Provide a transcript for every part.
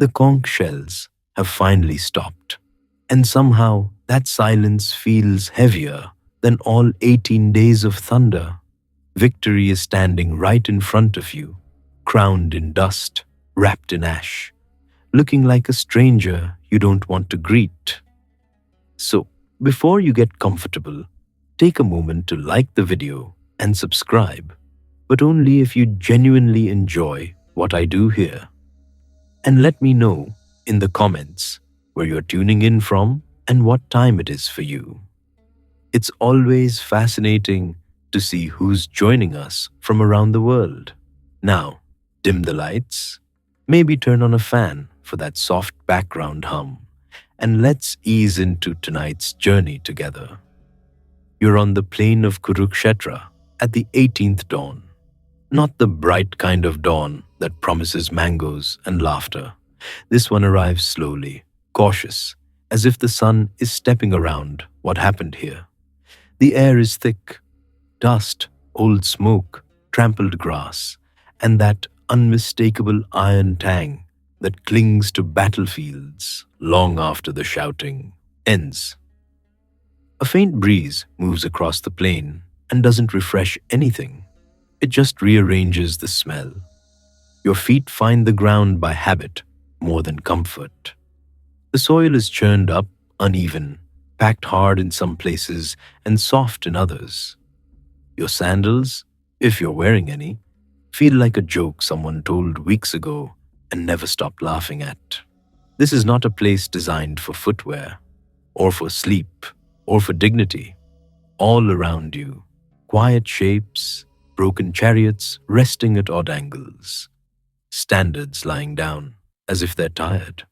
The conch shells have finally stopped, and somehow that silence feels heavier than all 18 days of thunder. Victory is standing right in front of you, crowned in dust, wrapped in ash, looking like a stranger you don't want to greet. So, before you get comfortable, take a moment to like the video and subscribe, but only if you genuinely enjoy what I do here. And let me know in the comments where you're tuning in from and what time it is for you. It's always fascinating to see who's joining us from around the world. Now, dim the lights, maybe turn on a fan for that soft background hum, and let's ease into tonight's journey together. You're on the plain of Kurukshetra at the 18th dawn. Not the bright kind of dawn that promises mangoes and laughter. This one arrives slowly, cautious, as if the sun is stepping around what happened here. The air is thick, dust, old smoke, trampled grass, and that unmistakable iron tang that clings to battlefields long after the shouting ends. A faint breeze moves across the plain and doesn't refresh anything. It just rearranges the smell. Your feet find the ground by habit more than comfort. The soil is churned up, uneven, packed hard in some places and soft in others. Your sandals, if you're wearing any, feel like a joke someone told weeks ago and never stopped laughing at. This is not a place designed for footwear, or for sleep, or for dignity. All around you, quiet shapes, broken chariots resting at odd angles, standards lying down as if they're tired,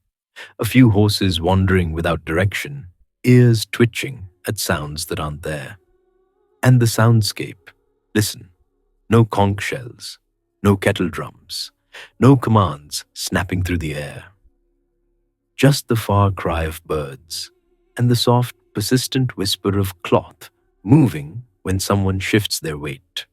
a few horses wandering without direction, ears twitching at sounds that aren't there. And the soundscape, listen, no conch shells, no kettle drums, no commands snapping through the air. Just the far cry of birds and the soft, persistent whisper of cloth moving when someone shifts their weight.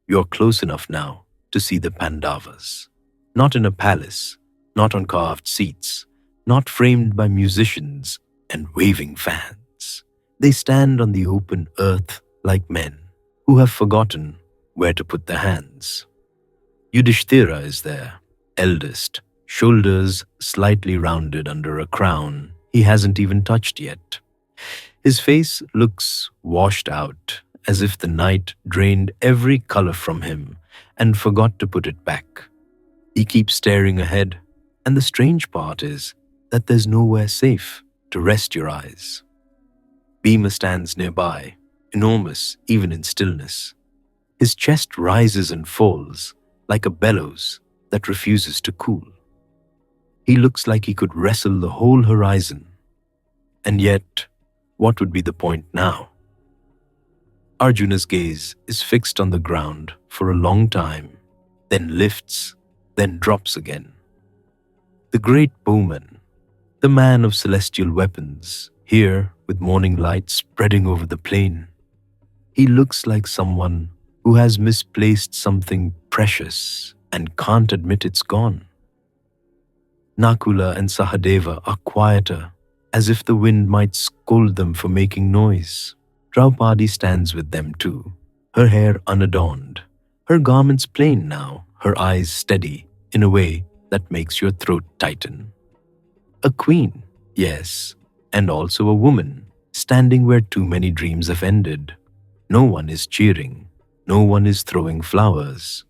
You're close enough now to see the Pandavas, not in a palace, not on carved seats, not framed by musicians and waving fans. They stand on the open earth like men who have forgotten where to put their hands. Yudhishthira is there, eldest, shoulders slightly rounded under a crown he hasn't even touched yet. His face looks washed out, as if the night drained every color from him and forgot to put it back. He keeps staring ahead, and the strange part is that there's nowhere safe to rest your eyes. Bhima stands nearby, enormous even in stillness. His chest rises and falls like a bellows that refuses to cool. He looks like he could wrestle the whole horizon. And yet, what would be the point now? Arjuna's gaze is fixed on the ground for a long time, then lifts, then drops again. The great bowman, the man of celestial weapons, here with morning light spreading over the plain. He looks like someone who has misplaced something precious and can't admit it's gone. Nakula and Sahadeva are quieter, as if the wind might scold them for making noise. Draupadi stands with them too, her hair unadorned, her garments plain now, her eyes steady in a way that makes your throat tighten. A queen, yes, and also a woman, standing where too many dreams have ended. No one is cheering, no one is throwing flowers.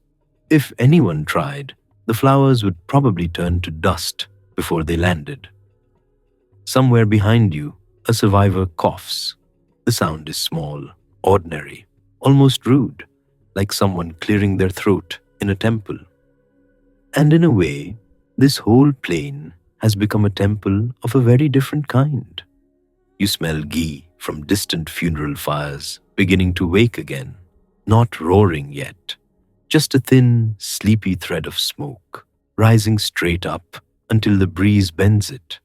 If anyone tried, the flowers would probably turn to dust before they landed. Somewhere behind you, a survivor coughs. The sound is small, ordinary, almost rude, like someone clearing their throat in a temple. And in a way, this whole plain has become a temple of a very different kind. You smell ghee from distant funeral fires beginning to wake again, not roaring yet, just a thin, sleepy thread of smoke, rising straight up until the breeze bends it.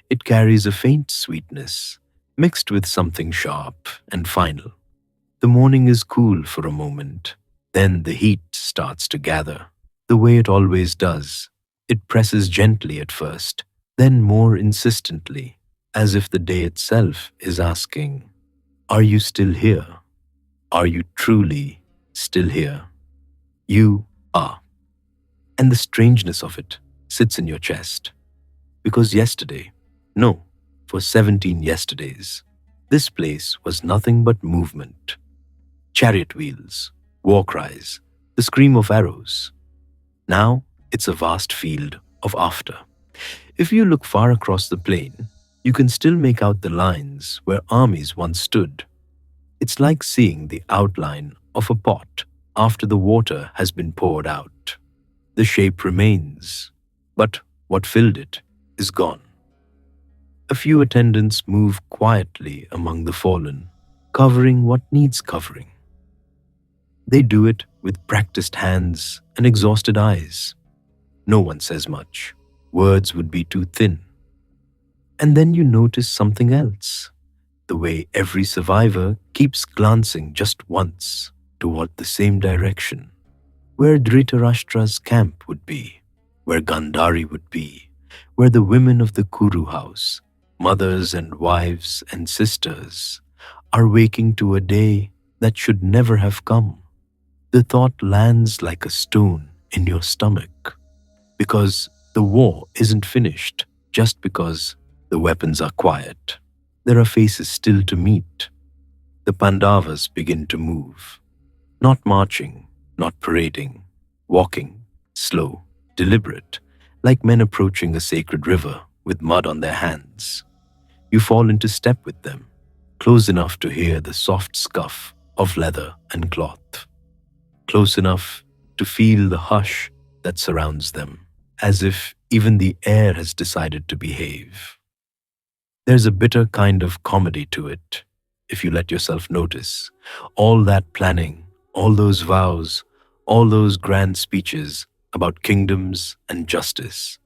It carries a faint sweetness, mixed with something sharp and final. The morning is cool for a moment, then the heat starts to gather, the way it always does, It presses gently at first, then more insistently, as if the day itself is asking, "Are you still here? Are you truly still here?" You are. And the strangeness of it sits in your chest. Because yesterday, no, for 17 yesterdays, this place was nothing but movement. Chariot wheels, war cries, the scream of arrows. Now it's a vast field of after. If you look far across the plain, you can still make out the lines where armies once stood. It's like seeing the outline of a pot after the water has been poured out. The shape remains, but what filled it is gone. A few attendants move quietly among the fallen, covering what needs covering. They do it with practiced hands and exhausted eyes. No one says much. Words would be too thin. And then you notice something else. The way every survivor keeps glancing just once toward the same direction, where Dhritarashtra's camp would be, where Gandhari would be, where the women of the Kuru house, mothers and wives and sisters, are waking to a day that should never have come. The thought lands like a stone in your stomach, because the war isn't finished just because the weapons are quiet. There are faces still to meet. The Pandavas begin to move, not marching, not parading, walking, slow, deliberate, like men approaching a sacred river with mud on their hands. You fall into step with them, close enough to hear the soft scuff of leather and cloth, close enough to feel the hush that surrounds them, as if even the air has decided to behave. There's a bitter kind of comedy to it, if you let yourself notice. All that planning, all those vows, all those grand speeches about kingdoms and justice.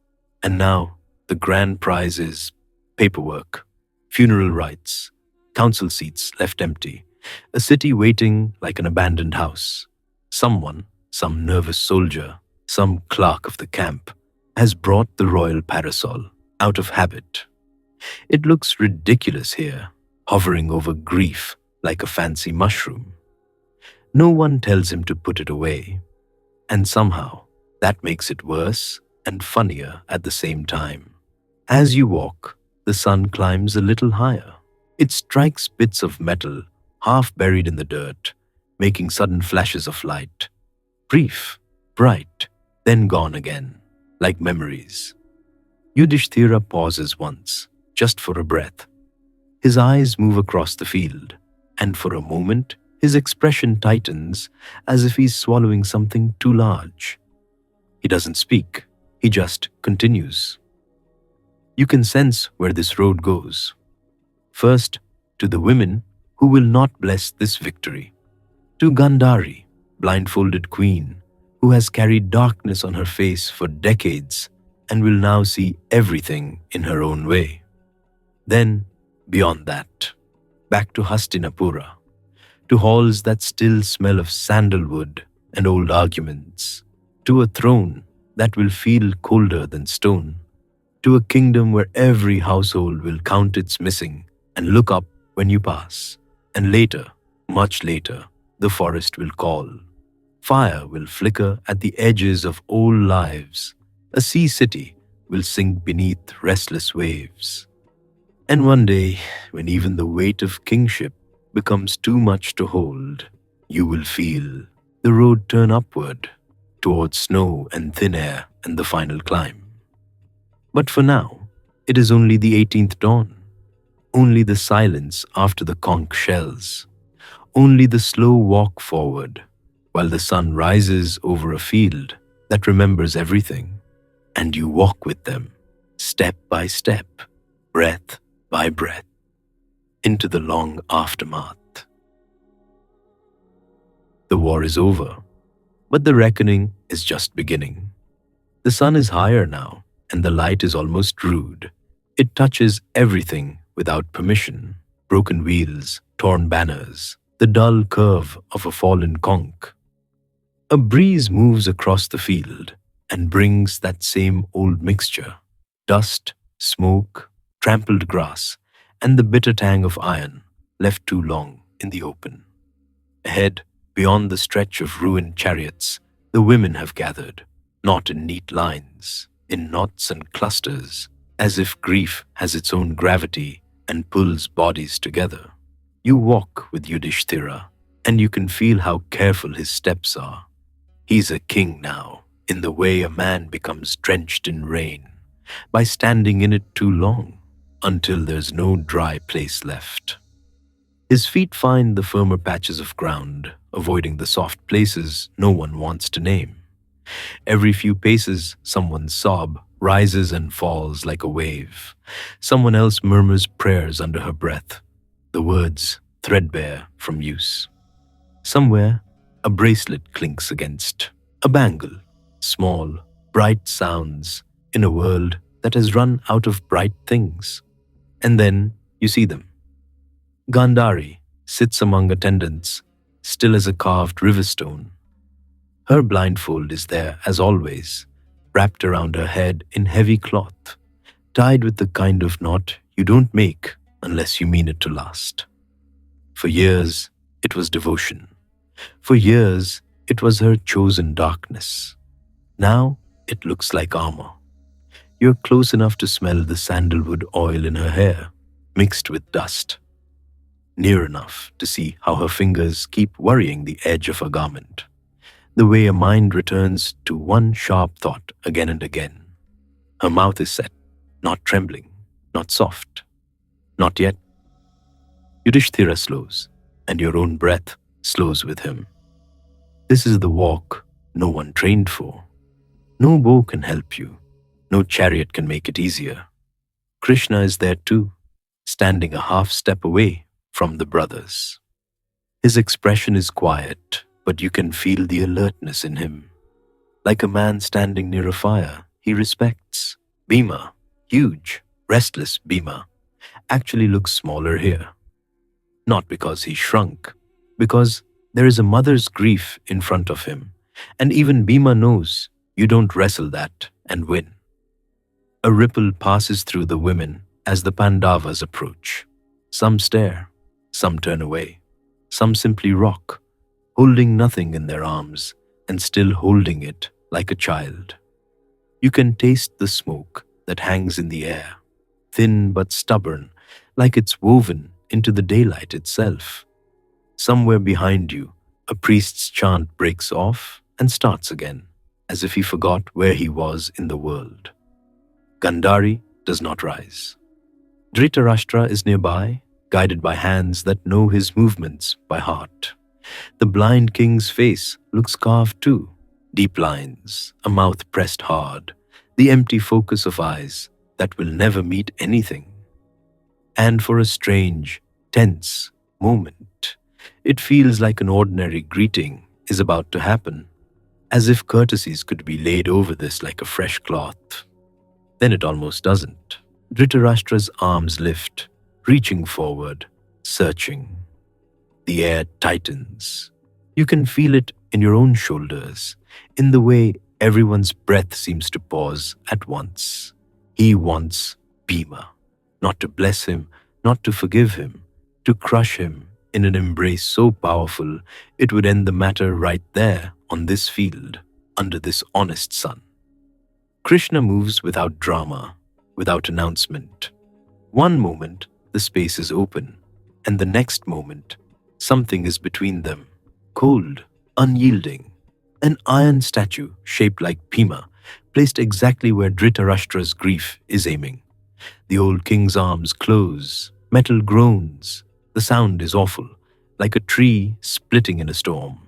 And now the grand prize is paperwork, funeral rites, council seats left empty, a city waiting like an abandoned house. Someone, some nervous soldier, some clerk of the camp, has brought the royal parasol out of habit. It looks ridiculous here, hovering over grief like a fancy mushroom. No one tells him to put it away, and somehow that makes it worse and funnier at the same time. As you walk, the sun climbs a little higher. It strikes bits of metal half buried in the dirt, making sudden flashes of light. Brief, bright, then gone again, like memories. Yudhishthira pauses once, just for a breath. His eyes move across the field, and for a moment, his expression tightens as if he's swallowing something too large. He doesn't speak, he just continues. You can sense where this road goes. First, to the women who will not bless this victory. To Gandhari, blindfolded queen, who has carried darkness on her face for decades and will now see everything in her own way. Then, beyond that, back to Hastinapura, to halls that still smell of sandalwood and old arguments, to a throne that will feel colder than stone, to a kingdom where every household will count its missing and look up when you pass. And later, much later, the forest will call. Fire will flicker at the edges of old lives. A sea city will sink beneath restless waves. And one day, when even the weight of kingship becomes too much to hold, you will feel the road turn upward towards snow and thin air and the final climb. But for now, it is only the 18th dawn, only the silence after the conch shells, only the slow walk forward while the sun rises over a field that remembers everything, and you walk with them, step by step, breath by breath, into the long aftermath. The war is over, but the reckoning is just beginning. The sun is higher now, and the light is almost rude. It touches everything without permission. Broken wheels, torn banners, the dull curve of a fallen conch. A breeze moves across the field, and brings that same old mixture: dust, smoke, trampled grass, and the bitter tang of iron left too long in the open. Ahead, beyond the stretch of ruined chariots, the women have gathered, not in neat lines, in knots and clusters, as if grief has its own gravity and pulls bodies together. You walk with Yudhishthira, and you can feel how careful his steps are. He's a king now, in the way a man becomes drenched in rain, by standing in it too long, until there's no dry place left. His feet find the firmer patches of ground, avoiding the soft places no one wants to name. Every few paces, someone's sob rises and falls like a wave. Someone else murmurs prayers under her breath, the words threadbare from use. Somewhere, a bracelet clinks against a bangle, small, bright sounds in a world that has run out of bright things. And then you see them. Gandhari sits among attendants, still as a carved river stone. Her blindfold is there as always, wrapped around her head in heavy cloth, tied with the kind of knot you don't make unless you mean it to last. For years, it was devotion. For years, it was her chosen darkness. Now, it looks like armor. You're close enough to smell the sandalwood oil in her hair, mixed with dust. Near enough to see how her fingers keep worrying the edge of her garment, the way a mind returns to one sharp thought again and again. Her mouth is set, not trembling, not soft. Not yet. Yudhishthira slows, and your own breath slows with him. This is the walk no one trained for. No bow can help you. No chariot can make it easier. Krishna is there too, standing a half step away from the brothers. His expression is quiet, but you can feel the alertness in him. Like a man standing near a fire he respects. Bhima, huge, restless Bhima, actually looks smaller here. Not because he shrunk, because there is a mother's grief in front of him, and even Bhima knows you don't wrestle that and win. A ripple passes through the women as the Pandavas approach. Some stare, some turn away, some simply rock, holding nothing in their arms and still holding it like a child. You can taste the smoke that hangs in the air, thin but stubborn, like it's woven into the daylight itself. Somewhere behind you, a priest's chant breaks off and starts again, as if he forgot where he was in the world. Gandhari does not rise. Dhritarashtra is nearby, guided by hands that know his movements by heart. The blind king's face looks carved too, deep lines, a mouth pressed hard, the empty focus of eyes that will never meet anything. And for a strange, tense moment, it feels like an ordinary greeting is about to happen, as if courtesies could be laid over this like a fresh cloth. Then it almost doesn't. Dhritarashtra's arms lift, reaching forward, searching. The air tightens. You can feel it in your own shoulders, in the way everyone's breath seems to pause at once. He wants Bhima, not to bless him, not to forgive him, to crush him in an embrace so powerful it would end the matter right there on this field, under this honest sun. Krishna moves without drama, without announcement. One moment, the space is open, and the next moment, something is between them, cold, unyielding. An iron statue shaped like Bhima, placed exactly where Dhritarashtra's grief is aiming. The old king's arms close, metal groans. The sound is awful, like a tree splitting in a storm.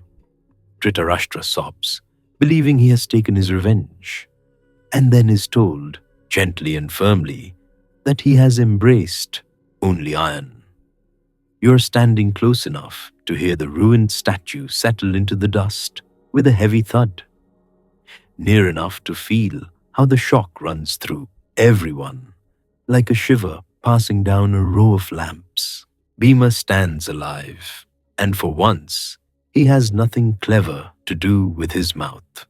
Dhritarashtra sobs, believing he has taken his revenge, and then is told, gently and firmly, that he has embraced only iron. You're standing close enough to hear the ruined statue settle into the dust with a heavy thud, near enough to feel how the shock runs through everyone, like a shiver passing down a row of lamps. Bhima stands alive, and for once, he has nothing clever to do with his mouth.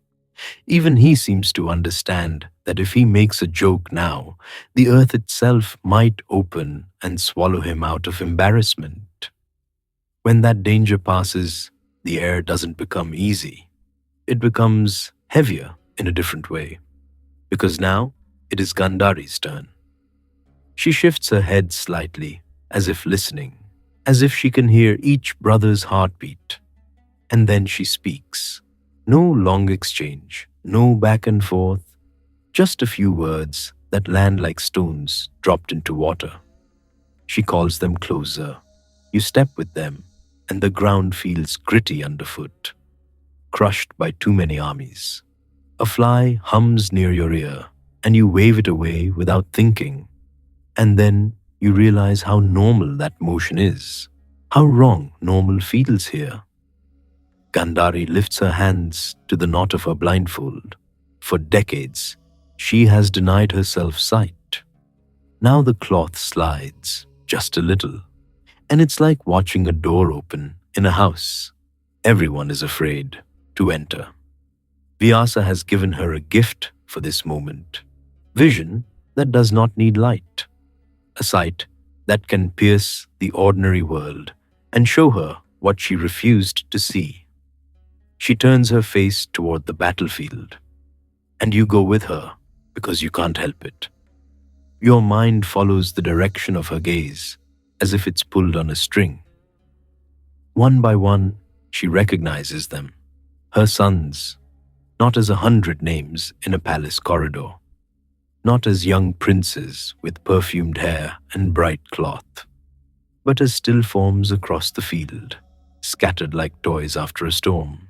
Even he seems to understand that if he makes a joke now, the earth itself might open and swallow him out of embarrassment. When that danger passes, the air doesn't become easy. It becomes heavier in a different way, because now it is Gandhari's turn. She shifts her head slightly, as if listening, as if she can hear each brother's heartbeat. And then she speaks. No long exchange, no back and forth, just a few words that land like stones dropped into water. She calls them closer. You step with them, and the ground feels gritty underfoot, crushed by too many armies. A fly hums near your ear, and you wave it away without thinking. And then you realize how normal that motion is, how wrong normal feels here. Gandhari lifts her hands to the knot of her blindfold. For decades, she has denied herself sight. Now the cloth slides, just a little, and it's like watching a door open in a house. Everyone is afraid to enter. Vyasa has given her a gift for this moment. Vision that does not need light. A sight that can pierce the ordinary world and show her what she refused to see. She turns her face toward the battlefield, and you go with her because you can't help it. Your mind follows the direction of her gaze as if it's pulled on a string. One by one, she recognizes them, her sons, not as 100 names in a palace corridor, not as young princes with perfumed hair and bright cloth, but as still forms across the field, scattered like toys after a storm.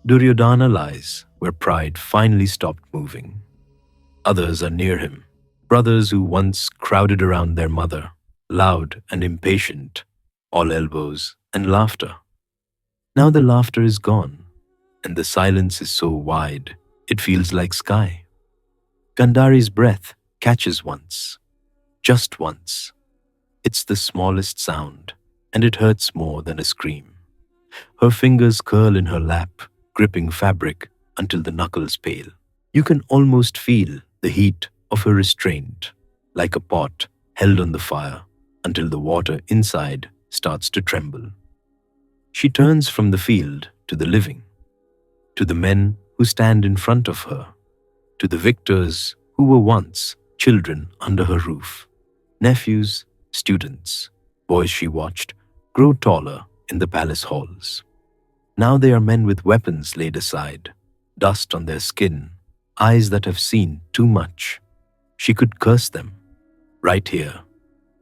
Duryodhana lies where pride finally stopped moving. Others are near him, brothers who once crowded around their mother, loud and impatient, all elbows and laughter. Now the laughter is gone, and the silence is so wide it feels like sky. Gandhari's breath catches once, just once. It's the smallest sound, and it hurts more than a scream. Her fingers curl in her lap, gripping fabric until the knuckles pale. You can almost feel the heat of her restraint, like a pot held on the fire until the water inside starts to tremble. She turns from the field to the living, to the men who stand in front of her, to the victors who were once children under her roof, nephews, students, boys she watched grow taller in the palace halls. Now they are men with weapons laid aside, dust on their skin, eyes that have seen too much. She could curse them. Right here.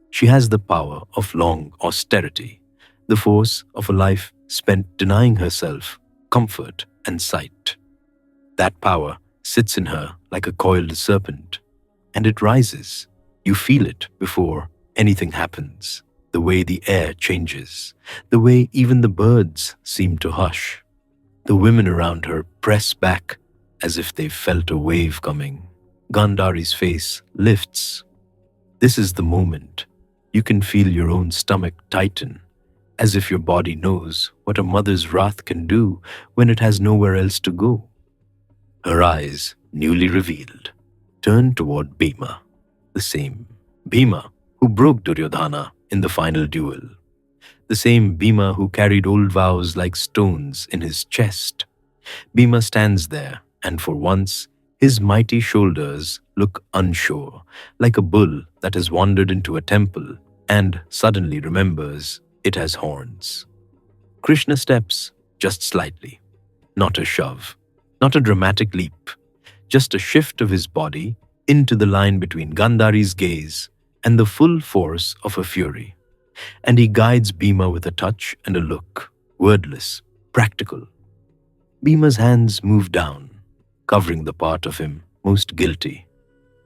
She has the power of long austerity, the force of a life spent denying herself comfort and sight. That power sits in her like a coiled serpent, and it rises. You feel it before anything happens. The way the air changes, the way even the birds seem to hush. The women around her press back as if they felt a wave coming. Gandhari's face lifts. This is the moment. You can feel your own stomach tighten, as if your body knows what a mother's wrath can do when it has nowhere else to go. Her eyes, newly revealed, turn toward Bhima, the same Bhima who broke Duryodhana in the final duel, the same Bhima who carried old vows like stones in his chest. Bhima stands there, and for once, his mighty shoulders look unsure, like a bull that has wandered into a temple and suddenly remembers it has horns. Krishna steps just slightly, not a shove, not a dramatic leap, just a shift of his body into the line between Gandhari's gaze and the full force of her fury. And he guides Bhima with a touch and a look, wordless, practical. Bhima's hands move down, covering the part of him most guilty,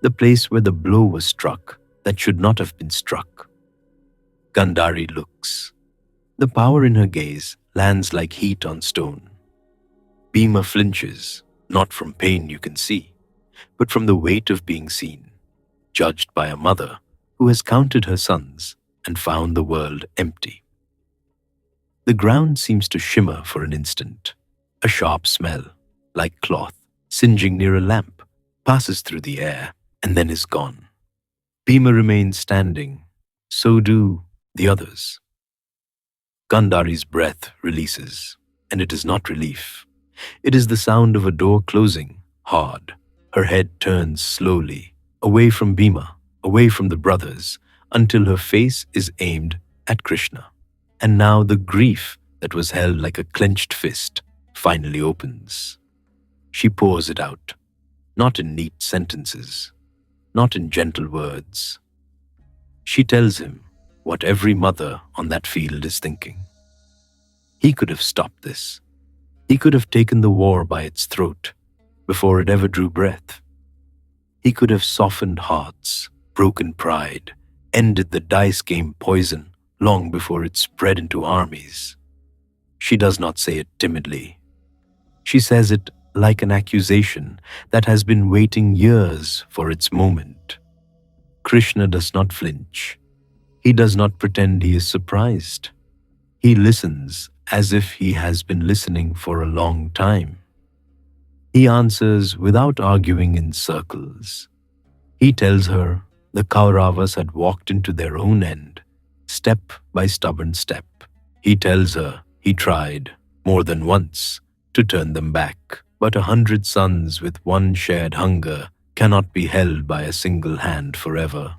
the place where the blow was struck that should not have been struck. Gandhari looks. The power in her gaze lands like heat on stone. Bhima flinches, not from pain you can see, but from the weight of being seen, judged by a mother who has counted her sons and found the world empty. The ground seems to shimmer for an instant, a sharp smell, like cloth, singeing near a lamp, passes through the air, and then is gone. Bhima remains standing. So do the others. Gandhari's breath releases, and it is not relief. It is the sound of a door closing, hard. Her head turns slowly, away from Bhima, away from the brothers, until her face is aimed at Krishna. And now the grief that was held like a clenched fist finally opens. She pours it out, not in neat sentences, not in gentle words. She tells him what every mother on that field is thinking. He could have stopped this. He could have taken the war by its throat before it ever drew breath. He could have softened hearts, broken pride, ended the dice game poison long before it spread into armies. She does not say it timidly. She says it like an accusation that has been waiting years for its moment. Krishna does not flinch. He does not pretend he is surprised. He listens as if he has been listening for a long time. He answers without arguing in circles. He tells her the Kauravas had walked into their own end, step by stubborn step. He tells her he tried, more than once, to turn them back, but 100 sons with one shared hunger cannot be held by a single hand forever.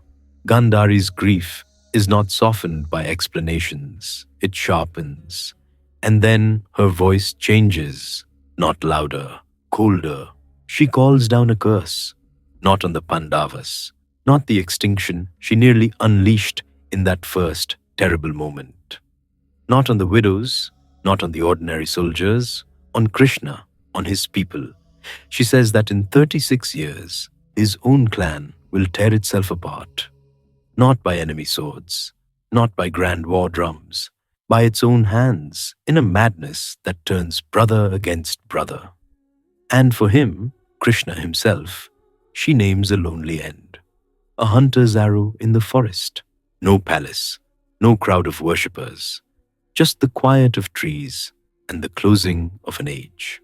Gandhari's grief is not softened by explanations, it sharpens. And then her voice changes, not louder, colder. She calls down a curse, not on the Pandavas, not the extinction she nearly unleashed in that first terrible moment. Not on the widows, not on the ordinary soldiers, on Krishna, on his people. She says that in 36 years, his own clan will tear itself apart. Not by enemy swords, not by grand war drums, by its own hands, in a madness that turns brother against brother. And for him, Krishna himself, she names a lonely end. A hunter's arrow in the forest. No palace, no crowd of worshippers, just the quiet of trees and the closing of an age.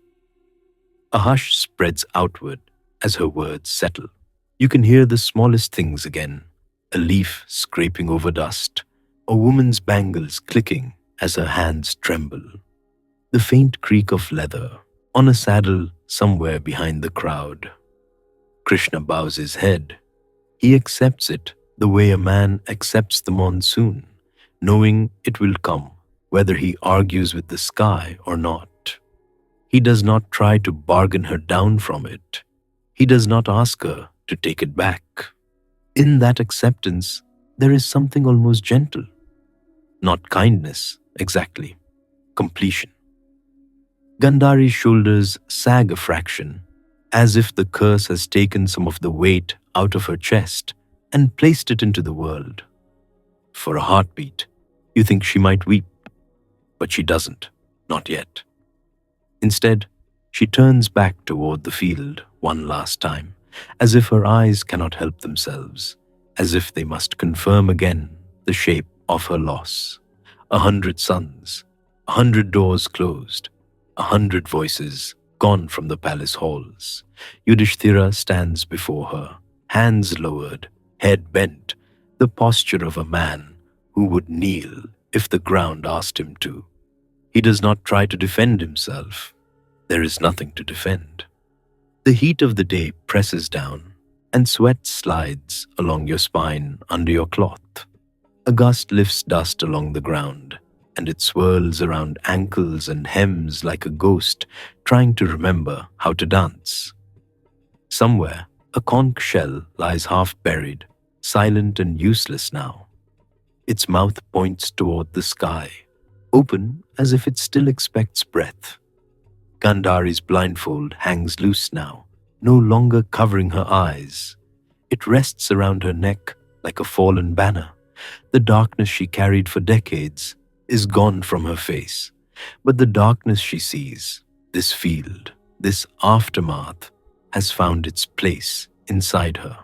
A hush spreads outward as her words settle. You can hear the smallest things again, a leaf scraping over dust, a woman's bangles clicking as her hands tremble, the faint creak of leather on a saddle somewhere behind the crowd. Krishna bows his head. He accepts it the way a man accepts the monsoon, knowing it will come, whether he argues with the sky or not. He does not try to bargain her down from it. He does not ask her to take it back. In that acceptance, there is something almost gentle. Not kindness, exactly. Completion. Gandhari's shoulders sag a fraction, as if the curse has taken some of the weight out of her chest and placed it into the world. For a heartbeat, you think she might weep, but she doesn't, not yet. Instead, she turns back toward the field one last time, as if her eyes cannot help themselves, as if they must confirm again the shape of her loss. 100 sons, 100 doors closed, 100 voices gone from the palace halls. Yudhishthira stands before her, hands lowered, head bent, the posture of a man who would kneel if the ground asked him to. He does not try to defend himself. There is nothing to defend. The heat of the day presses down, and sweat slides along your spine under your cloth. A gust lifts dust along the ground, and it swirls around ankles and hems like a ghost trying to remember how to dance. Somewhere, a conch shell lies half buried, silent and useless now. Its mouth points toward the sky, open as if it still expects breath. Gandhari's blindfold hangs loose now, no longer covering her eyes. It rests around her neck like a fallen banner. The darkness she carried for decades is gone from her face, but the darkness she sees, this field, this aftermath, has found its place inside her.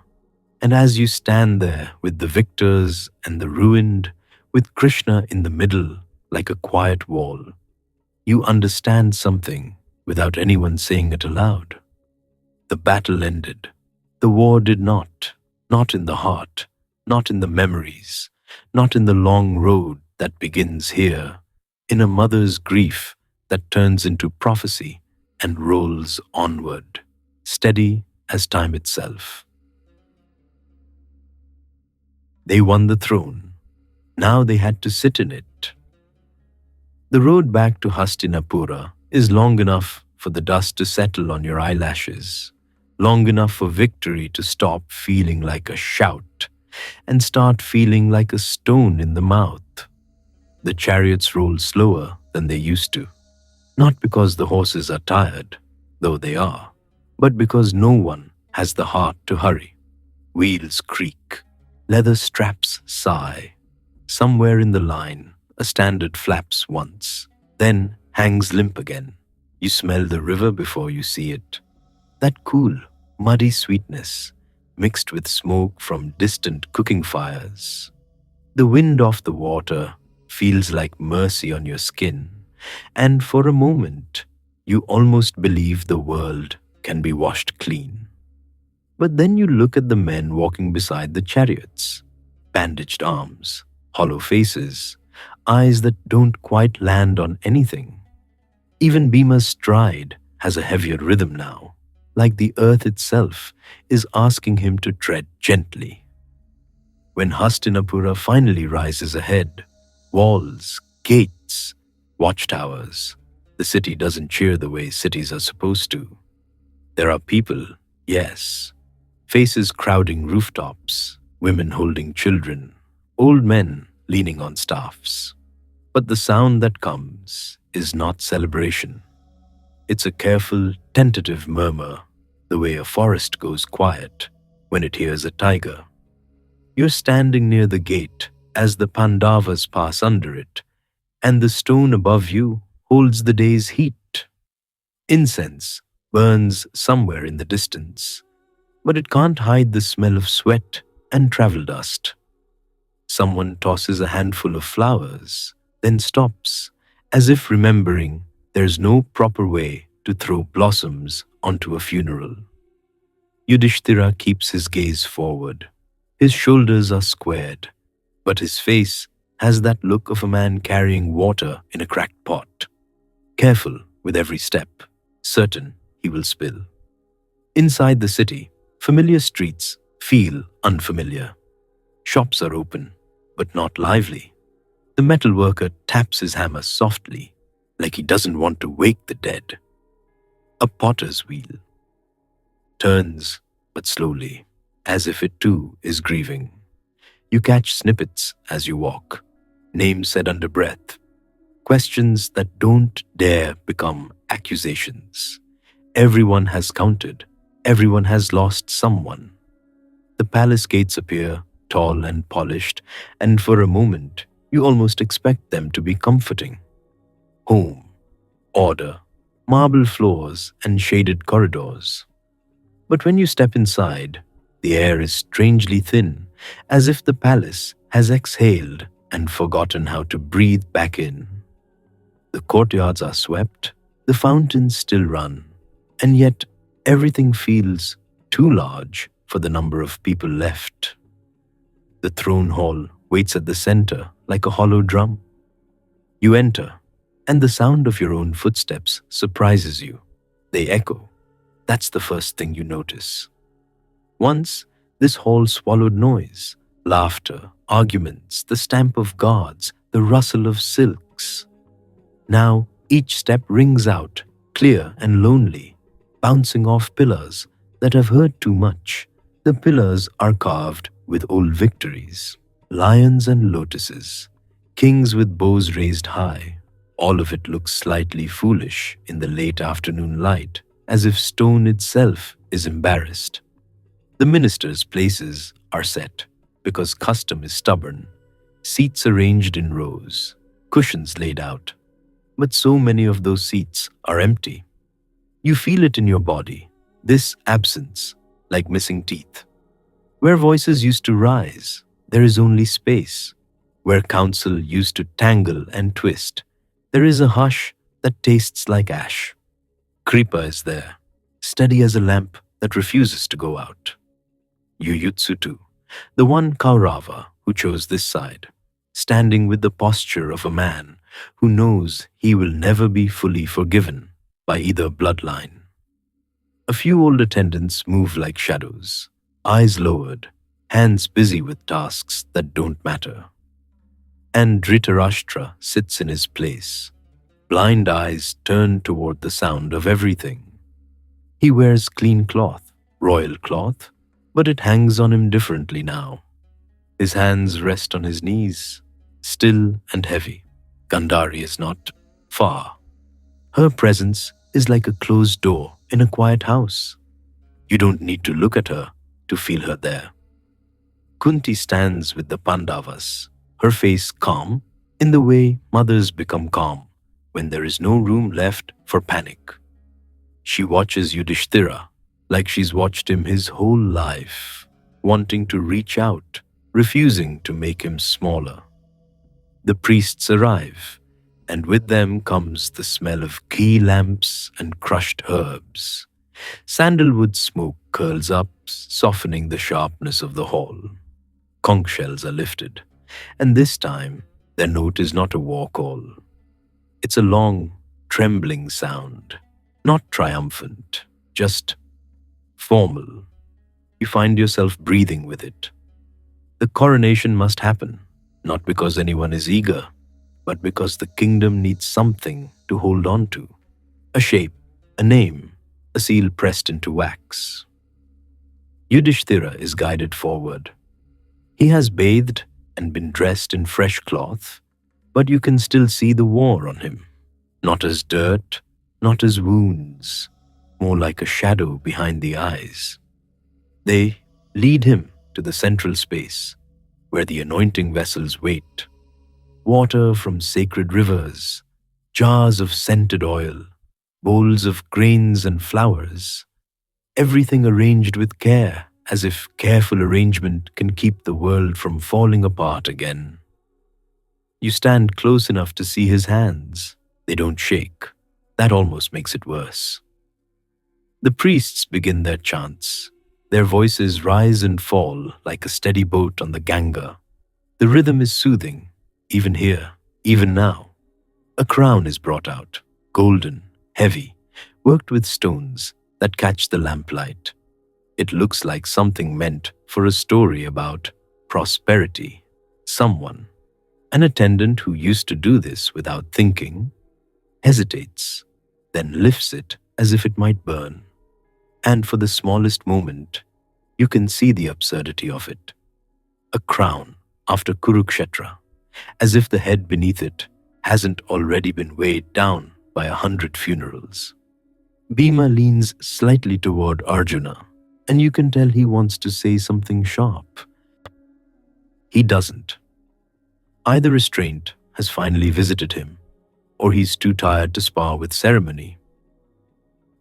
And as you stand there with the victors and the ruined, with Krishna in the middle like a quiet wall, you understand something without anyone saying it aloud. The battle ended. The war did not. Not in the heart, not in the memories, not in the long road that begins here, in a mother's grief that turns into prophecy and rolls onward, steady as time itself. They won the throne. Now they had to sit in it. The road back to Hastinapura is long enough for the dust to settle on your eyelashes, long enough for victory to stop feeling like a shout and start feeling like a stone in the mouth. The chariots roll slower than they used to, not because the horses are tired, though they are, but because no one has the heart to hurry. Wheels creak, leather straps sigh. Somewhere in the line, a standard flaps once, then hangs limp again. You smell the river before you see it. That cool, muddy sweetness, mixed with smoke from distant cooking fires. The wind off the water feels like mercy on your skin, and for a moment, you almost believe the world can be washed clean. But then you look at the men walking beside the chariots, bandaged arms, hollow faces, eyes that don't quite land on anything. Even Bhima's stride has a heavier rhythm now, like the earth itself is asking him to tread gently. When Hastinapura finally rises ahead, walls, gates, watchtowers, the city doesn't cheer the way cities are supposed to. There are people, yes, faces crowding rooftops, women holding children, old men leaning on staffs. But the sound that comes is not celebration. It's a careful, tentative murmur, the way a forest goes quiet when it hears a tiger. You're standing near the gate as the Pandavas pass under it, and the stone above you holds the day's heat. Incense burns somewhere in the distance, but it can't hide the smell of sweat and travel dust. Someone tosses a handful of flowers, then stops, as if remembering there's no proper way to throw blossoms onto a funeral. Yudhishthira keeps his gaze forward. His shoulders are squared, but his face has that look of a man carrying water in a cracked pot. Careful with every step, certain he will spill. Inside the city, familiar streets feel unfamiliar. Shops are open, but not lively. The metalworker taps his hammer softly, like he doesn't want to wake the dead. A potter's wheel turns, but slowly, as if it too is grieving. You catch snippets as you walk, names said under breath, questions that don't dare become accusations. Everyone has counted, everyone has lost someone. The palace gates appear, tall and polished, and for a moment, you almost expect them to be comforting. Home, order, marble floors, and shaded corridors. But when you step inside, the air is strangely thin, as if the palace has exhaled and forgotten how to breathe back in. The courtyards are swept, the fountains still run, and yet everything feels too large for the number of people left. The throne hall waits at the center like a hollow drum. You enter, and the sound of your own footsteps surprises you. They echo. That's the first thing you notice. Once, this hall swallowed noise, laughter, arguments, the stamp of guards, the rustle of silks. Now, each step rings out, clear and lonely, bouncing off pillars that have heard too much. The pillars are carved with old victories, lions and lotuses, kings with bows raised high. All of it looks slightly foolish in the late afternoon light, as if stone itself is embarrassed. The ministers' places are set because custom is stubborn, seats arranged in rows, cushions laid out. But so many of those seats are empty. You feel it in your body, this absence, like missing teeth. Where voices used to rise, there is only space. Where counsel used to tangle and twist, there is a hush that tastes like ash. Kripa is there, steady as a lamp that refuses to go out. Yuyutsu too, the one Kaurava who chose this side, standing with the posture of a man who knows he will never be fully forgiven by either bloodline. A few old attendants move like shadows, eyes lowered, hands busy with tasks that don't matter. And Dhritarashtra sits in his place, blind eyes turned toward the sound of everything. He wears clean cloth, royal cloth, but it hangs on him differently now. His hands rest on his knees, still and heavy. Gandhari is not far. Her presence is like a closed door in a quiet house. You don't need to look at her to feel her there. Kunti stands with the Pandavas, her face calm in the way mothers become calm when there is no room left for panic. She watches Yudhishthira like she's watched him his whole life, wanting to reach out, refusing to make him smaller. The priests arrive, and with them comes the smell of ghee lamps and crushed herbs. Sandalwood smoke curls up, softening the sharpness of the hall. Conch shells are lifted, and this time their note is not a war call. It's a long, trembling sound, not triumphant, just formal. You find yourself breathing with it. The coronation must happen, not because anyone is eager, but because the kingdom needs something to hold on to. A shape, a name, a seal pressed into wax. Yudhishthira is guided forward. He has bathed and been dressed in fresh cloth, but you can still see the war on him. Not as dirt, not as wounds, more like a shadow behind the eyes. They lead him to the central space, where the anointing vessels wait. Water from sacred rivers, jars of scented oil, bowls of grains and flowers, everything arranged with care, as if careful arrangement can keep the world from falling apart again. You stand close enough to see his hands. They don't shake. That almost makes it worse. The priests begin their chants. Their voices rise and fall like a steady boat on the Ganga. The rhythm is soothing, even here, even now. A crown is brought out, golden, heavy, worked with stones that catch the lamplight. It looks like something meant for a story about prosperity. Someone, an attendant who used to do this without thinking, hesitates, then lifts it as if it might burn. And for the smallest moment, you can see the absurdity of it. A crown after Kurukshetra, as if the head beneath it hasn't already been weighed down by 100 funerals. Bhima leans slightly toward Arjuna, and you can tell he wants to say something sharp. He doesn't. Either restraint has finally visited him, or he's too tired to spar with ceremony.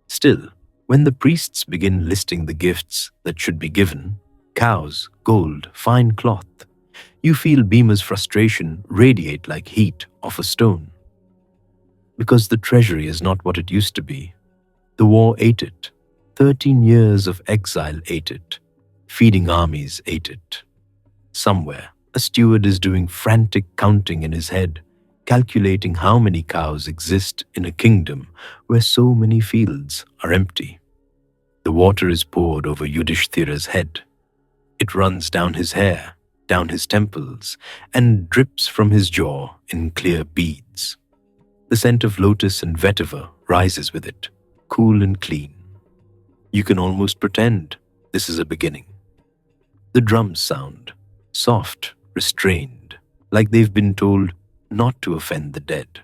Still, when the priests begin listing the gifts that should be given, cows, gold, fine cloth, you feel Bhima's frustration radiate like heat off a stone. Because the treasury is not what it used to be. The war ate it. 13 years of exile ate it. Feeding armies ate it. Somewhere, a steward is doing frantic counting in his head, calculating how many cows exist in a kingdom where so many fields are empty. The water is poured over Yudhishthira's head. It runs down his hair, down his temples, and drips from his jaw in clear beads. The scent of lotus and vetiver rises with it, cool and clean. You can almost pretend this is a beginning. The drums sound, soft, restrained, like they've been told not to offend the dead.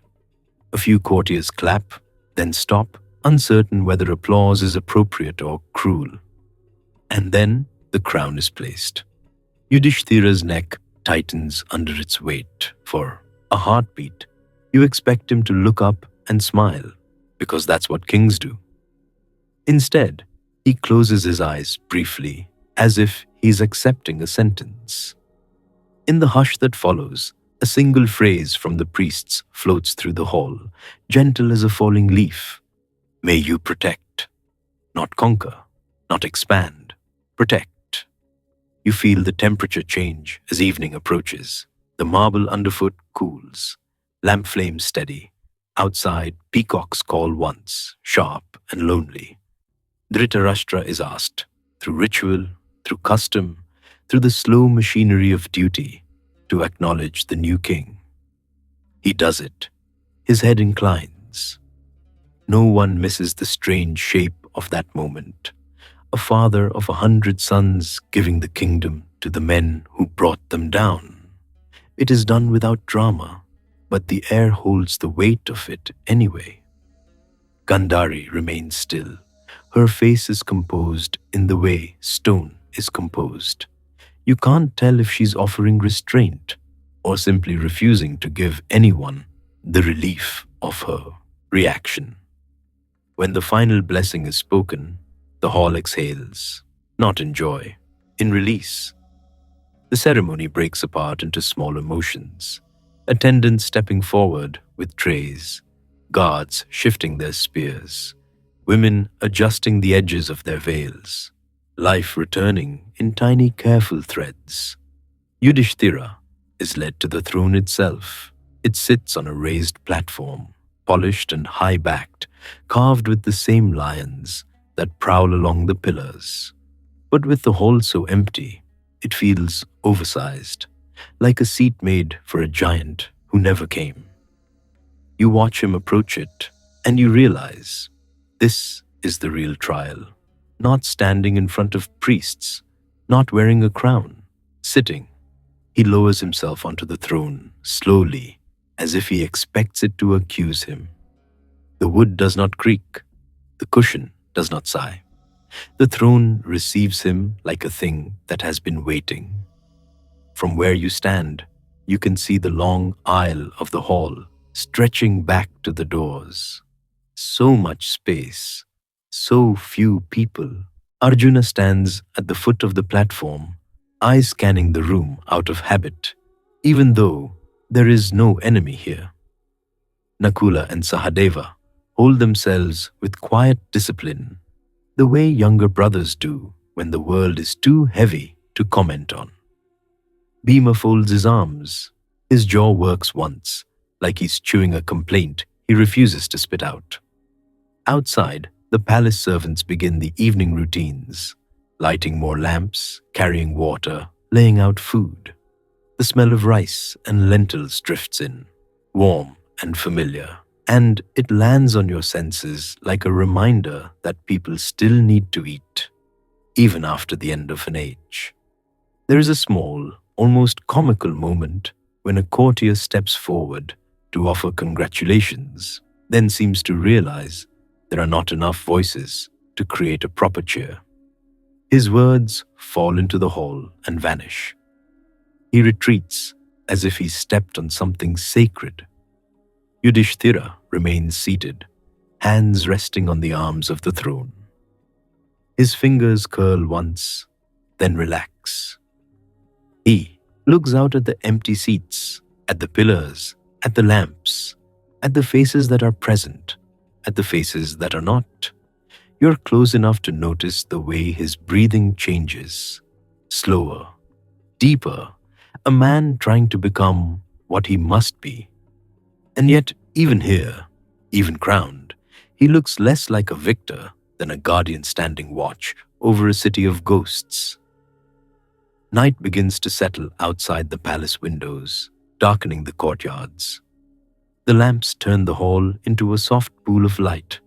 A few courtiers clap, then stop, uncertain whether applause is appropriate or cruel. And then the crown is placed. Yudhishthira's neck tightens under its weight. For a heartbeat, you expect him to look up and smile, because that's what kings do. Instead, he closes his eyes briefly, as if he's accepting a sentence. In the hush that follows, a single phrase from the priests floats through the hall, gentle as a falling leaf. May you protect, not conquer, not expand, protect. You feel the temperature change as evening approaches. The marble underfoot cools, lamp flames steady. Outside, peacocks call once, sharp and lonely. Dhritarashtra is asked, through ritual, through custom, through the slow machinery of duty, to acknowledge the new king. He does it. His head inclines. No one misses the strange shape of that moment. A father of 100 sons giving the kingdom to the men who brought them down. It is done without drama, but the air holds the weight of it anyway. Gandhari remains still. Her face is composed in the way stone is composed. You can't tell if she's offering restraint or simply refusing to give anyone the relief of her reaction. When the final blessing is spoken, the hall exhales, not in joy, in release. The ceremony breaks apart into small emotions. Attendants stepping forward with trays, guards shifting their spears, women adjusting the edges of their veils, life returning in tiny careful threads. Yudhishthira is led to the throne itself. It sits on a raised platform, polished and high-backed, carved with the same lions that prowl along the pillars. But with the hall so empty, it feels oversized, like a seat made for a giant who never came. You watch him approach it, and you realize this is the real trial. Not standing in front of priests, not wearing a crown, sitting. He lowers himself onto the throne, slowly, as if he expects it to accuse him. The wood does not creak, the cushion does not sigh. The throne receives him like a thing that has been waiting. From where you stand, you can see the long aisle of the hall stretching back to the doors. So much space, so few people. Arjuna stands at the foot of the platform, eyes scanning the room out of habit, even though there is no enemy here. Nakula and Sahadeva hold themselves with quiet discipline, the way younger brothers do when the world is too heavy to comment on. Bhima folds his arms. His jaw works once, like he's chewing a complaint he refuses to spit out. Outside, the palace servants begin the evening routines, lighting more lamps, carrying water, laying out food. The smell of rice and lentils drifts in, warm and familiar, and it lands on your senses like a reminder that people still need to eat, even after the end of an age. There is a small, almost comical moment when a courtier steps forward to offer congratulations, then seems to realize there are not enough voices to create a proper cheer. His words fall into the hall and vanish. He retreats as if he stepped on something sacred. Yudhishthira remains seated, hands resting on the arms of the throne. His fingers curl once, then relax. He looks out at the empty seats, at the pillars, at the lamps, at the faces that are present, at the faces that are not. You're close enough to notice the way his breathing changes, slower, deeper, a man trying to become what he must be. And yet, even here, even crowned, he looks less like a victor than a guardian standing watch over a city of ghosts. Night begins to settle outside the palace windows, darkening the courtyards. The lamps turn the hall into a soft pool of light,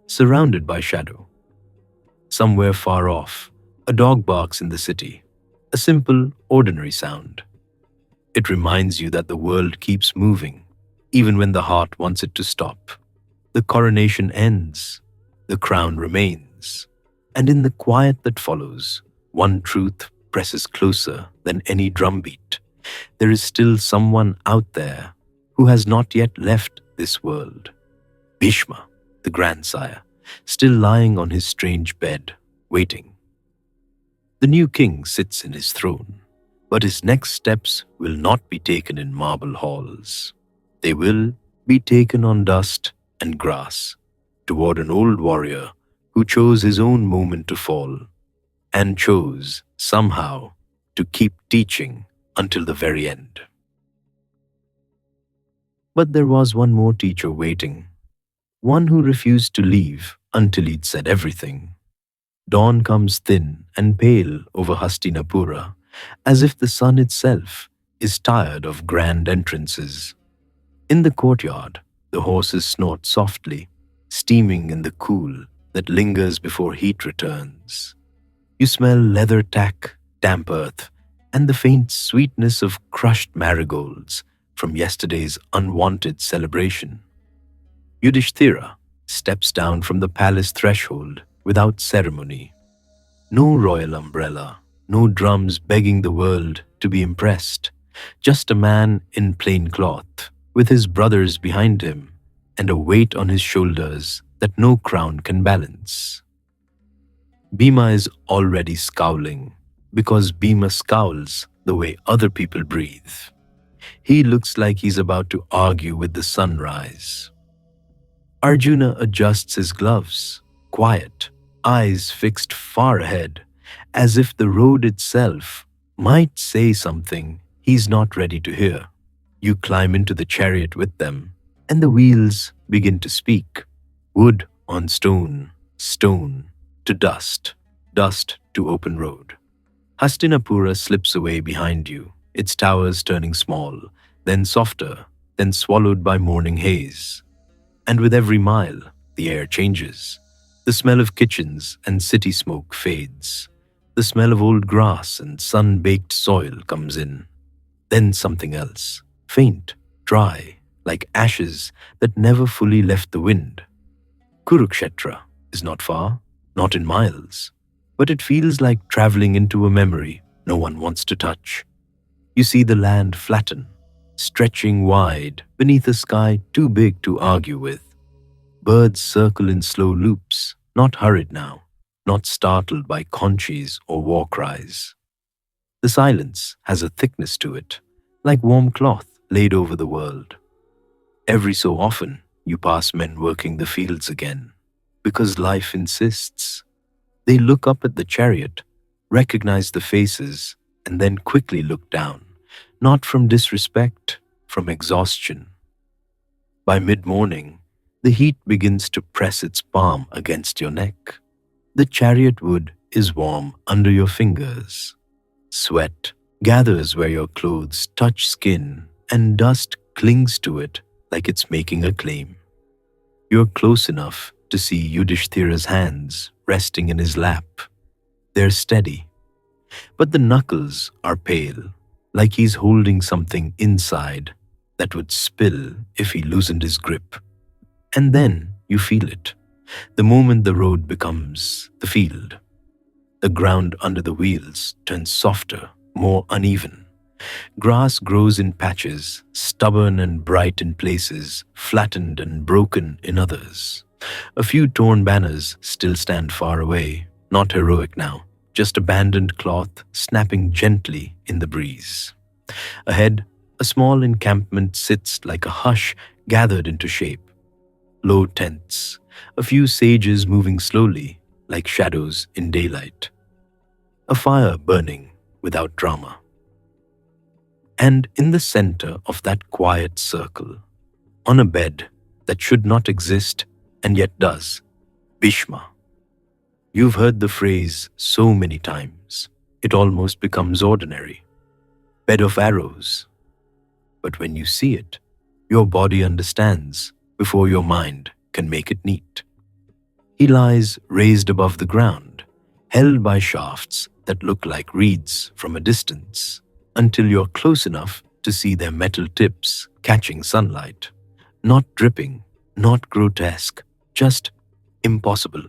surrounded by shadow. Somewhere far off, a dog barks in the city, a simple, ordinary sound. It reminds you that the world keeps moving, even when the heart wants it to stop. The coronation ends, the crown remains, and in the quiet that follows, one truth presses closer than any drumbeat. There is still someone out there who has not yet left this world. Bhishma, the grandsire, still lying on his strange bed, waiting. The new king sits in his throne, but his next steps will not be taken in marble halls. They will be taken on dust and grass, toward an old warrior who chose his own moment to fall and chose, somehow, to keep teaching until the very end. But there was one more teacher waiting, one who refused to leave until he'd said everything. Dawn comes thin and pale over Hastinapura, as if the sun itself is tired of grand entrances. In the courtyard, the horses snort softly, steaming in the cool that lingers before heat returns. You smell leather tack, damp earth, and the faint sweetness of crushed marigolds from yesterday's unwanted celebration. Yudhishthira steps down from the palace threshold without ceremony. No royal umbrella, no drums begging the world to be impressed, just a man in plain cloth, with his brothers behind him and a weight on his shoulders that no crown can balance. Bhima is already scowling, because Bhima scowls the way other people breathe. He looks like he's about to argue with the sunrise. Arjuna adjusts his gloves, quiet, eyes fixed far ahead, as if the road itself might say something he's not ready to hear. You climb into the chariot with them, and the wheels begin to speak. Wood on stone, stone to dust, dust to open road. Hastinapura slips away behind you, its towers turning small, then softer, then swallowed by morning haze. And with every mile, the air changes. The smell of kitchens and city smoke fades. The smell of old grass and sun-baked soil comes in. Then something else, faint, dry, like ashes that never fully left the wind. Kurukshetra is not far, not in miles, but it feels like traveling into a memory no one wants to touch. You see the land flatten, stretching wide beneath a sky too big to argue with. Birds circle in slow loops, not hurried now, not startled by conches or war cries. The silence has a thickness to it, like warm cloth laid over the world. Every so often, you pass men working the fields again, because life insists. They look up at the chariot, recognize the faces, and then quickly look down, not from disrespect, from exhaustion. By mid-morning, the heat begins to press its palm against your neck. The chariot wood is warm under your fingers. Sweat gathers where your clothes touch skin, and dust clings to it like it's making a claim. You're close enough to see Yudhishthira's hands resting in his lap. They're steady, but the knuckles are pale, like he's holding something inside that would spill if he loosened his grip. And then you feel it, the moment the road becomes the field. The ground under the wheels turns softer, more uneven. Grass grows in patches, stubborn and bright in places, flattened and broken in others. A few torn banners still stand far away, not heroic now, just abandoned cloth snapping gently in the breeze. Ahead, a small encampment sits like a hush gathered into shape. Low tents, a few sages moving slowly, like shadows in daylight. A fire burning without drama. And in the center of that quiet circle, on a bed that should not exist and yet does, Bhishma. You've heard the phrase so many times, it almost becomes ordinary. Bed of arrows. But when you see it, your body understands before your mind can make it neat. He lies raised above the ground, held by shafts that look like reeds from a distance, until you're close enough to see their metal tips catching sunlight. Not dripping, not grotesque, just impossible.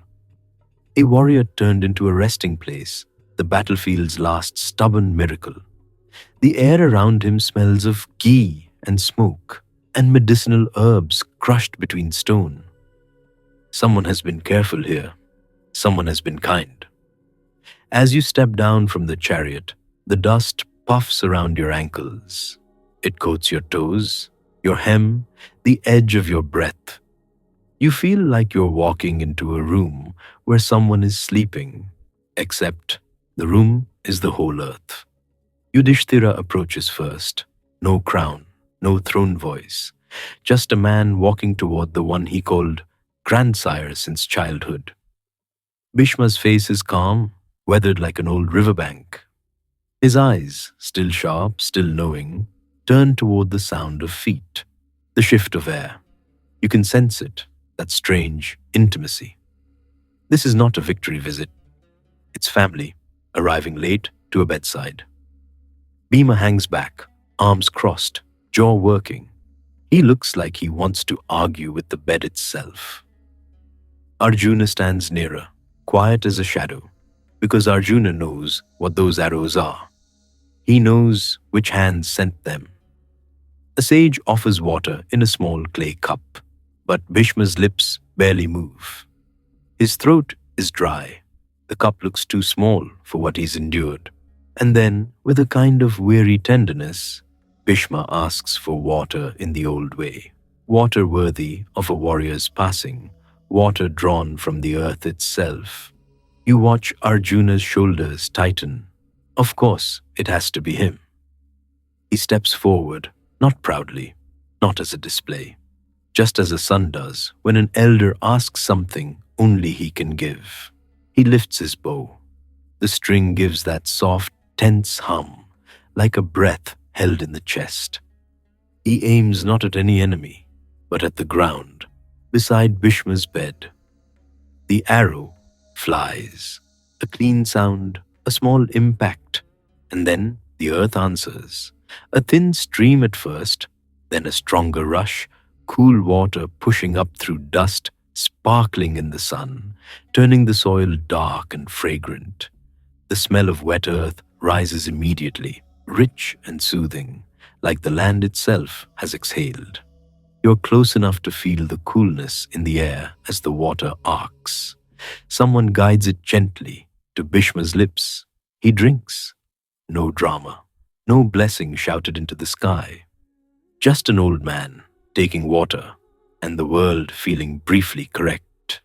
A warrior turned into a resting place, the battlefield's last stubborn miracle. The air around him smells of ghee and smoke and medicinal herbs crushed between stone. Someone has been careful here. Someone has been kind. As you step down from the chariot, the dust puffs around your ankles. It coats your toes, your hem, the edge of your breath. You feel like you're walking into a room where someone is sleeping, except the room is the whole earth. Yudhishthira approaches first. No crown, no throne voice, just a man walking toward the one he called grandsire since childhood. Bhishma's face is calm, weathered like an old riverbank. His eyes, still sharp, still knowing, turn toward the sound of feet, the shift of air. You can sense it, that strange intimacy. This is not a victory visit. It's family, arriving late to a bedside. Bhima hangs back, arms crossed, jaw working. He looks like he wants to argue with the bed itself. Arjuna stands nearer, quiet as a shadow, because Arjuna knows what those arrows are. He knows which hands sent them. A sage offers water in a small clay cup, but Bhishma's lips barely move. His throat is dry. The cup looks too small for what he's endured. And then, with a kind of weary tenderness, Bhishma asks for water in the old way. Water worthy of a warrior's passing, water drawn from the earth itself. You watch Arjuna's shoulders tighten. Of course, it has to be him. He steps forward, not proudly, not as a display, just as a son does when an elder asks something only he can give. He lifts his bow. The string gives that soft, tense hum, like a breath held in the chest. He aims not at any enemy, but at the ground, beside Bhishma's bed. The arrow flies, a clean sound, a small impact, and then the earth answers. A thin stream at first, then a stronger rush, cool water pushing up through dust, sparkling in the sun, turning the soil dark and fragrant. The smell of wet earth rises immediately, rich and soothing, like the land itself has exhaled. You're close enough to feel the coolness in the air as the water arcs. Someone guides it gently to Bhishma's lips. He drinks. No drama, no blessing shouted into the sky. Just an old man taking water and the world feeling briefly correct.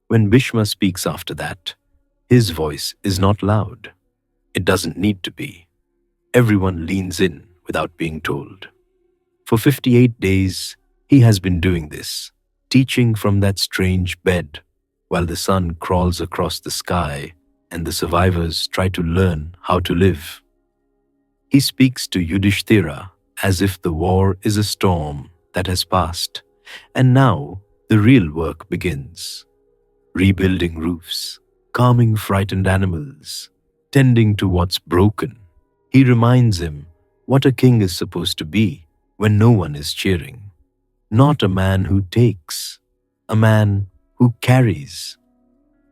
When Bhishma speaks after that, his voice is not loud. It doesn't need to be. Everyone leans in without being told. For 58 days, he has been doing this, teaching from that strange bed, while the sun crawls across the sky and the survivors try to learn how to live. He speaks to Yudhishthira as if the war is a storm that has passed, and now the real work begins. Rebuilding roofs, calming frightened animals, tending to what's broken. He reminds him what a king is supposed to be when no one is cheering. Not a man who takes, a man who carries.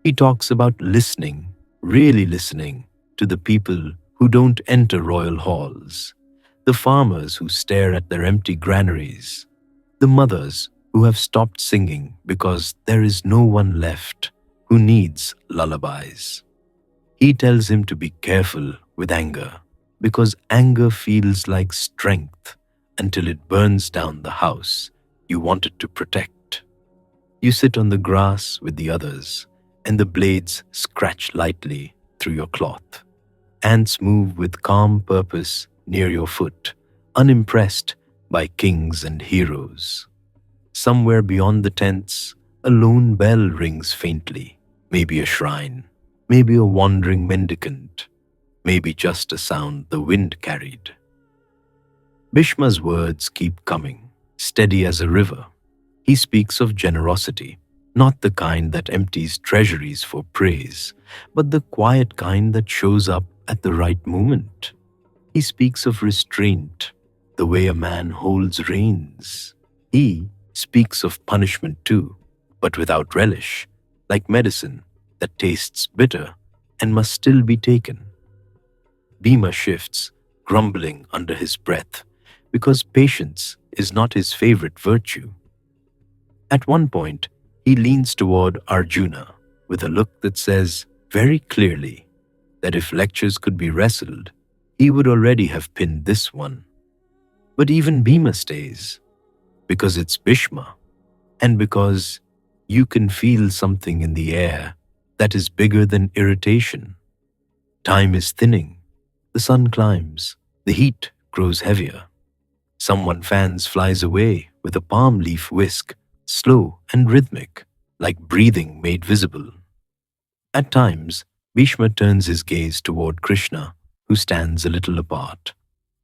He talks about listening, really listening, to the people who don't enter royal halls, the farmers who stare at their empty granaries, the mothers who have stopped singing because there is no one left who needs lullabies. He tells him to be careful with anger, because anger feels like strength until it burns down the house you wanted to protect. You sit on the grass with the others, and the blades scratch lightly through your cloth. Ants move with calm purpose near your foot, unimpressed by kings and heroes. Somewhere beyond the tents, a lone bell rings faintly, maybe a shrine, maybe a wandering mendicant, maybe just a sound the wind carried. Bhishma's words keep coming, steady as a river. He speaks of generosity, not the kind that empties treasuries for praise, but the quiet kind that shows up at the right moment. He speaks of restraint, the way a man holds reins. He speaks of punishment too, but without relish, like medicine that tastes bitter and must still be taken. Bhima shifts, grumbling under his breath, because patience is not his favorite virtue. At one point, he leans toward Arjuna with a look that says very clearly that if lectures could be wrestled, he would already have pinned this one. But even Bhima stays, because it's Bhishma, and because You can feel something in the air that is bigger than irritation. Time is thinning. The sun climbs. The heat grows heavier. Someone fans flies away with a palm leaf whisk, slow and rhythmic, like breathing made visible. At times, Bhishma turns his gaze toward Krishna, who stands a little apart,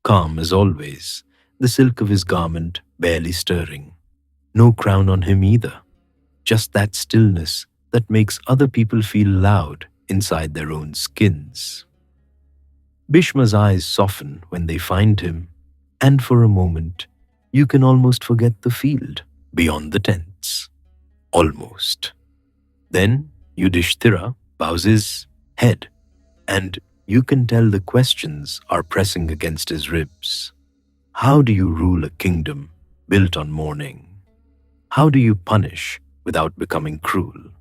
calm as always, the silk of his garment barely stirring. No crown on him either, just that stillness that makes other people feel loud inside their own skins. Bhishma's eyes soften when they find him, and for a moment, you can almost forget the field beyond the tents. Almost. Then Yudhishthira bows his head, and you can tell the questions are pressing against his ribs. How do you rule a kingdom built on mourning? How do you punish without becoming cruel?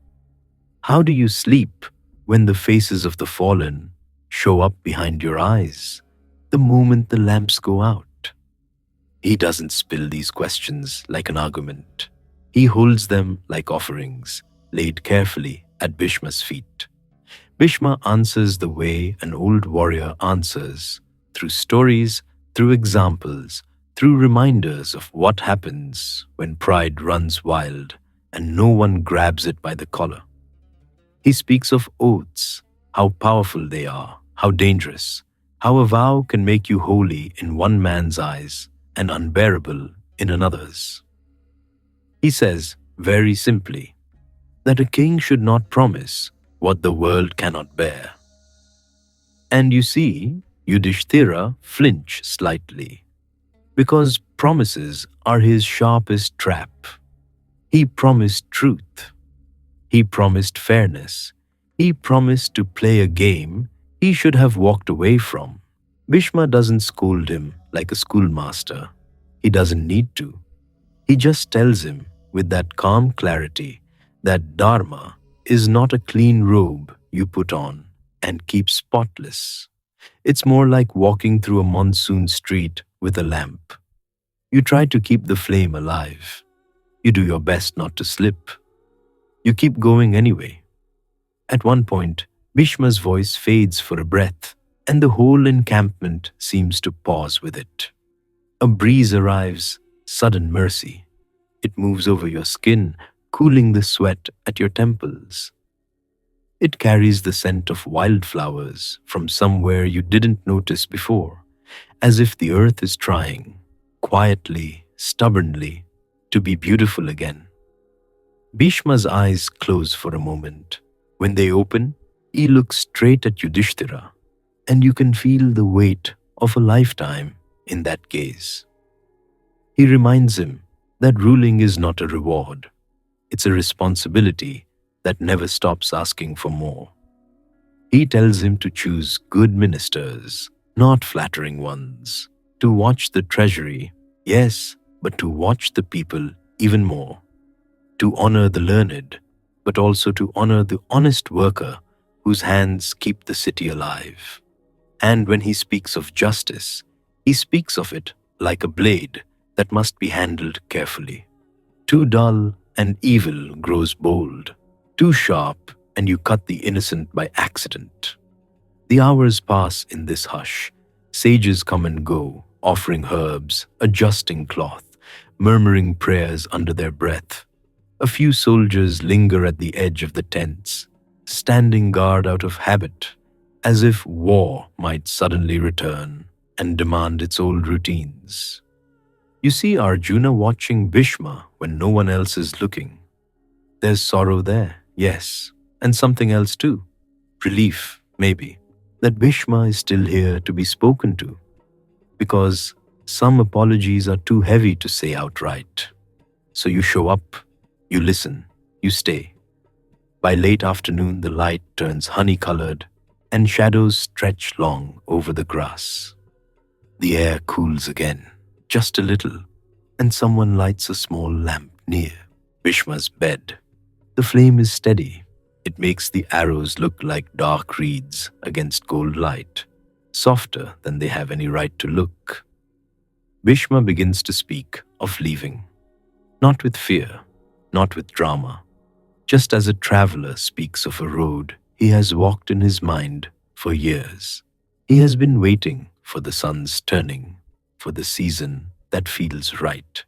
How do you sleep when the faces of the fallen show up behind your eyes the moment the lamps go out? He doesn't spill these questions like an argument. He holds them like offerings, laid carefully at Bhishma's feet. Bhishma answers the way an old warrior answers, through stories, through examples, through reminders of what happens when pride runs wild and no one grabs it by the collar. He speaks of oaths, how powerful they are, how dangerous, how a vow can make you holy in one man's eyes and unbearable in another's. He says, very simply, that a king should not promise what the world cannot bear. And you see Yudhishthira flinch slightly, because promises are his sharpest trap. He promised truth. He promised fairness. He promised to play a game he should have walked away from. Bhishma doesn't scold him like a schoolmaster. He doesn't need to. He just tells him with that calm clarity that dharma is not a clean robe you put on and keep spotless. It's more like walking through a monsoon street with a lamp. You try to keep the flame alive. You do your best not to slip. You keep going anyway. At one point, Bhishma's voice fades for a breath, and the whole encampment seems to pause with it. A breeze arrives, sudden mercy. It moves over your skin, cooling the sweat at your temples. It carries the scent of wildflowers from somewhere you didn't notice before, as if the earth is trying, quietly, stubbornly, to be beautiful again. Bhishma's eyes close for a moment. When they open, he looks straight at Yudhishthira, and you can feel the weight of a lifetime in that gaze. He reminds him that ruling is not a reward. It's a responsibility that never stops asking for more. He tells him to choose good ministers, not flattering ones, to watch the treasury, yes, but to watch the people even more, to honor the learned, but also to honor the honest worker whose hands keep the city alive. And when he speaks of justice, he speaks of it like a blade that must be handled carefully. Too dull and evil grows bold. Too sharp and you cut the innocent by accident. The hours pass in this hush. Sages come and go, offering herbs, adjusting cloth, murmuring prayers under their breath. A few soldiers linger at the edge of the tents, standing guard out of habit, as if war might suddenly return and demand its old routines. You see Arjuna watching Bhishma when no one else is looking. There's sorrow there, yes, and something else too. Relief, maybe, that Bhishma is still here to be spoken to, because some apologies are too heavy to say outright. So you show up, you listen, you stay. By late afternoon, the light turns honey-colored and shadows stretch long over the grass. The air cools again, just a little, and someone lights a small lamp near Bhishma's bed. The flame is steady. It makes the arrows look like dark reeds against gold light, softer than they have any right to look. Bhishma begins to speak of leaving, not with fear, not with drama, just as a traveler speaks of a road he has walked in his mind for years. He has been waiting for the sun's turning, for the season that feels right.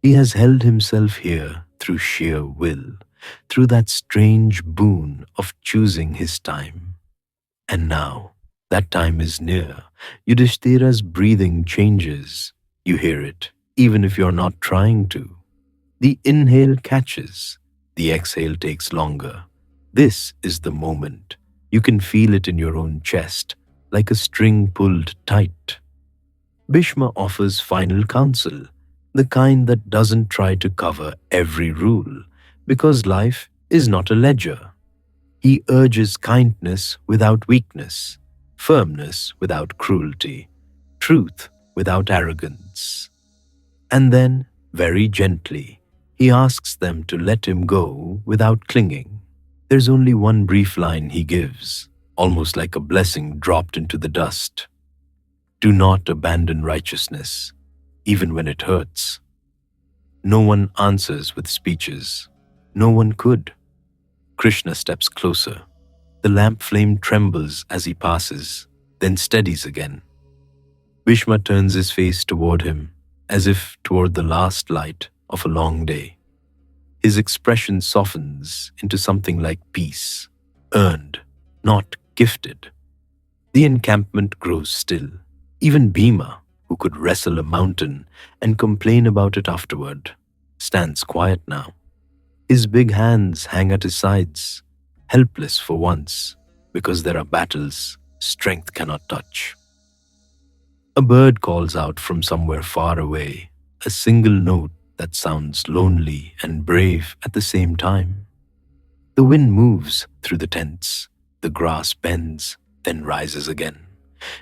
He has held himself here through sheer will, through that strange boon of choosing his time. And now, that time is near. Yudhishthira's breathing changes. You hear it, even if you're not trying to. The inhale catches, the exhale takes longer. This is the moment. You can feel it in your own chest, like a string pulled tight. Bhishma offers final counsel, the kind that doesn't try to cover every rule, because life is not a ledger. He urges kindness without weakness, firmness without cruelty, truth without arrogance. And then, very gently, he asks them to let him go without clinging. There's only one brief line he gives, almost like a blessing dropped into the dust. Do not abandon righteousness, even when it hurts. No one answers with speeches. No one could. Krishna steps closer. The lamp flame trembles as he passes, then steadies again. Bhishma turns his face toward him, as if toward the last light of a long day. His expression softens into something like peace, earned, not gifted. The encampment grows still. Even Bhima, who could wrestle a mountain and complain about it afterward, stands quiet now. His big hands hang at his sides, helpless for once, because there are battles strength cannot touch. A bird calls out from somewhere far away, a single note that sounds lonely and brave at the same time. The wind moves through the tents, the grass bends, then rises again.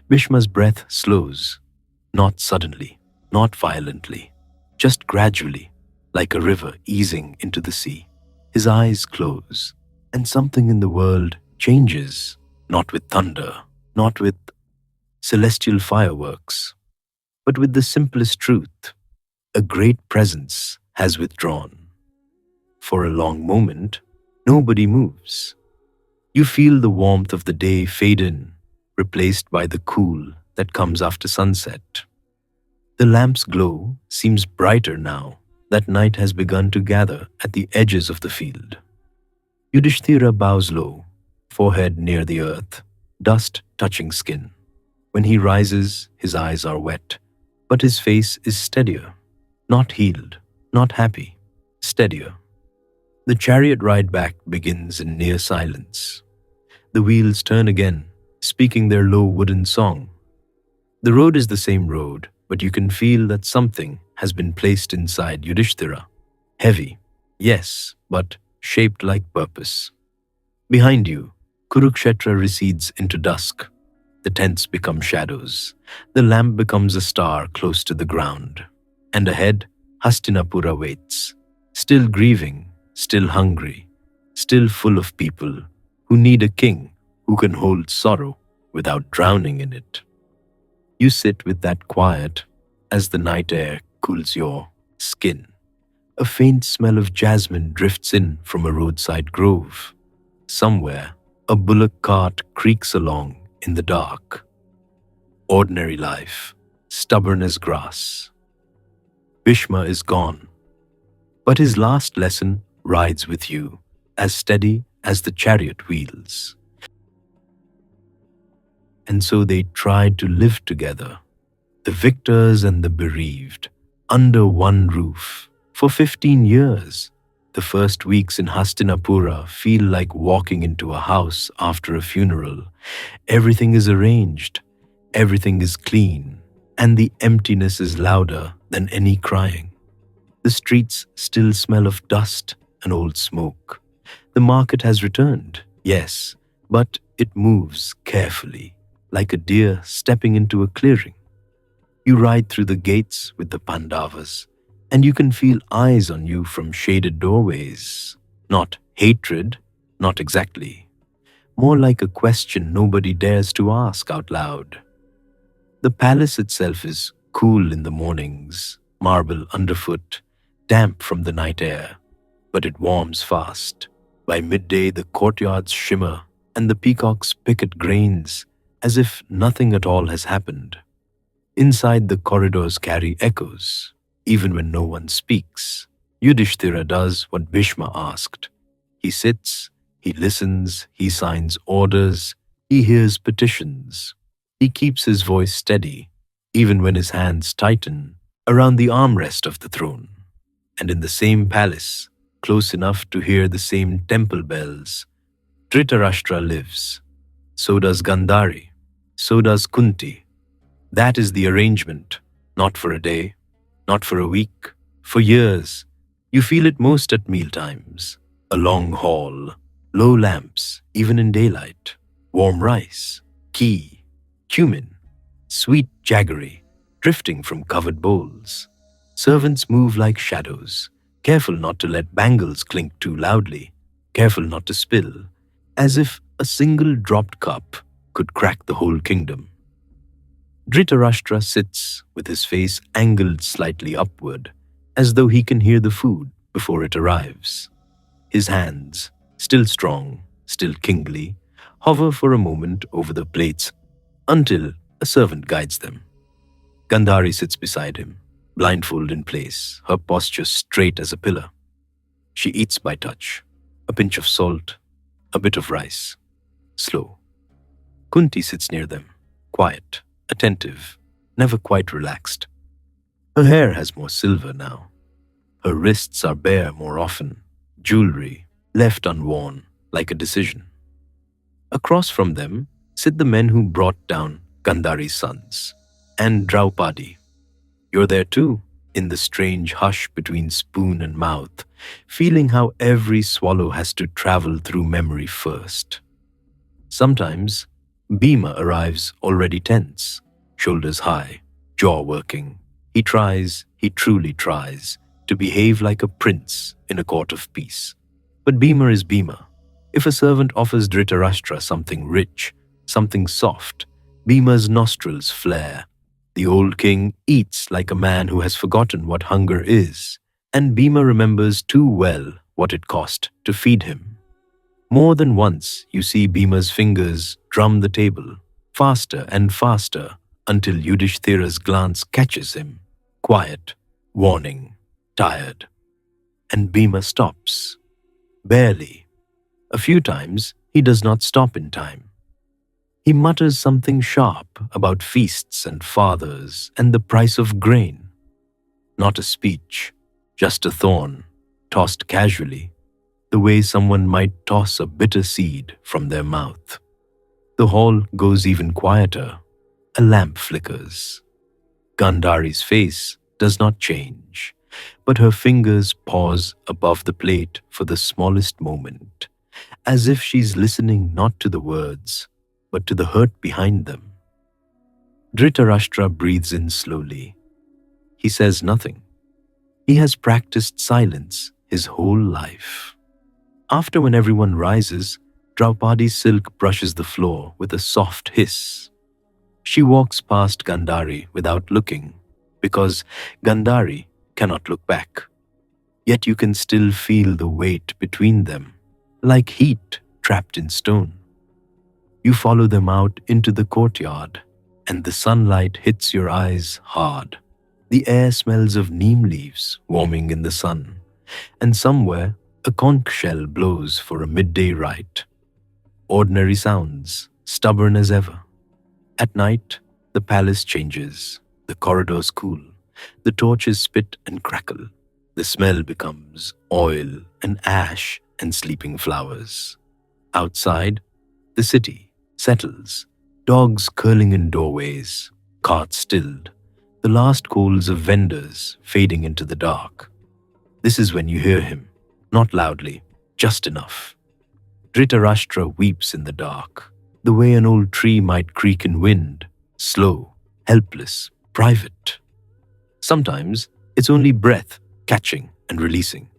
Bhishma's breath slows, not suddenly, not violently, just gradually, like a river easing into the sea. His eyes close, and something in the world changes, not with thunder, not with celestial fireworks, but with the simplest truth. A great presence has withdrawn. For a long moment, nobody moves. You feel the warmth of the day fade in, replaced by the cool that comes after sunset. The lamp's glow seems brighter now that night has begun to gather at the edges of the field. Yudhishthira bows low, forehead near the earth, dust touching skin. When he rises, his eyes are wet, but his face is steadier, not healed, not happy, steadier. The chariot ride back begins in near silence. The wheels turn again, speaking their low wooden song. The road is the same road, but you can feel that something has been placed inside Yudhishthira. Heavy, yes, but shaped like purpose. Behind you, Kurukshetra recedes into dusk. The tents become shadows. The lamp becomes a star close to the ground. And ahead, Hastinapura waits, still grieving, still hungry, still full of people who need a king who can hold sorrow without drowning in it. You sit with that quiet as the night air cools your skin. A faint smell of jasmine drifts in from a roadside grove. Somewhere, a bullock cart creaks along in the dark. Ordinary life, stubborn as grass. Bhishma is gone, but his last lesson rides with you, as steady as the chariot wheels. And so they tried to live together, the victors and the bereaved, under one roof. For 15 years, the first weeks in Hastinapura feel like walking into a house after a funeral. Everything is arranged, everything is clean, and the emptiness is louder than any crying. The streets still smell of dust and old smoke. The market has returned, yes, but it moves carefully, like a deer stepping into a clearing. You ride through the gates with the Pandavas, and you can feel eyes on you from shaded doorways. Not hatred, not exactly. More like a question nobody dares to ask out loud. The palace itself is cool in the mornings, marble underfoot, damp from the night air, but it warms fast. By midday, the courtyards shimmer and the peacocks pick at grains as if nothing at all has happened. Inside, the corridors carry echoes, even when no one speaks. Yudhishthira does what Bhishma asked. He sits, he listens, he signs orders, he hears petitions. He keeps his voice steady, even when his hands tighten around the armrest of the throne. And in the same palace, close enough to hear the same temple bells, Dhritarashtra lives. So does Gandhari. So does Kunti. That is the arrangement, not for a day, not for a week, for years. You feel it most at mealtimes. A long hall, low lamps, even in daylight, warm rice, ghee, cumin, sweet jaggery, drifting from covered bowls. Servants move like shadows, careful not to let bangles clink too loudly, careful not to spill, as if a single dropped cup could crack the whole kingdom. Dhritarashtra sits with his face angled slightly upward, as though he can hear the food before it arrives. His hands, still strong, still kingly, hover for a moment over the plates until a servant guides them. Gandhari sits beside him, blindfold in place, her posture straight as a pillar. She eats by touch, a pinch of salt, a bit of rice, slow. Kunti sits near them, quiet, attentive, never quite relaxed. Her hair has more silver now. Her wrists are bare more often, jewelry left unworn like a decision. Across from them sit the men who brought down Gandhari's sons, and Draupadi. You're there too, in the strange hush between spoon and mouth, feeling how every swallow has to travel through memory first. Sometimes Bhima arrives already tense, shoulders high, jaw working. He truly tries, to behave like a prince in a court of peace. But Bhima is Bhima. If a servant offers Dhritarashtra something rich, something soft, Bhima's nostrils flare. The old king eats like a man who has forgotten what hunger is, and Bhima remembers too well what it cost to feed him. More than once, you see Bhima's fingers drum the table, faster and faster, until Yudhishthira's glance catches him, quiet, warning, tired. And Bhima stops. Barely. A few times, he does not stop in time. He mutters something sharp about feasts and fathers and the price of grain. Not a speech, just a thorn, tossed casually, the way someone might toss a bitter seed from their mouth. The hall goes even quieter. A lamp flickers. Gandhari's face does not change, but her fingers pause above the plate for the smallest moment, as if she's listening not to the words, but to the hurt behind them. Dhritarashtra breathes in slowly. He says nothing. He has practiced silence his whole life. After, when everyone rises, Draupadi's silk brushes the floor with a soft hiss. She walks past Gandhari without looking, because Gandhari cannot look back. Yet you can still feel the weight between them, like heat trapped in stone. You follow them out into the courtyard, and the sunlight hits your eyes hard. The air smells of neem leaves warming in the sun, and somewhere a conch shell blows for a midday rite. Ordinary sounds, stubborn as ever. At night, the palace changes, the corridors cool, the torches spit and crackle. The smell becomes oil and ash and sleeping flowers. Outside, the city settles, dogs curling in doorways, carts stilled, the last calls of vendors fading into the dark. This is when you hear him, not loudly, just enough. Dhritarashtra weeps in the dark, the way an old tree might creak in wind, slow, helpless, private. Sometimes it's only breath catching and releasing.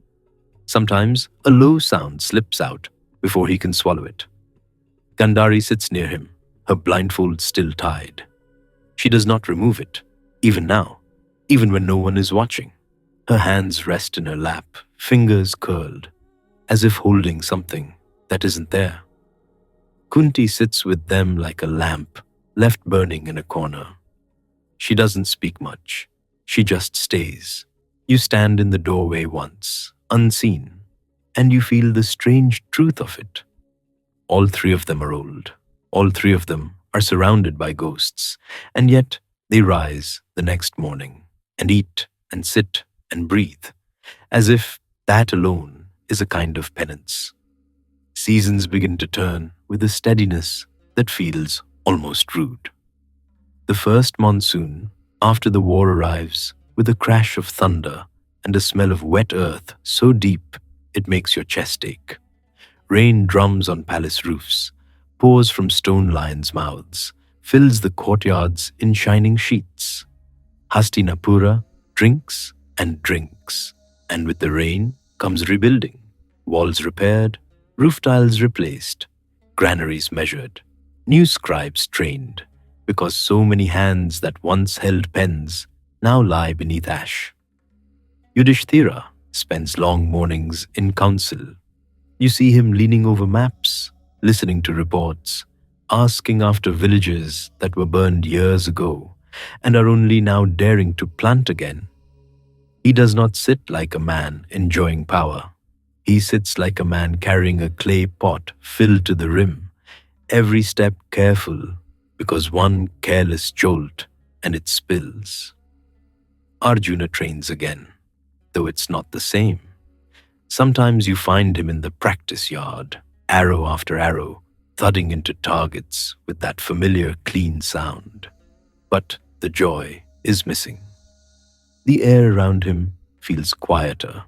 Sometimes a low sound slips out before he can swallow it. Gandhari sits near him, her blindfold still tied. She does not remove it, even now, even when no one is watching. Her hands rest in her lap, fingers curled. as if holding something that isn't there. Kunti sits with them like a lamp left burning in a corner. She doesn't speak much. She just stays. You stand in the doorway once, unseen, and you feel the strange truth of it. All three of them are old. All three of them are surrounded by ghosts, and yet they rise the next morning and eat and sit and breathe, as if that alone is a kind of penance. Seasons begin to turn with a steadiness that feels almost rude. The first monsoon, after the war, arrives with a crash of thunder and a smell of wet earth so deep it makes your chest ache. Rain drums on palace roofs, pours from stone lions' mouths, fills the courtyards in shining sheets. Hastinapura drinks and drinks, and with the rain comes rebuilding. Walls repaired, roof tiles replaced, granaries measured, new scribes trained, because so many hands that once held pens now lie beneath ash. Yudhishthira spends long mornings in council. You see him leaning over maps, listening to reports, asking after villages that were burned years ago and are only now daring to plant again. He does not sit like a man enjoying power. He sits like a man carrying a clay pot filled to the rim, every step careful, because one careless jolt and it spills. Arjuna trains again, though it's not the same. Sometimes you find him in the practice yard, arrow after arrow, thudding into targets with that familiar clean sound. But the joy is missing. The air around him feels quieter,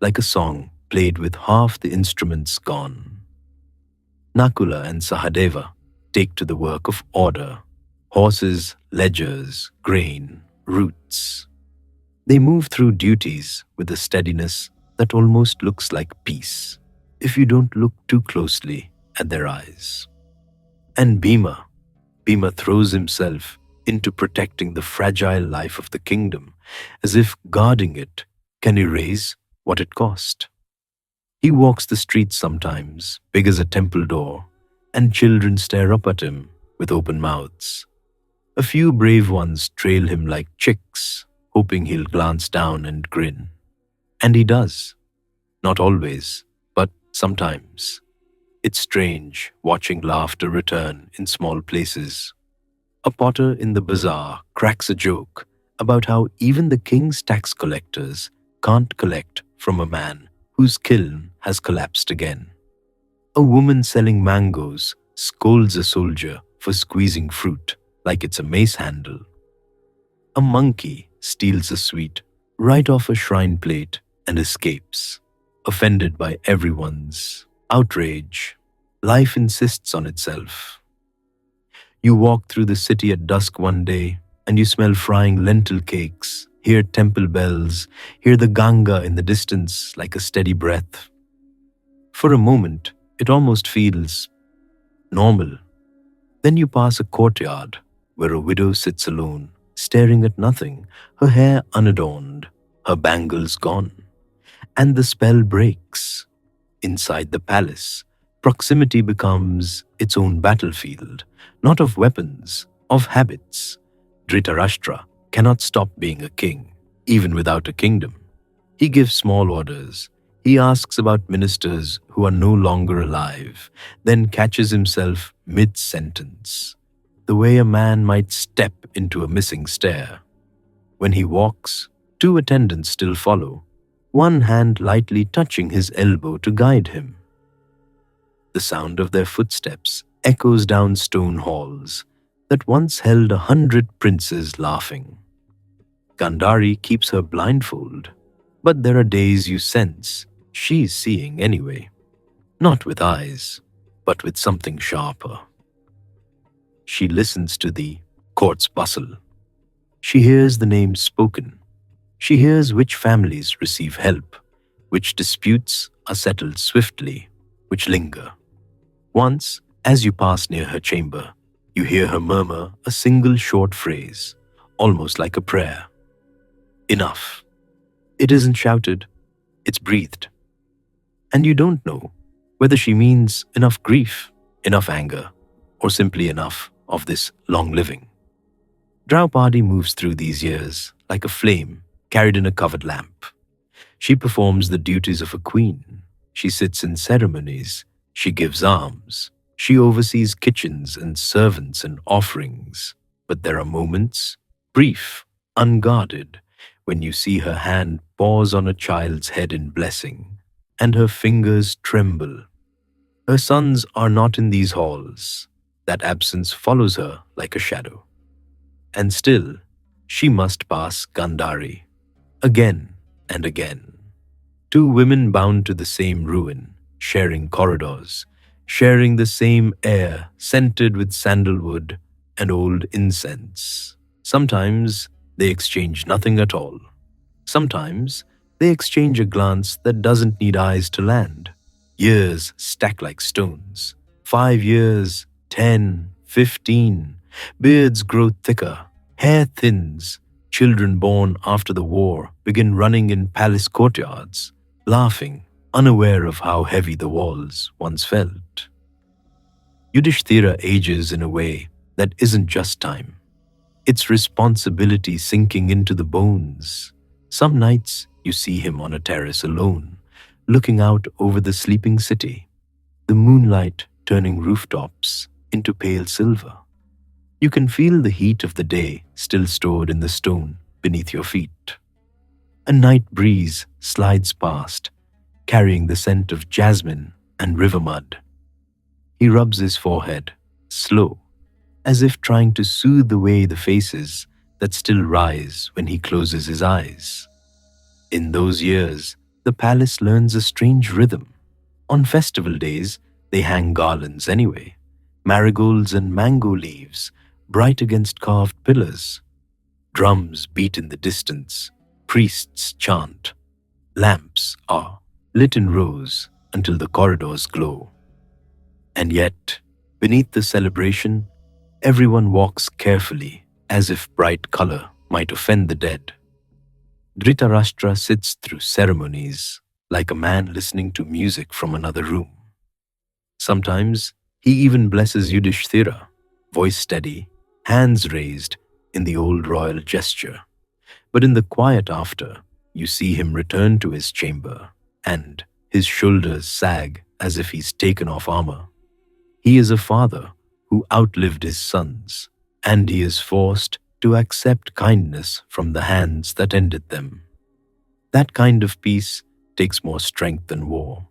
like a song played with half the instruments gone. Nakula and Sahadeva take to the work of order: horses, ledgers, grain, roots. They move through duties with a steadiness that almost looks like peace, if you don't look too closely at their eyes. And Bhima throws himself into protecting the fragile life of the kingdom, as if guarding it can erase what it cost. He walks the streets sometimes, big as a temple door, and children stare up at him with open mouths. A few brave ones trail him like chicks, hoping he'll glance down and grin. And he does. Not always, but sometimes. It's strange watching laughter return in small places. A potter in the bazaar cracks a joke about how even the king's tax collectors can't collect from a man whose kiln has collapsed again. A woman selling mangoes scolds a soldier for squeezing fruit like it's a mace handle. A monkey steals a sweet right off a shrine plate and escapes, offended by everyone's outrage. Life insists on itself. You walk through the city at dusk one day and you smell frying lentil cakes, hear temple bells, hear the Ganga in the distance like a steady breath. For a moment, it almost feels normal. Then you pass a courtyard where a widow sits alone, staring at nothing, her hair unadorned, her bangles gone. And the spell breaks. Inside the palace, proximity becomes its own battlefield, not of weapons, of habits. Dhritarashtra cannot stop being a king, even without a kingdom. He gives small orders. He asks about ministers who are no longer alive, then catches himself mid-sentence, the way a man might step into a missing stair. When he walks, two attendants still follow, one hand lightly touching his elbow to guide him. The sound of their footsteps echoes down stone halls that once held 100 princes laughing. Gandhari keeps her blindfold, but there are days you sense she's seeing anyway. Not with eyes, but with something sharper. She listens to the court's bustle. She hears the names spoken. She hears which families receive help, which disputes are settled swiftly, which linger. Once, as you pass near her chamber, you hear her murmur a single short phrase, almost like a prayer. Enough. It isn't shouted, it's breathed. And you don't know whether she means enough grief, enough anger, or simply enough of this long living. Draupadi moves through these years like a flame carried in a covered lamp. She performs the duties of a queen. She sits in ceremonies. She gives alms. She oversees kitchens and servants and offerings. But there are moments, brief, unguarded, when you see her hand pause on a child's head in blessing, and her fingers tremble. Her sons are not in these halls. That absence follows her like a shadow. And still, she must pass Gandhari, again and again. Two women bound to the same ruin, sharing corridors, sharing the same air scented with sandalwood and old incense. Sometimes they exchange nothing at all. Sometimes they exchange a glance that doesn't need eyes to land. Years stack like stones. 5 years, 10, 15. Beards grow thicker, hair thins. Children born after the war begin running in palace courtyards, laughing, unaware of how heavy the walls once felt. Yudhishthira ages in a way that isn't just time. It's responsibility sinking into the bones. Some nights you see him on a terrace alone, looking out over the sleeping city, the moonlight turning rooftops into pale silver. You can feel the heat of the day still stored in the stone beneath your feet. A night breeze slides past, carrying the scent of jasmine and river mud. He rubs his forehead, slow, as if trying to soothe away the faces that still rise when he closes his eyes. In those years, the palace learns a strange rhythm. On festival days, they hang garlands anyway, marigolds and mango leaves, bright against carved pillars. Drums beat in the distance, priests chant. Lamps are lit in rows until the corridors glow. And yet, beneath the celebration, everyone walks carefully as if bright color might offend the dead. Dhritarashtra sits through ceremonies like a man listening to music from another room. Sometimes he even blesses Yudhishthira, voice steady, hands raised in the old royal gesture. But in the quiet after, you see him return to his chamber, and his shoulders sag as if he's taken off armor. He is a father who outlived his sons, and he is forced to accept kindness from the hands that ended them. That kind of peace takes more strength than war.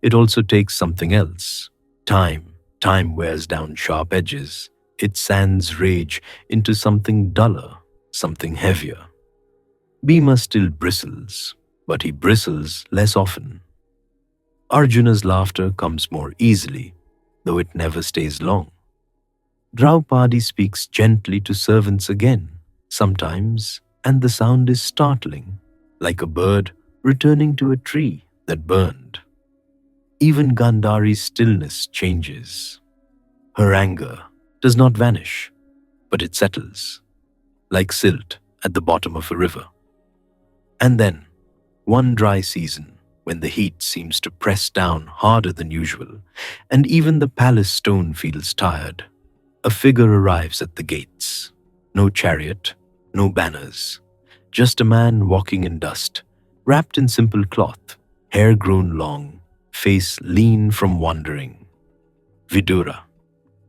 It also takes something else. Time. Time wears down sharp edges. It sands rage into something duller, something heavier. Bhima still bristles, but he bristles less often. Arjuna's laughter comes more easily, though it never stays long. Draupadi speaks gently to servants again, sometimes, and the sound is startling, like a bird returning to a tree that burned. Even Gandhari's stillness changes. Her anger does not vanish, but it settles, like silt at the bottom of a river. And then, one dry season, when the heat seems to press down harder than usual, and even the palace stone feels tired, a figure arrives at the gates. No chariot, no banners, just a man walking in dust, wrapped in simple cloth, hair grown long, face lean from wandering. Vidura.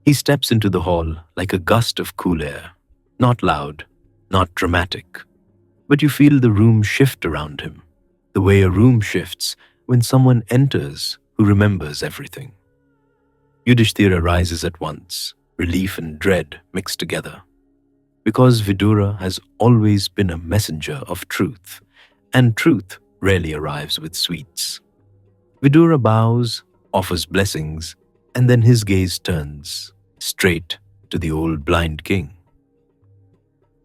He steps into the hall like a gust of cool air, not loud, not dramatic, but you feel the room shift around him, the way a room shifts when someone enters who remembers everything. Yudhishthira rises at once, relief and dread mixed together. Because Vidura has always been a messenger of truth, and truth rarely arrives with sweets. Vidura bows, offers blessings, and then his gaze turns straight to the old blind king.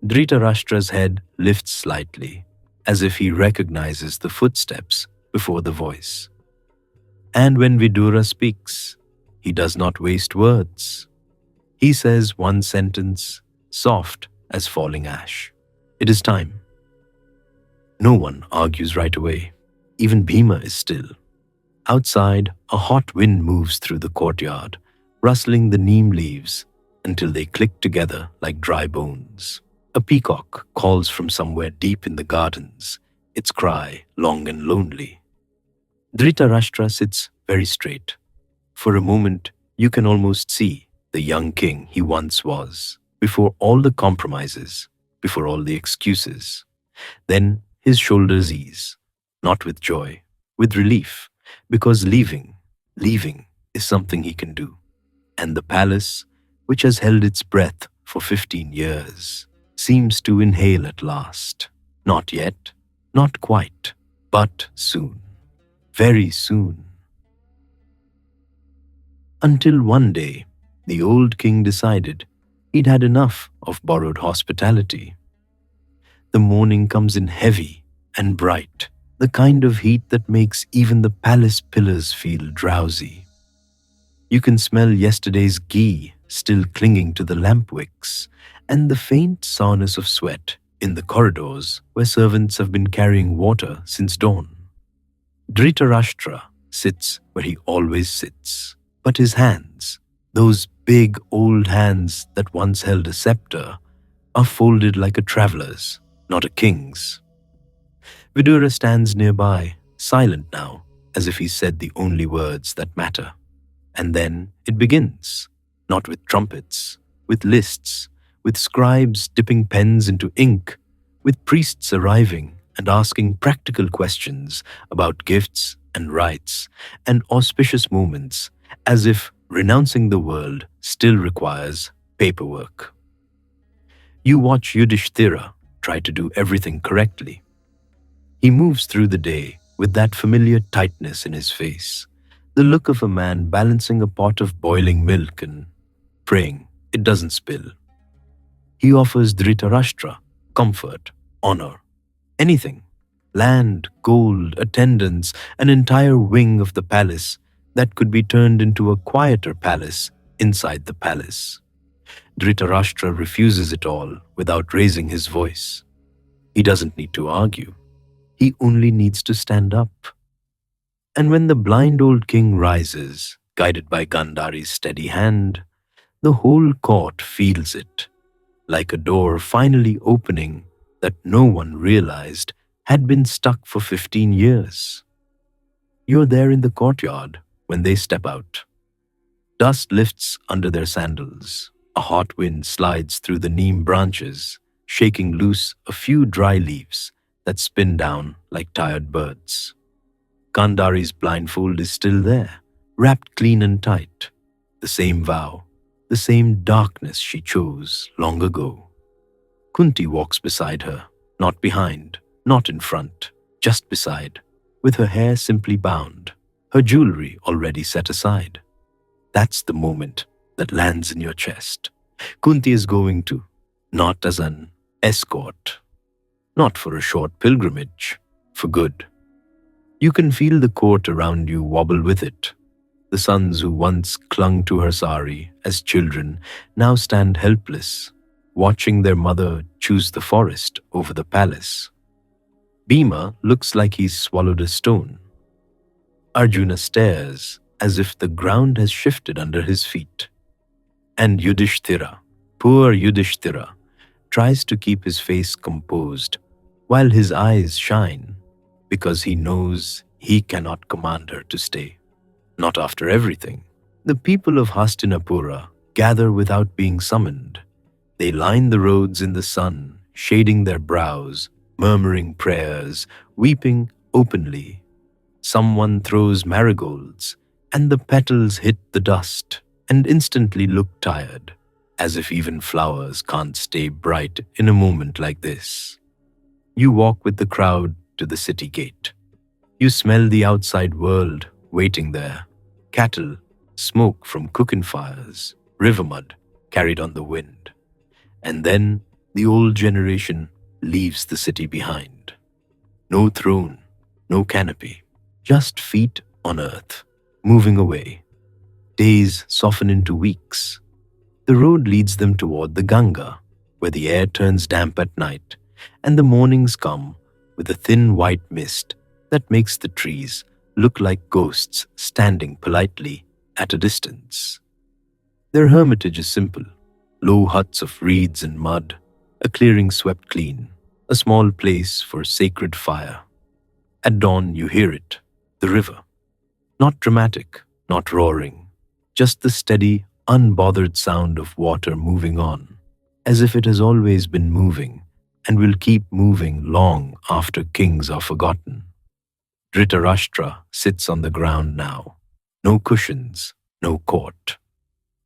Dhritarashtra's head lifts slightly, as if he recognizes the footsteps before the voice. And when Vidura speaks, he does not waste words. He says one sentence, soft as falling ash. It is time. No one argues right away. Even Bhima is still. Outside, a hot wind moves through the courtyard, rustling the neem leaves until they click together like dry bones. A peacock calls from somewhere deep in the gardens, its cry long and lonely. Dhritarashtra sits very straight. For a moment, you can almost see the young king he once was, before all the compromises, before all the excuses. Then his shoulders ease, not with joy, with relief, because leaving is something he can do. And the palace, which has held its breath for 15 years, seems to inhale at last. Not yet, not quite, but soon, very soon. Until one day, the old king decided he'd had enough of borrowed hospitality. The morning comes in heavy and bright, the kind of heat that makes even the palace pillars feel drowsy. You can smell yesterday's ghee still clinging to the lamp wicks, and the faint sourness of sweat in the corridors where servants have been carrying water since dawn. Dhritarashtra sits where he always sits, but his hands, those big old hands that once held a scepter, are folded like a traveler's, not a king's. Vidura stands nearby, silent now, as if he said the only words that matter. And then it begins, not with trumpets, with lists, with scribes dipping pens into ink, with priests arriving and asking practical questions about gifts and rites and auspicious moments, as if renouncing the world still requires paperwork. You watch Yudhishthira try to do everything correctly. He moves through the day with that familiar tightness in his face, the look of a man balancing a pot of boiling milk and praying it doesn't spill. He offers Dhritarashtra comfort, honor, anything, land, gold, attendance, an entire wing of the palace that could be turned into a quieter palace inside the palace. Dhritarashtra refuses it all without raising his voice. He doesn't need to argue. He only needs to stand up. And when the blind old king rises, guided by Gandhari's steady hand, the whole court feels it, like a door finally opening that no one realized had been stuck for 15 years. You're there in the courtyard when they step out. Dust lifts under their sandals. A hot wind slides through the neem branches, shaking loose a few dry leaves that spin down like tired birds. Gandhari's blindfold is still there, wrapped clean and tight. The same vow, the same darkness she chose long ago. Kunti walks beside her, not behind, not in front, just beside, with her hair simply bound, her jewelry already set aside. That's the moment that lands in your chest. Kunti is going to, not as an escort, not for a short pilgrimage, for good. You can feel the court around you wobble with it. The sons who once clung to her sari as children now stand helpless, watching their mother choose the forest over the palace. Bhima looks like he's swallowed a stone. Arjuna stares as if the ground has shifted under his feet. And Yudhishthira, poor Yudhishthira, tries to keep his face composed while his eyes shine, because he knows he cannot command her to stay. Not after everything. The people of Hastinapura gather without being summoned. They line the roads in the sun, shading their brows, murmuring prayers, weeping openly. Someone throws marigolds, and the petals hit the dust and instantly look tired, as if even flowers can't stay bright in a moment like this. You walk with the crowd to the city gate. You smell the outside world waiting there. Cattle, smoke from cooking fires, river mud carried on the wind. And then the old generation leaves the city behind. No throne, no canopy, just feet on earth, moving away. Days soften into weeks. The road leads them toward the Ganga, where the air turns damp at night, and the mornings come with a thin white mist that makes the trees look like ghosts standing politely at a distance. Their hermitage is simple: low huts of reeds and mud, a clearing swept clean, a small place for sacred fire. At dawn, you hear it, the river. Not dramatic, not roaring, just the steady, unbothered sound of water moving on, as if it has always been moving and will keep moving long after kings are forgotten. Dhritarashtra sits on the ground now. No cushions, no court.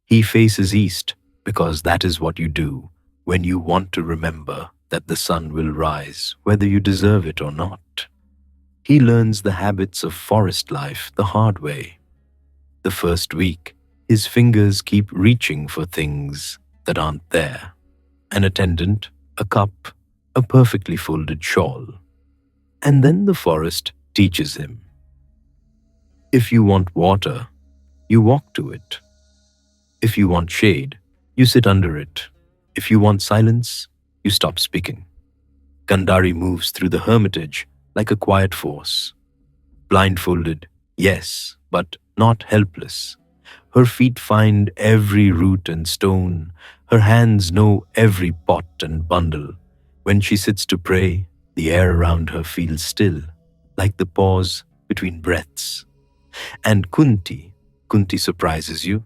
He faces east because that is what you do when you want to remember that the sun will rise whether you deserve it or not. He learns the habits of forest life the hard way. The first week, his fingers keep reaching for things that aren't there: an attendant, a cup, a perfectly folded shawl. And then the forest teaches him. If you want water, you walk to it. If you want shade, you sit under it. If you want silence, you stop speaking. Gandhari moves through the hermitage like a quiet force. Blindfolded, yes, but not helpless. Her feet find every root and stone. Her hands know every pot and bundle. When she sits to pray, the air around her feels still, like the pause between breaths. And Kunti surprises you.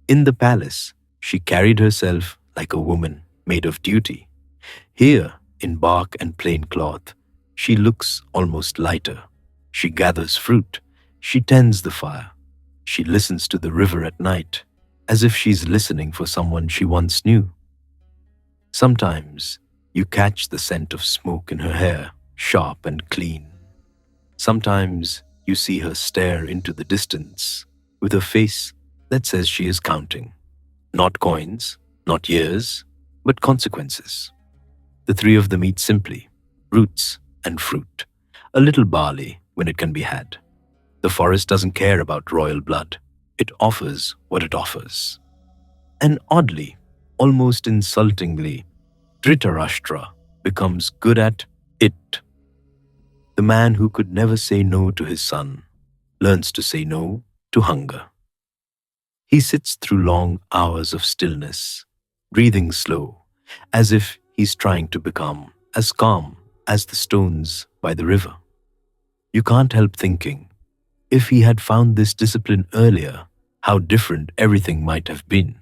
In the palace, she carried herself like a woman made of duty. Here, in bark and plain cloth, she looks almost lighter. She gathers fruit. She tends the fire. She listens to the river at night, as if she's listening for someone she once knew. Sometimes you catch the scent of smoke in her hair, sharp and clean. Sometimes you see her stare into the distance with a face that says she is counting. Not coins, not years, but consequences. The three of them eat simply: roots and fruit, a little barley when it can be had. The forest doesn't care about royal blood. It offers what it offers. And oddly, almost insultingly, Dhritarashtra becomes good at it. The man who could never say no to his son learns to say no to hunger. He sits through long hours of stillness, breathing slow, as if he's trying to become as calm as the stones by the river. You can't help thinking, if he had found this discipline earlier, how different everything might have been.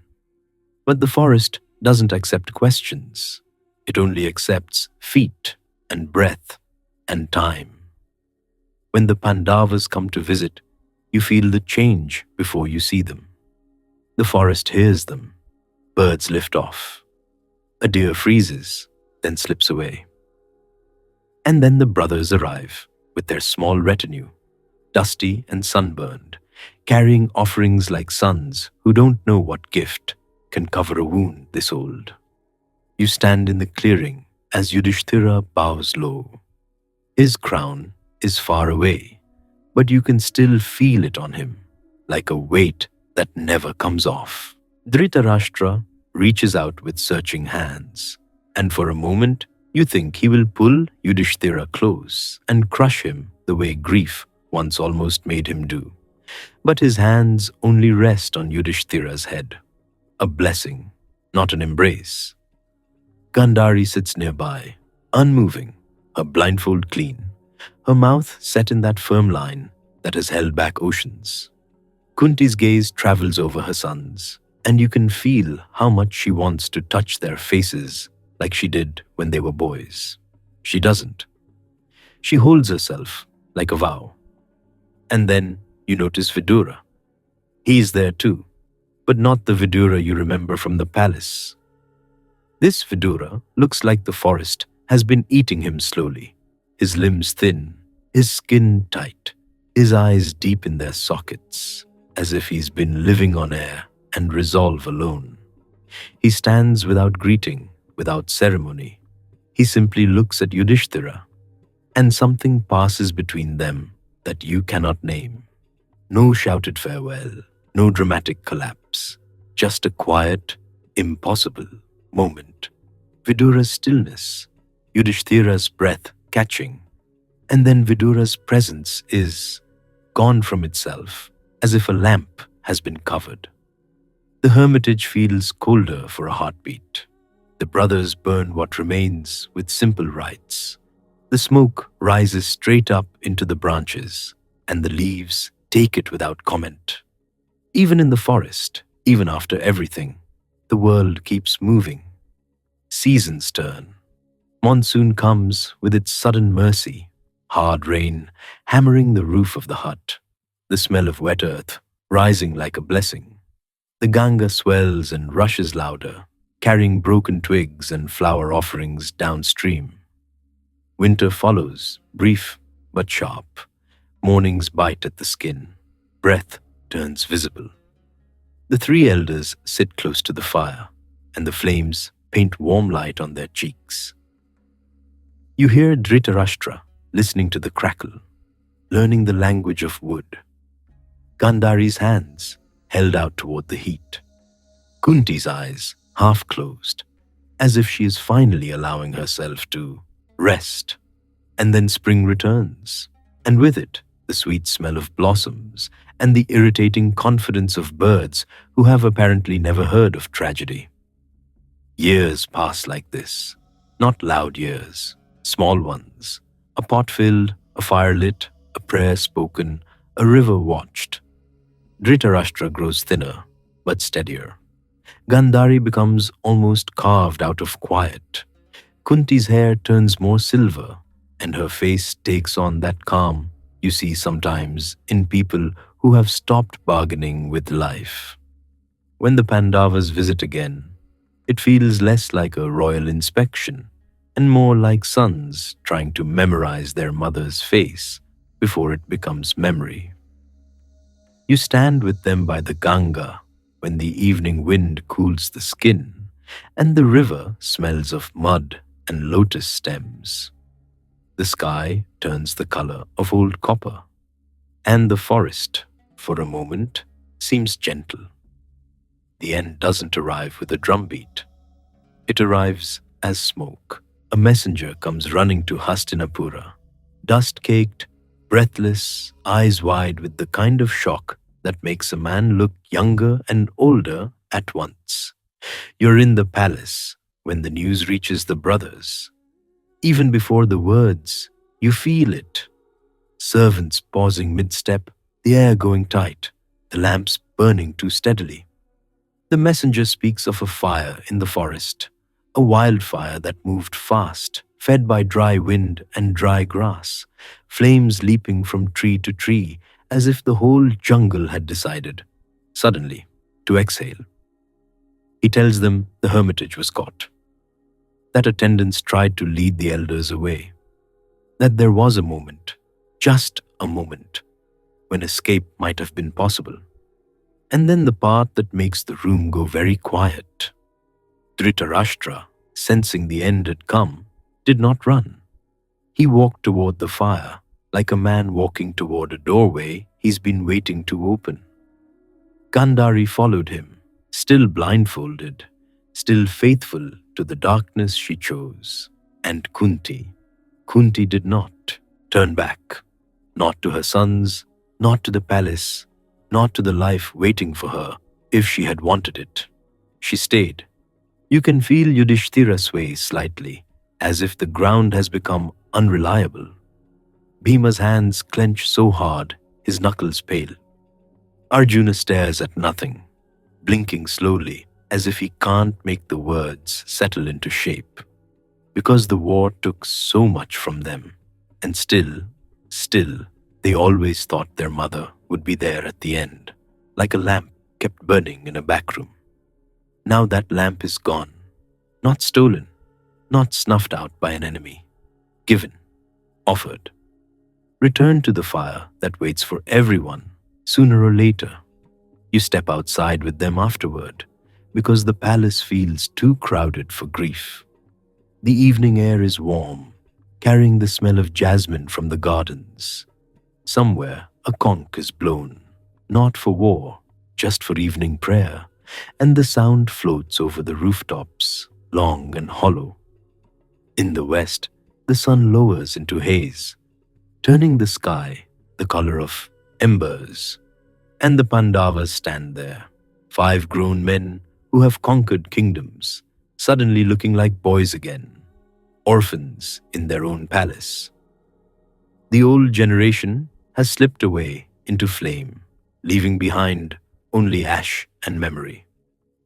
But the forest doesn't accept questions. It only accepts feet and breath and time. When the Pandavas come to visit, you feel the change before you see them. The forest hears them. Birds lift off. A deer freezes, then slips away. And then the brothers arrive with their small retinue, dusty and sunburned, carrying offerings like sons who don't know what gift can cover a wound this old. You stand in the clearing as Yudhishthira bows low. His crown is far away, but you can still feel it on him, like a weight that never comes off. Dhritarashtra reaches out with searching hands, and for a moment you think he will pull Yudhishthira close and crush him the way grief once almost made him do. But his hands only rest on Yudhishthira's head. A blessing, not an embrace. Gandhari sits nearby, unmoving, her blindfold clean, her mouth set in that firm line that has held back oceans. Kunti's gaze travels over her sons, and you can feel how much she wants to touch their faces like she did when they were boys. She doesn't. She holds herself like a vow. And then you notice Vidura. He's there too, but not the Vidura you remember from the palace. This Vidura looks like the forest has been eating him slowly, his limbs thin, his skin tight, his eyes deep in their sockets, as if he's been living on air and resolve alone. He stands without greeting, without ceremony. He simply looks at Yudhishthira, and something passes between them that you cannot name. No shouted farewell, no dramatic collapse, just a quiet, impossible moment. Vidura's stillness, Yudhishthira's breath catching, and then Vidura's presence is gone from itself, as if a lamp has been covered. The hermitage feels colder for a heartbeat. The brothers burn what remains with simple rites. The smoke rises straight up into the branches, and the leaves take it without comment. Even in the forest, even after everything, the world keeps moving. Seasons turn. Monsoon comes with its sudden mercy, hard rain hammering the roof of the hut, the smell of wet earth rising like a blessing. The Ganga swells and rushes louder, carrying broken twigs and flower offerings downstream. Winter follows, brief but sharp. Mornings bite at the skin. Breath turns visible. The three elders sit close to the fire, and the flames paint warm light on their cheeks. You hear Dhritarashtra listening to the crackle, learning the language of wood. Gandhari's hands held out toward the heat. Kunti's eyes half closed, as if she is finally allowing herself to rest. And then spring returns, and with it, the sweet smell of blossoms and the irritating confidence of birds who have apparently never heard of tragedy. Years pass like this, not loud years, small ones, a pot filled, a fire lit, a prayer spoken, a river watched. Dhritarashtra grows thinner, but steadier. Gandhari becomes almost carved out of quiet. Kunti's hair turns more silver, and her face takes on that calm you see sometimes in people who have stopped bargaining with life. When the Pandavas visit again, it feels less like a royal inspection and more like sons trying to memorize their mother's face before it becomes memory. You stand with them by the Ganga when the evening wind cools the skin and the river smells of mud and lotus stems. The sky turns the color of old copper, and the forest, for a moment, seems gentle. The end doesn't arrive with a drumbeat. It arrives as smoke. A messenger comes running to Hastinapura, dust-caked, breathless, eyes wide with the kind of shock that makes a man look younger and older at once. You're in the palace when the news reaches the brothers. Even before the words, you feel it. Servants pausing mid-step, the air going tight, the lamps burning too steadily. The messenger speaks of a fire in the forest, a wildfire that moved fast, fed by dry wind and dry grass, flames leaping from tree to tree as if the whole jungle had decided, suddenly, to exhale. He tells them the hermitage was caught, that attendants tried to lead the elders away, that there was a moment, just a moment, when escape might have been possible. And then the part that makes the room go very quiet. Dhritarashtra, sensing the end had come, did not run. He walked toward the fire, like a man walking toward a doorway he's been waiting to open. Gandhari followed him, still blindfolded, still faithful to the darkness she chose. And Kunti did not turn back, not to her sons, not to the palace, not to the life waiting for her if she had wanted it. She stayed. You can feel Yudhishthira sway slightly, as if the ground has become unreliable. Bhima's hands clench so hard, his knuckles pale. Arjuna stares at nothing, blinking slowly, as if he can't make the words settle into shape. Because the war took so much from them, and still, they always thought their mother would be there at the end, like a lamp kept burning in a back room. Now that lamp is gone, not stolen, not snuffed out by an enemy, given, offered. Return to the fire that waits for everyone, sooner or later. You step outside with them afterward, because the palace feels too crowded for grief. The evening air is warm, carrying the smell of jasmine from the gardens. Somewhere, a conch is blown, not for war, just for evening prayer, and the sound floats over the rooftops, long and hollow. In the west, the sun lowers into haze, turning the sky the color of embers, and the Pandavas stand there, 5 grown men who have conquered kingdoms, suddenly looking like boys again, orphans in their own palace. The old generation has slipped away into flame, leaving behind only ash and memory.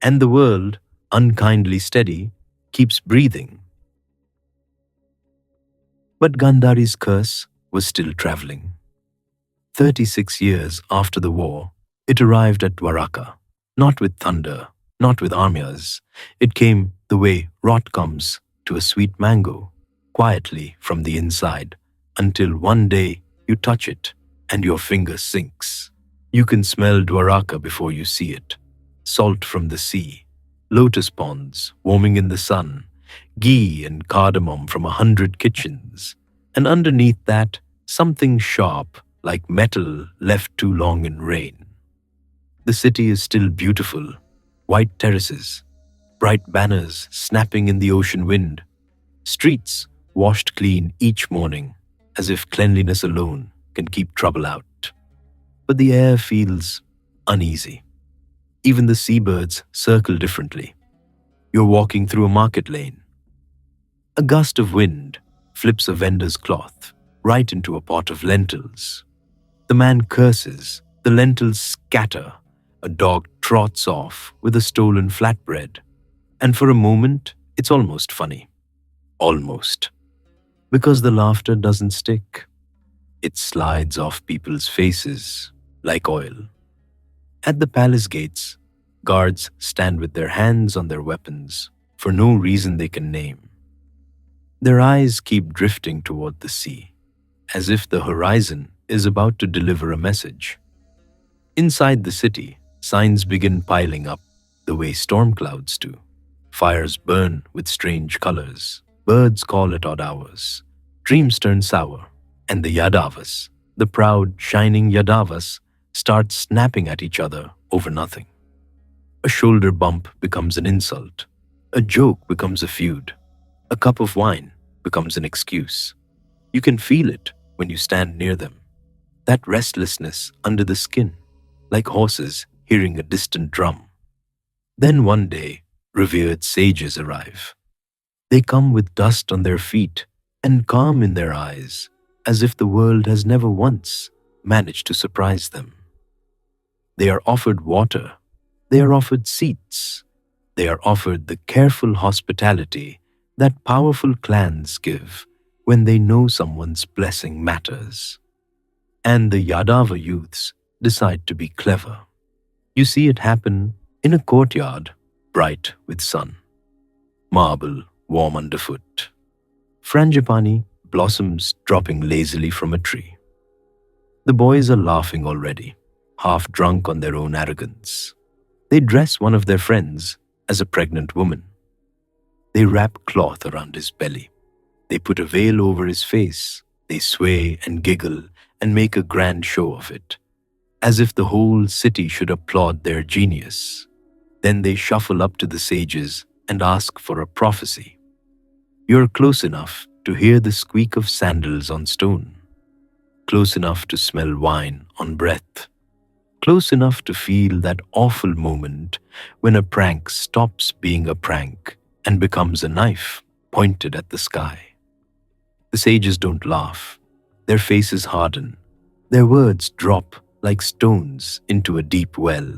And the world, unkindly steady, keeps breathing. But Gandhari's curse was still traveling. 36 years after the war, it arrived at Dwaraka, not with thunder, not with armies. It came the way rot comes to a sweet mango, quietly from the inside, until one day you touch it and your finger sinks. You can smell Dwaraka before you see it. Salt from the sea, lotus ponds warming in the sun, ghee and cardamom from 100 kitchens, and underneath that, something sharp like metal left too long in rain. The city is still beautiful, white terraces, bright banners snapping in the ocean wind, streets washed clean each morning, as if cleanliness alone can keep trouble out. But the air feels uneasy. Even the seabirds circle differently. You're walking through a market lane. A gust of wind flips a vendor's cloth right into a pot of lentils. The man curses, the lentils scatter, a dog trots off with a stolen flatbread. And for a moment, it's almost funny. Almost. Because the laughter doesn't stick. It slides off people's faces like oil. At the palace gates, guards stand with their hands on their weapons for no reason they can name. Their eyes keep drifting toward the sea, as if the horizon is about to deliver a message. Inside the city, signs begin piling up the way storm clouds do. Fires burn with strange colors. Birds call at odd hours. Dreams turn sour. And the Yadavas, the proud, shining Yadavas, start snapping at each other over nothing. A shoulder bump becomes an insult. A joke becomes a feud. A cup of wine becomes an excuse. You can feel it when you stand near them. That restlessness under the skin, like horses hearing a distant drum. Then one day, revered sages arrive. They come with dust on their feet and calm in their eyes, as if the world has never once managed to surprise them. They are offered water. They are offered seats. They are offered the careful hospitality that powerful clans give when they know someone's blessing matters. And the Yadava youths decide to be clever. You see it happen in a courtyard, bright with sun. Marble warm underfoot. Frangipani blossoms dropping lazily from a tree. The boys are laughing already, half drunk on their own arrogance. They dress one of their friends as a pregnant woman. They wrap cloth around his belly. They put a veil over his face. They sway and giggle and make a grand show of it, as if the whole city should applaud their genius. Then they shuffle up to the sages and ask for a prophecy. You're close enough to hear the squeak of sandals on stone, close enough to smell wine on breath, close enough to feel that awful moment when a prank stops being a prank and becomes a knife pointed at the sky. The sages don't laugh. Their faces harden. Their words drop like stones into a deep well.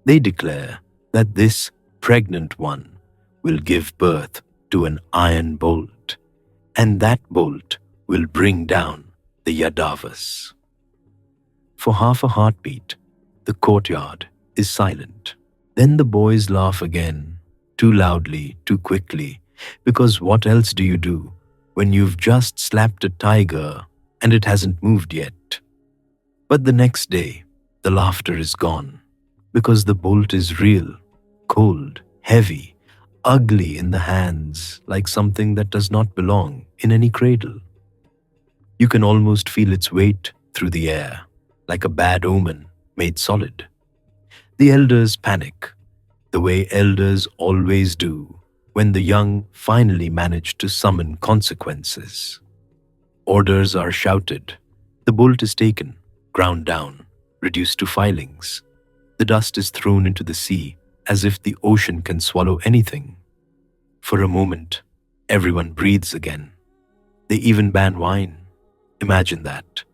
They declare that this pregnant one will give birth to an iron bolt, and that bolt will bring down the Yadavas. For half a heartbeat, the courtyard is silent. Then the boys laugh again, too loudly, too quickly, because what else do you do when you've just slapped a tiger and it hasn't moved yet? But the next day, the laughter is gone, because the bolt is real, cold, heavy, ugly in the hands, like something that does not belong in any cradle. You can almost feel its weight through the air, like a bad omen made solid. The elders panic, the way elders always do when the young finally manage to summon consequences. Orders are shouted. The bolt is taken. ground down, reduced to filings. The dust is thrown into the sea as if the ocean can swallow anything. For a moment, everyone breathes again. They even ban wine. Imagine that.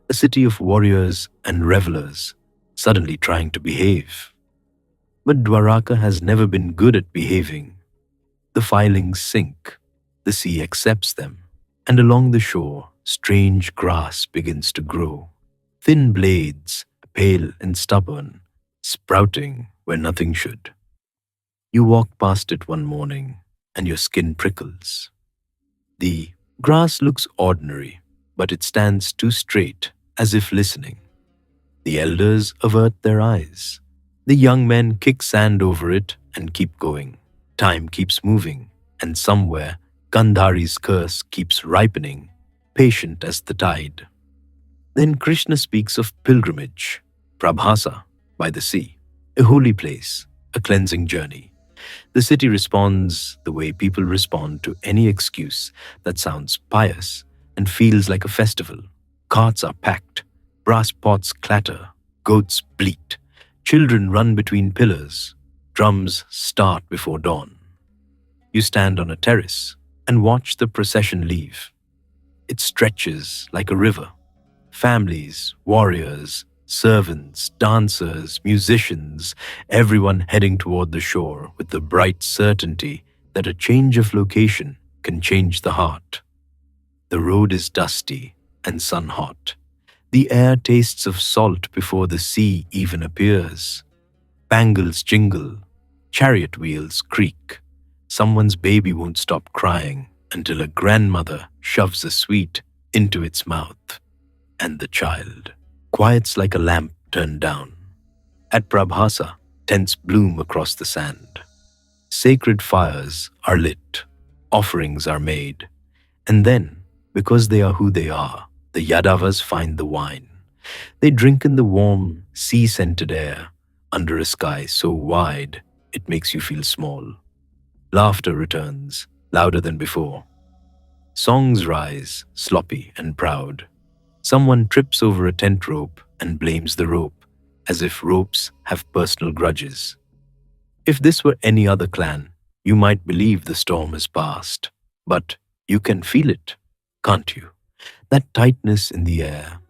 A city of warriors and revelers suddenly trying to behave. But Dwaraka has never been good at behaving. The filings sink, the sea accepts them, and along the shore, strange grass begins to grow. Thin blades, pale and stubborn, sprouting where nothing should. You walk past it one morning, and your skin prickles. The grass looks ordinary, but it stands too straight, as if listening. The elders avert their eyes. The young men kick sand over it and keep going. Time keeps moving, and somewhere Gandhari's curse keeps ripening, patient as the tide. Then Krishna speaks of pilgrimage, Prabhasa, by the sea, a holy place, a cleansing journey. The city responds the way people respond to any excuse that sounds pious and feels like a festival. Carts are packed, brass pots clatter, goats bleat, children run between pillars, drums start before dawn. You stand on a terrace and watch the procession leave. It stretches like a river. Families, warriors, servants, dancers, musicians, everyone heading toward the shore with the bright certainty that a change of location can change the heart. The road is dusty and sun-hot. The air tastes of salt before the sea even appears. Bangles jingle, chariot wheels creak. Someone's baby won't stop crying until a grandmother shoves a sweet into its mouth. And the child quiets like a lamp turned down. At Prabhasa, tents bloom across the sand. Sacred fires are lit, offerings are made, and then, because they are who they are, the Yadavas find the wine. They drink in the warm, sea-scented air, under a sky so wide it makes you feel small. Laughter returns, louder than before. Songs rise, sloppy and proud. Someone trips over a tent rope and blames the rope, as if ropes have personal grudges. If this were any other clan, you might believe the storm has passed. But you can feel it, can't you? That tightness in the air,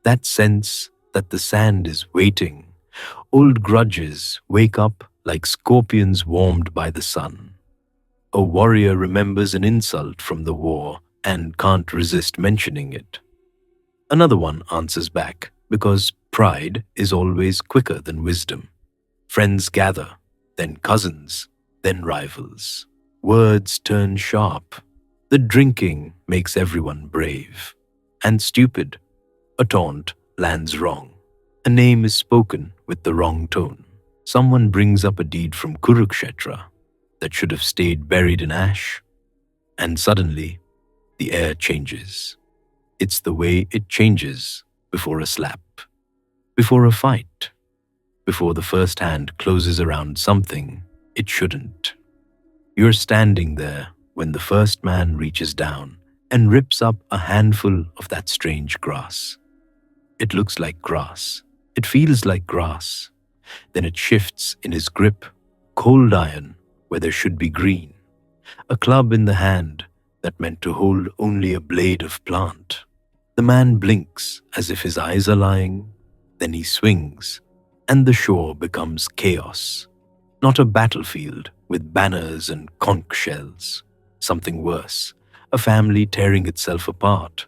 that sense that the sand is waiting. Old grudges wake up like scorpions warmed by the sun. A warrior remembers an insult from the war and can't resist mentioning it. Another one answers back because pride is always quicker than wisdom. Friends gather, then cousins, then rivals. Words turn sharp. The drinking makes everyone brave and stupid. A taunt lands wrong. A name is spoken with the wrong tone. Someone brings up a deed from Kurukshetra that should have stayed buried in ash. And suddenly, the air changes. It's the way it changes before a slap, before a fight, before the first hand closes around something it shouldn't. You're standing there when the first man reaches down and rips up a handful of that strange grass. It looks like grass. It feels like grass. Then it shifts in his grip, cold iron where there should be green, a club in the hand that meant to hold only a blade of plant. The man blinks as if his eyes are lying, then he swings, and the shore becomes chaos. Not a battlefield with banners and conch shells. Something worse, a family tearing itself apart.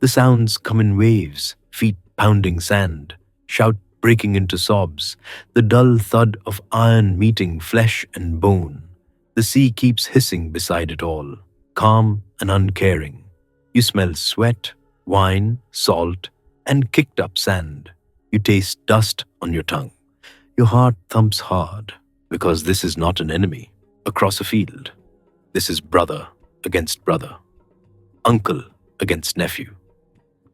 The sounds come in waves, feet pounding sand, shout breaking into sobs, the dull thud of iron meeting flesh and bone. The sea keeps hissing beside it all, calm and uncaring. You smell sweat, wine, salt, and kicked up sand. You taste dust on your tongue. Your heart thumps hard, because this is not an enemy across a field. This is brother against brother, uncle against nephew.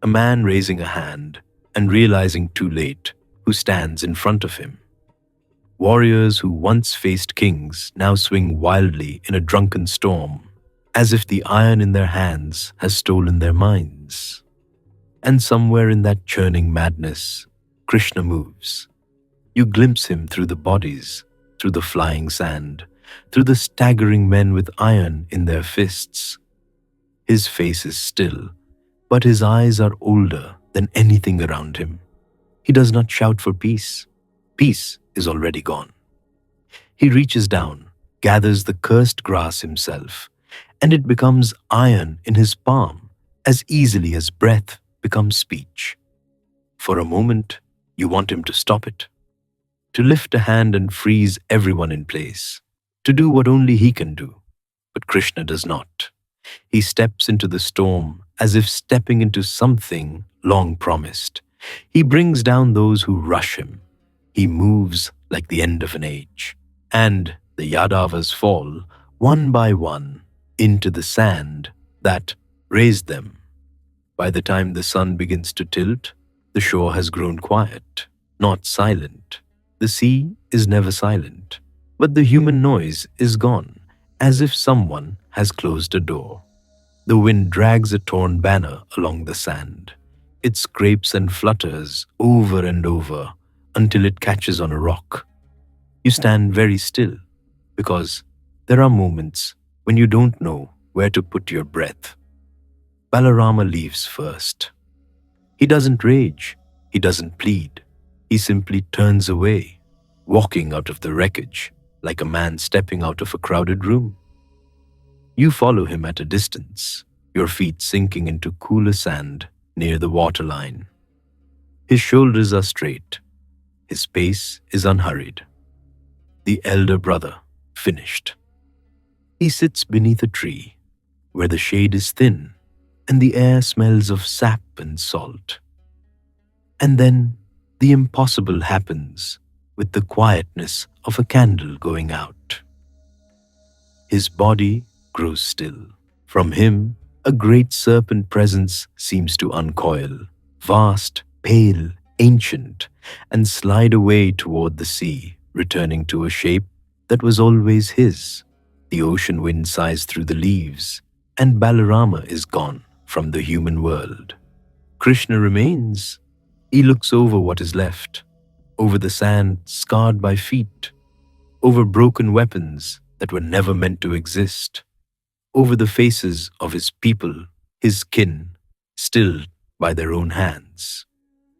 A man raising a hand and realizing too late who stands in front of him. Warriors who once faced kings now swing wildly in a drunken storm, as if the iron in their hands has stolen their minds. And somewhere in that churning madness, Krishna moves. You glimpse him through the bodies, through the flying sand, through the staggering men with iron in their fists. His face is still, but his eyes are older than anything around him. He does not shout for peace. Peace is already gone. He reaches down, gathers the cursed grass himself, and it becomes iron in his palm as easily as breath becomes speech. For a moment, you want him to stop it, to lift a hand and freeze everyone in place, to do what only he can do. But Krishna does not. He steps into the storm as if stepping into something long promised. He brings down those who rush him. He moves like the end of an age. And the Yadavas fall, one by one, into the sand that raised them. By the time the sun begins to tilt, the shore has grown quiet, not silent. The sea is never silent, but the human noise is gone, as if someone has closed a door. The wind drags a torn banner along the sand. It scrapes and flutters over and over until it catches on a rock. You stand very still, because there are moments when you don't know where to put your breath. Balarama leaves first. He doesn't rage, he doesn't plead. He simply turns away, walking out of the wreckage like a man stepping out of a crowded room. You follow him at a distance, your feet sinking into cooler sand near the waterline. His shoulders are straight. His pace is unhurried. The elder brother, finished. He sits beneath a tree, where the shade is thin and the air smells of sap and salt. And then the impossible happens with the quietness of a candle going out. His body grows still. From him, a great serpent presence seems to uncoil, vast, pale, ancient, and slide away toward the sea, returning to a shape that was always his. The ocean wind sighs through the leaves, and Balarama is gone from the human world. Krishna remains. He looks over what is left, over the sand scarred by feet, over broken weapons that were never meant to exist, over the faces of his people, his kin, stilled by their own hands.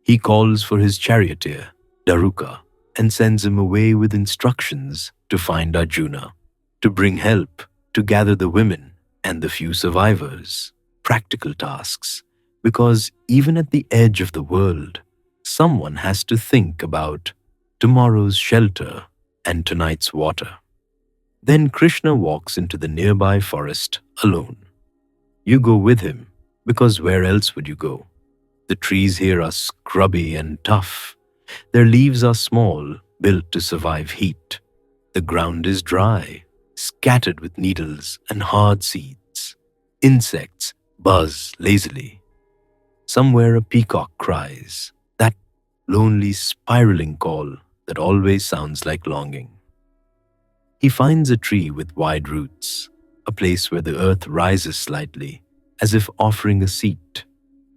He calls for his charioteer, Daruka, and sends him away with instructions to find Arjuna, to bring help, to gather the women and the few survivors. Practical tasks, because even at the edge of the world, someone has to think about tomorrow's shelter and tonight's water. Then Krishna walks into the nearby forest alone. You go with him, because where else would you go? The trees here are scrubby and tough. Their leaves are small, built to survive heat. The ground is dry, scattered with needles and hard seeds. Insects buzz lazily. Somewhere a peacock cries, that lonely spiraling call that always sounds like longing. He finds a tree with wide roots, a place where the earth rises slightly, as if offering a seat.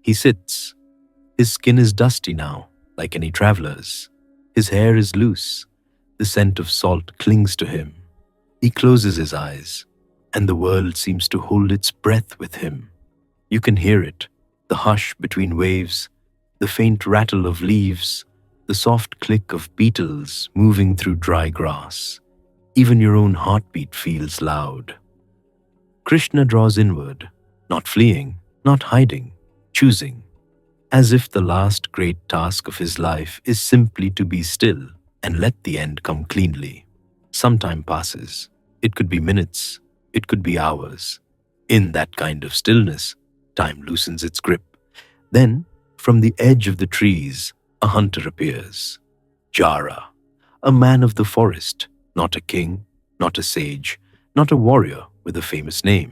He sits. His skin is dusty now, like any traveler's. His hair is loose. The scent of salt clings to him. He closes his eyes, and the world seems to hold its breath with him. You can hear it, the hush between waves, the faint rattle of leaves, the soft click of beetles moving through dry grass. Even your own heartbeat feels loud. Krishna draws inward, not fleeing, not hiding, choosing, as if the last great task of his life is simply to be still and let the end come cleanly. Some time passes. It could be minutes, it could be hours. In that kind of stillness, time loosens its grip. Then, from the edge of the trees, a hunter appears. Jara, a man of the forest, not a king, not a sage, not a warrior with a famous name,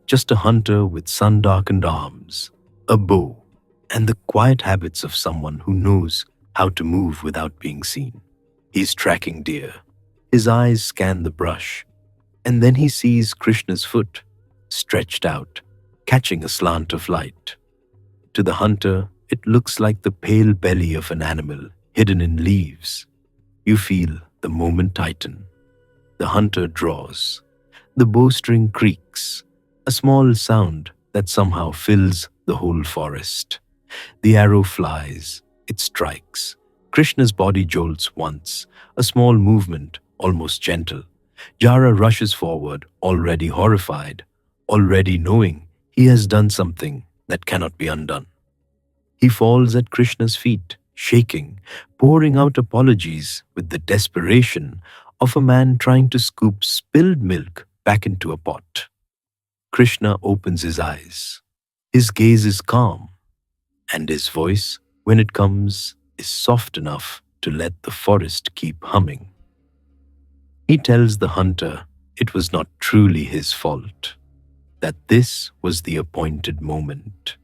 just a hunter with sun-darkened arms, a bow, and the quiet habits of someone who knows how to move without being seen. He's tracking deer. His eyes scan the brush, and then he sees Krishna's foot, stretched out, catching a slant of light. To To the hunter, it looks like the pale belly of an animal hidden in leaves. You feel the moment tighten. The hunter draws. The bowstring creaks, a small sound that somehow fills the whole forest. The arrow flies, it strikes. Krishna's body jolts once, a small movement, almost gentle. Jara rushes forward, already horrified, already knowing he has done something that cannot be undone. He falls at Krishna's feet, shaking, pouring out apologies with the desperation of a man trying to scoop spilled milk back into a pot. Krishna opens his eyes. His gaze is calm, and his voice, when it comes, is soft enough to let the forest keep humming. He tells the hunter it was not truly his fault, that this was the appointed moment.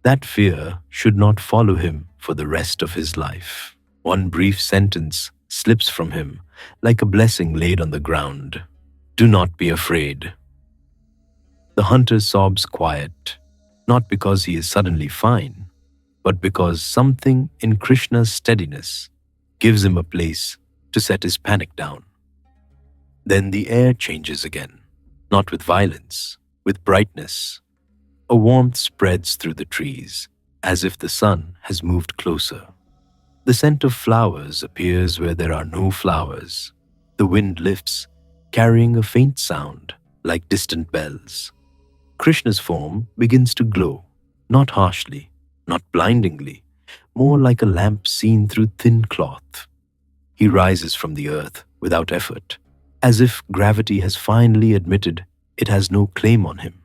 That fear should not follow him for the rest of his life. One brief sentence slips from him like a blessing laid on the ground. Do not be afraid. The hunter sobs quiet, not because he is suddenly fine, but because something in Krishna's steadiness gives him a place to set his panic down. Then the air changes again, not with violence, with brightness. A warmth spreads through the trees, as if the sun has moved closer. The scent of flowers appears where there are no flowers. The wind lifts, carrying a faint sound like distant bells. Krishna's form begins to glow, not harshly, not blindingly, more like a lamp seen through thin cloth. He rises from the earth without effort, as if gravity has finally admitted it has no claim on him.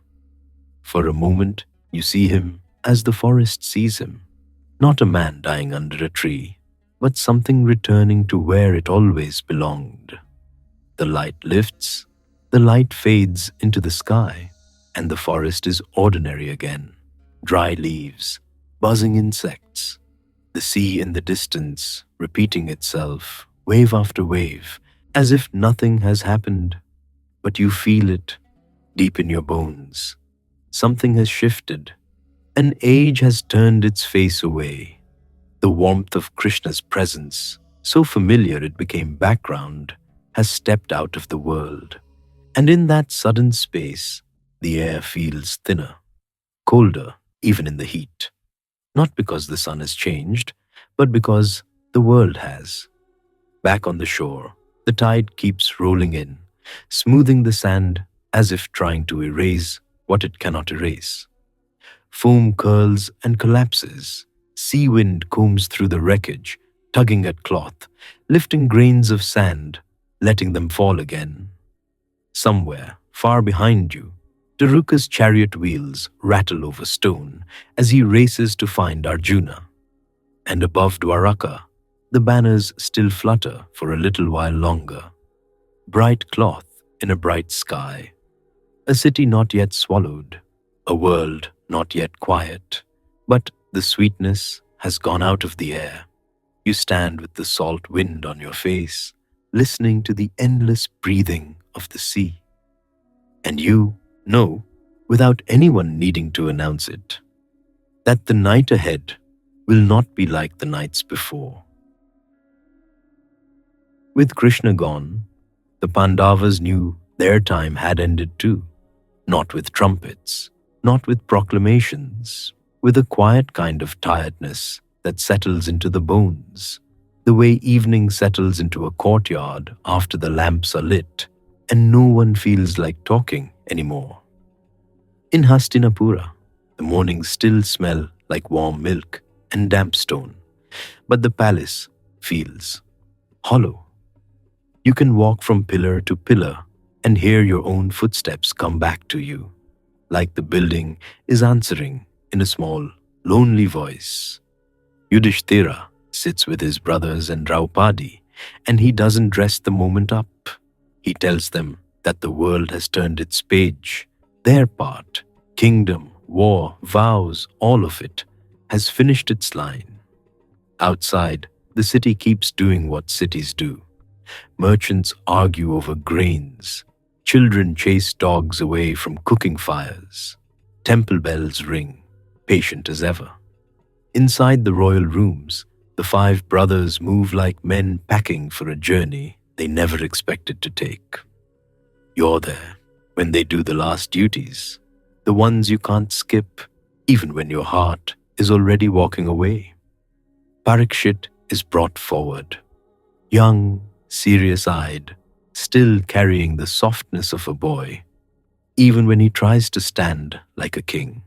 For a moment, you see him as the forest sees him, not a man dying under a tree, but something returning to where it always belonged. The light lifts, the light fades into the sky, and the forest is ordinary again. Dry leaves, buzzing insects, the sea in the distance repeating itself, wave after wave, as if nothing has happened. But you feel it deep in your bones. Something has shifted. An age has turned its face away. The warmth of Krishna's presence, so familiar it became background, has stepped out of the world. And in that sudden space, the air feels thinner, colder, even in the heat. Not because the sun has changed, but because the world has. Back on the shore, the tide keeps rolling in, smoothing the sand as if trying to erase what it cannot erase. Foam curls and collapses. Sea wind combs through the wreckage, tugging at cloth, lifting grains of sand, letting them fall again. Somewhere, far behind you, Daruka's chariot wheels rattle over stone as he races to find Arjuna. And above Dwaraka, the banners still flutter for a little while longer. Bright cloth in a bright sky. A city not yet swallowed, a world not yet quiet, but the sweetness has gone out of the air. You stand with the salt wind on your face, listening to the endless breathing of the sea. And you know, without anyone needing to announce it, that the night ahead will not be like the nights before. With Krishna gone, the Pandavas knew their time had ended too. Not with trumpets, not with proclamations, with a quiet kind of tiredness that settles into the bones, the way evening settles into a courtyard after the lamps are lit and no one feels like talking anymore. In Hastinapura, the mornings still smell like warm milk and damp stone, but the palace feels hollow. You can walk from pillar to pillar and hear your own footsteps come back to you, like the building is answering in a small, lonely voice. Yudhishthira sits with his brothers and Draupadi, and he doesn't dress the moment up. He tells them that the world has turned its page. Their part, kingdom, war, vows, all of it, has finished its line. Outside, the city keeps doing what cities do. Merchants argue over grains. Children chase dogs away from cooking fires. Temple bells ring. patient as ever. Inside the royal rooms, the five brothers move like men packing for a journey they never expected to take. You're there when they do the last duties, the ones you can't skip, even when your heart is already walking away. Parikshit is brought forward, young, serious-eyed, still carrying the softness of a boy, even when he tries to stand like a king.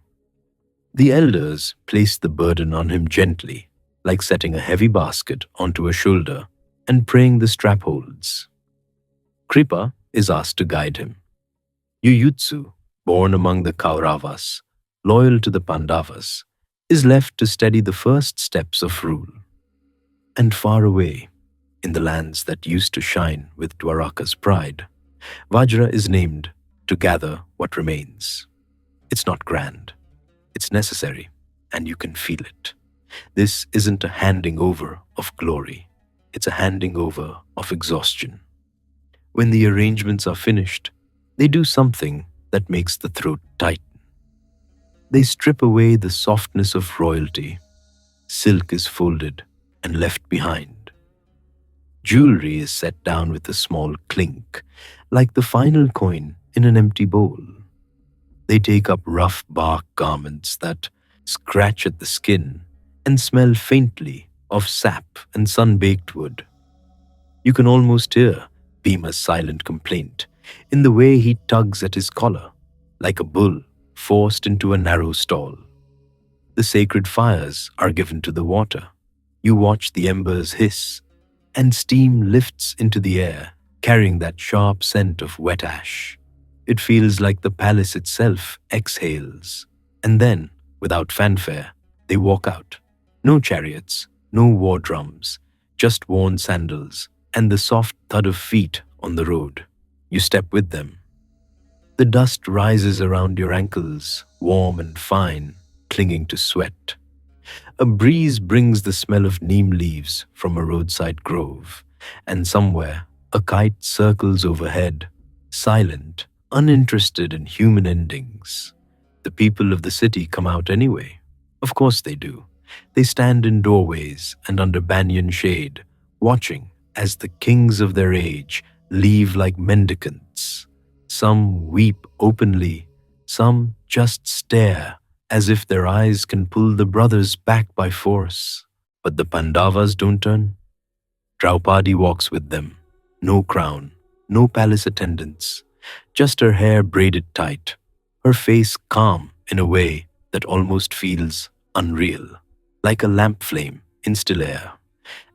The elders place the burden on him gently, like setting a heavy basket onto a shoulder and praying the strap holds. Kripa is asked to guide him. Yuyutsu, born among the Kauravas, loyal to the Pandavas, is left to steady the first steps of rule. And far away, in the lands that used to shine with Dwaraka's pride, Vajra is named to gather what remains. It's not grand, it's necessary, and you can feel it. This isn't a handing over of glory, it's a handing over of exhaustion. When the arrangements are finished, they do something that makes the throat tighten. They strip away the softness of royalty. Silk is folded and left behind. Jewelry is set down with a small clink, like the final coin in an empty bowl. They take up rough bark garments that scratch at the skin and smell faintly of sap and sun-baked wood. You can almost hear Bhima's silent complaint in the way he tugs at his collar, like a bull forced into a narrow stall. The sacred fires are given to the water. You watch the embers hiss, and steam lifts into the air, carrying that sharp scent of wet ash. It feels like the palace itself exhales. And then, without fanfare, they walk out. No chariots, no war drums, just worn sandals and the soft thud of feet on the road. You step with them. The dust rises around your ankles, warm and fine, clinging to sweat. A breeze brings the smell of neem leaves from a roadside grove, and somewhere a kite circles overhead, silent, uninterested in human endings. The people of the city come out anyway. Of course they do. They stand in doorways and under banyan shade, watching as the kings of their age leave like mendicants. Some weep openly, some just stare as if their eyes can pull the brothers back by force. But the Pandavas don't turn. Draupadi walks with them. No crown, no palace attendants, just her hair braided tight, her face calm in a way that almost feels unreal, like a lamp flame in still air.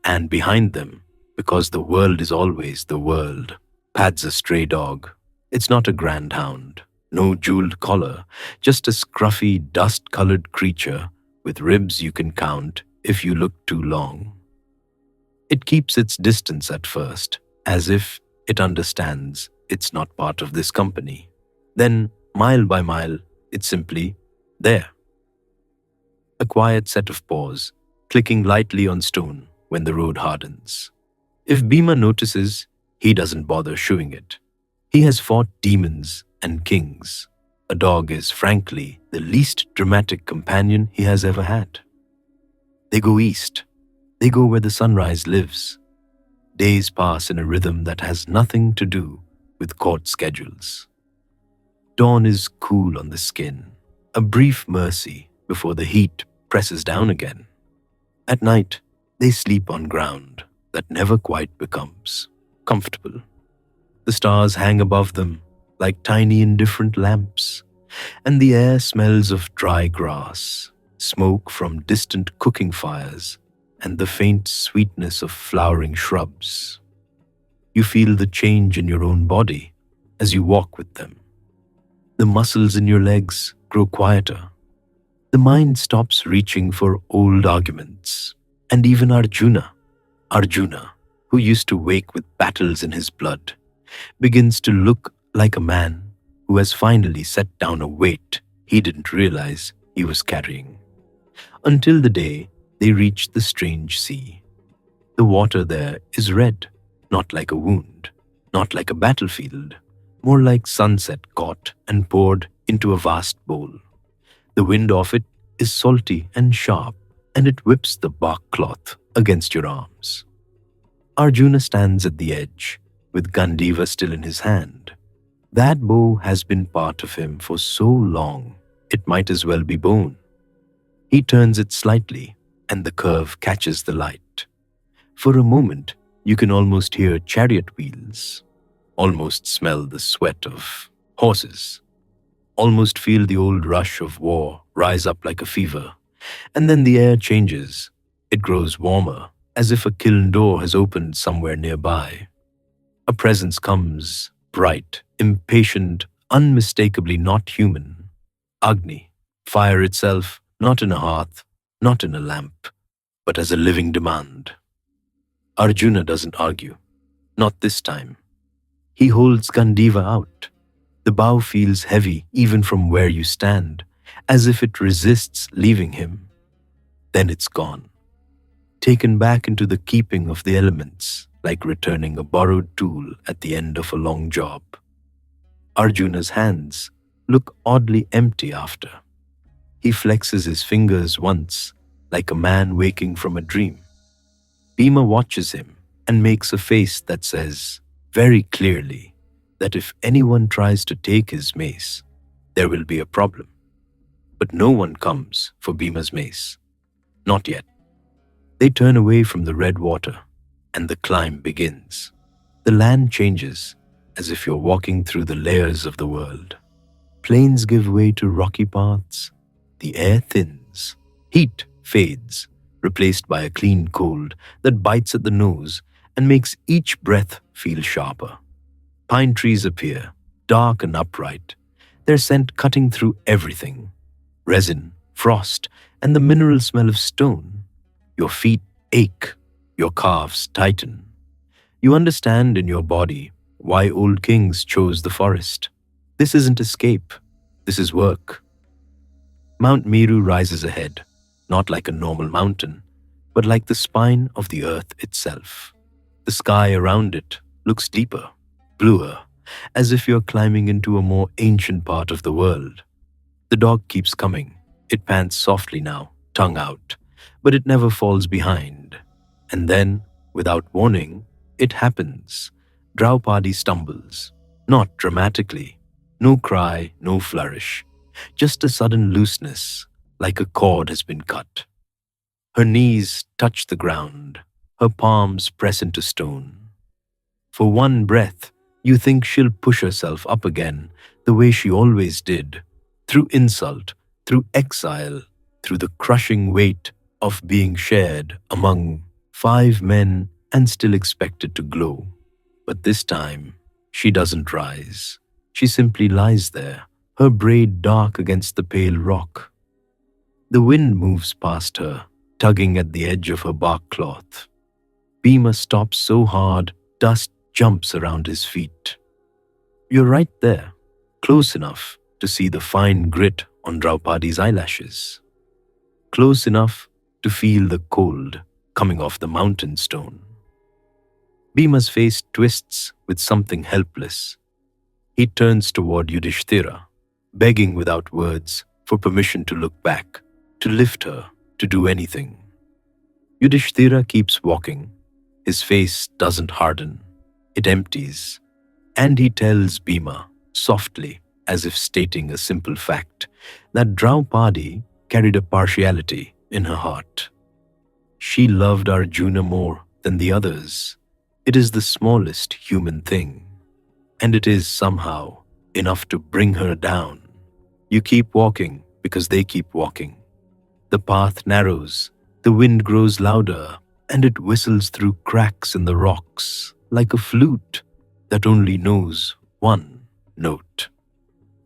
And behind them, because the world is always the world, pads a stray dog. It's not a grand hound, no jeweled collar, just a scruffy, dust-colored creature with ribs you can count if you look too long. It keeps its distance at first, as if it understands it's not part of this company. Then, mile by mile, it's simply there. A quiet set of paws, clicking lightly on stone when the road hardens. If Bhima notices, he doesn't bother shooing it. He has fought demons and kings. A dog is, frankly, the least dramatic companion he has ever had. They go east. They go where the sunrise lives. Days pass in a rhythm that has nothing to do with court schedules. Dawn is cool on the skin, a brief mercy before the heat presses down again. At night, they sleep on ground that never quite becomes comfortable. The stars hang above them like tiny indifferent lamps, and the air smells of dry grass, smoke from distant cooking fires, and the faint sweetness of flowering shrubs. You feel the change in your own body as you walk with them. The muscles in your legs grow quieter. The mind stops reaching for old arguments. And even Arjuna, who used to wake with battles in his blood, begins to look like a man who has finally set down a weight he didn't realize he was carrying. Until the day they reach the strange sea. The water there is red, not like a wound, not like a battlefield, more like sunset caught and poured into a vast bowl. The wind of it is salty and sharp, and it whips the bark cloth against your arms. Arjuna stands at the edge, with Gandiva still in his hand. That bow has been part of him for so long, it might as well be bone. He turns it slightly, and the curve catches the light. For a moment, you can almost hear chariot wheels, almost smell the sweat of horses, almost feel the old rush of war rise up like a fever. And then the air changes. It grows warmer, as if a kiln door has opened somewhere nearby. A presence comes, bright, impatient, unmistakably not human. Agni, fire itself, not in a hearth, not in a lamp, but as a living demand. Arjuna doesn't argue. Not this time. He holds Gandiva out. The bow feels heavy even from where you stand, as if it resists leaving him. Then it's gone, taken back into the keeping of the elements, like returning a borrowed tool at the end of a long job. Arjuna's hands look oddly empty after. He flexes his fingers once, like a man waking from a dream. Bhima watches him and makes a face that says, very clearly, that if anyone tries to take his mace, there will be a problem. But no one comes for Bhima's mace. Not yet. They turn away from the red water, and the climb begins. The land changes, as if you're walking through the layers of the world. Plains give way to rocky paths. The air thins. Heat fades, replaced by a clean cold that bites at the nose and makes each breath feel sharper. Pine trees appear, dark and upright, their scent cutting through everything. Resin, frost, and the mineral smell of stone. Your feet ache, your calves tighten. You understand in your body why old kings chose the forest. This isn't escape, this is work. Mount Meru rises ahead, not like a normal mountain, but like the spine of the earth itself. The sky around it looks deeper, bluer, as if you're climbing into a more ancient part of the world. The dog keeps coming. It pants softly now, tongue out, but it never falls behind. And then, without warning, it happens. Draupadi stumbles, not dramatically. No cry, no flourish, just a sudden looseness, like a cord has been cut. Her knees touch the ground, her palms press into stone. For one breath, you think she'll push herself up again the way she always did, through insult, through exile, through the crushing weight of being shared among 5 men and still expected to glow. But this time, she doesn't rise. She simply lies there, her braid dark against the pale rock. The wind moves past her, tugging at the edge of her bark cloth. Bhima stops so hard, dust jumps around his feet. You're right there, close enough to see the fine grit on Draupadi's eyelashes. Close enough to feel the cold coming off the mountain stone. Bhima's face twists with something helpless. He turns toward Yudhishthira, begging without words for permission to look back, to lift her, to do anything. Yudhishthira keeps walking. His face doesn't harden. It empties. And he tells Bhima, softly, as if stating a simple fact, that Draupadi carried a partiality in her heart. She loved Arjuna more than the others. It is the smallest human thing, and it is somehow enough to bring her down. You keep walking because they keep walking. The path narrows, the wind grows louder, and it whistles through cracks in the rocks like a flute that only knows one note.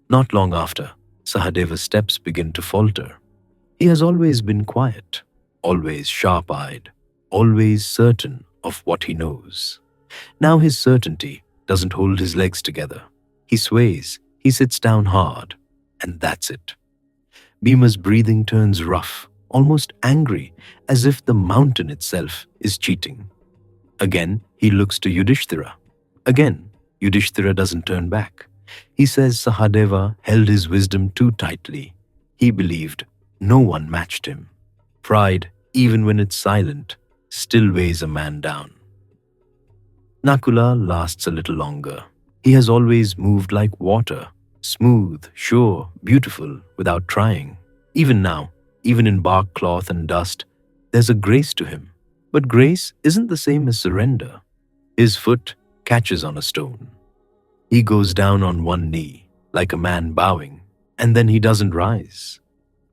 Not long after, Sahadeva's steps begin to falter. He has always been quiet, always sharp-eyed, always certain of what he knows. Now his certainty doesn't hold his legs together. He sways, he sits down hard, and that's it. Bhima's breathing turns rough, almost angry, as if the mountain itself is cheating. Again, he looks to Yudhishthira. Again, Yudhishthira doesn't turn back. He says Sahadeva held his wisdom too tightly. He believed No one matched him. Pride, even when it's silent, still weighs a man down. Nakula lasts a little longer. He has always moved like water, smooth, sure, beautiful, without trying. Even now, even in bark cloth and dust, there's a grace to him. But grace isn't the same as surrender. His foot catches on a stone. He goes down on one knee, like a man bowing, and then he doesn't rise.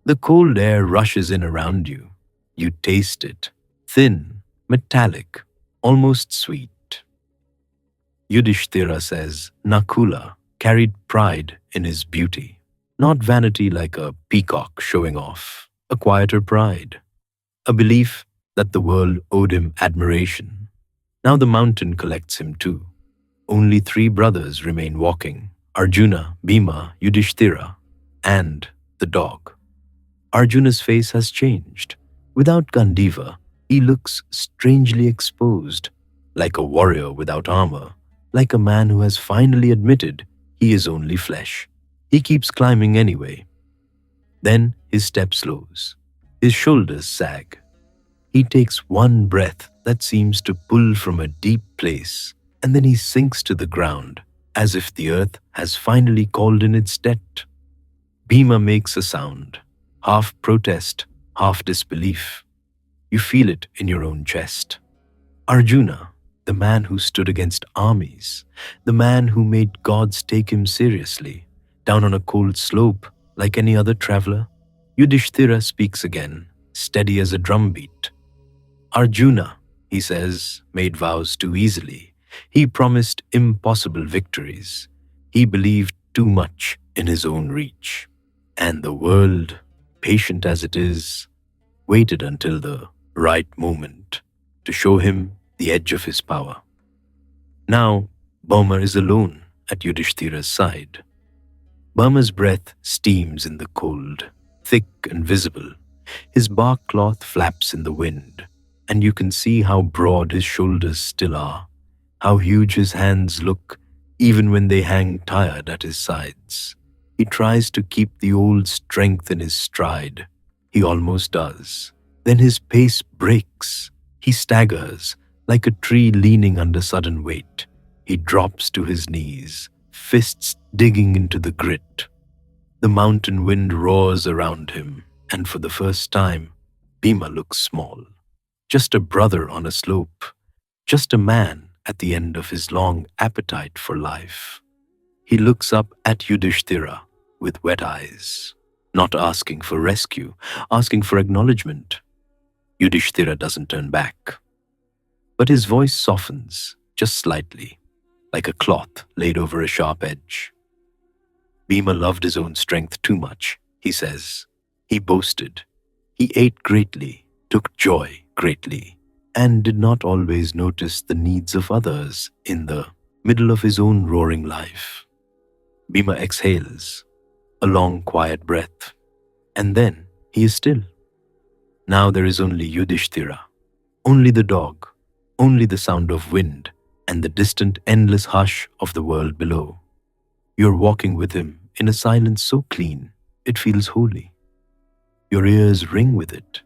The cold air rushes in around you. You taste it, thin, metallic, almost sweet. Yudhishthira says Nakula carried pride in his beauty, not vanity like a peacock showing off, a quieter pride, a belief that the world owed him admiration. Now the mountain collects him too. Only three brothers remain walking: Arjuna, Bhima, Yudhishthira, and the dog. Arjuna's face has changed. Without Gandiva, he looks strangely exposed, like a warrior without armor, like a man who has finally admitted he is only flesh. He keeps climbing anyway. Then his step slows. His shoulders sag. He takes one breath that seems to pull from a deep place, and then he sinks to the ground, as if the earth has finally called in its debt. Bhima makes a sound, half protest, half disbelief. You feel it in your own chest. Arjuna, the man who stood against armies, the man who made gods take him seriously, down on a cold slope like any other traveler. Yudhishthira speaks again, steady as a drumbeat. Arjuna, he says, made vows too easily. He promised impossible victories. He believed too much in his own reach. And the world, patient as it is, waited until the right moment to show him the edge of his power. Now, Bhima is alone at Yudhishthira's side. Bhima's breath steams in the cold, thick and visible. His bark cloth flaps in the wind, and you can see how broad his shoulders still are, how huge his hands look even when they hang tired at his sides. He tries to keep the old strength in his stride. He almost does. Then his pace breaks. He staggers, like a tree leaning under sudden weight. He drops to his knees, fists digging into the grit. The mountain wind roars around him, and for the first time, Bhima looks small. Just a brother on a slope. Just a man at the end of his long appetite for life. He looks up at Yudhishthira with wet eyes, not asking for rescue, asking for acknowledgement. Yudhishthira doesn't turn back. But his voice softens, just slightly, like a cloth laid over a sharp edge. Bhima loved his own strength too much, he says. He boasted. He ate greatly, took joy greatly, and did not always notice the needs of others in the middle of his own roaring life. Bhima exhales, a long quiet breath, and then he is still. Now there is only Yudhishthira, only the dog, only the sound of wind and the distant endless hush of the world below. You're walking with him in a silence so clean, it feels holy. Your ears ring with it.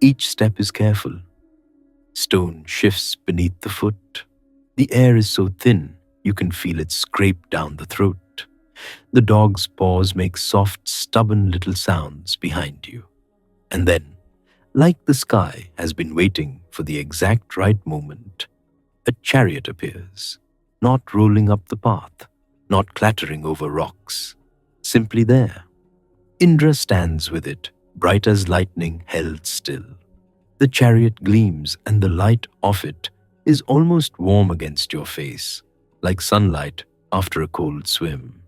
Each step is careful. Stone shifts beneath the foot. The air is so thin, you can feel it scrape down the throat. The dog's paws make soft, stubborn little sounds behind you. And then, like the sky has been waiting for the exact right moment, a chariot appears, not rolling up the path, not clattering over rocks, simply there. Indra stands with it, bright as lightning held still. The chariot gleams, and the light of it is almost warm against your face, like sunlight after a cold swim.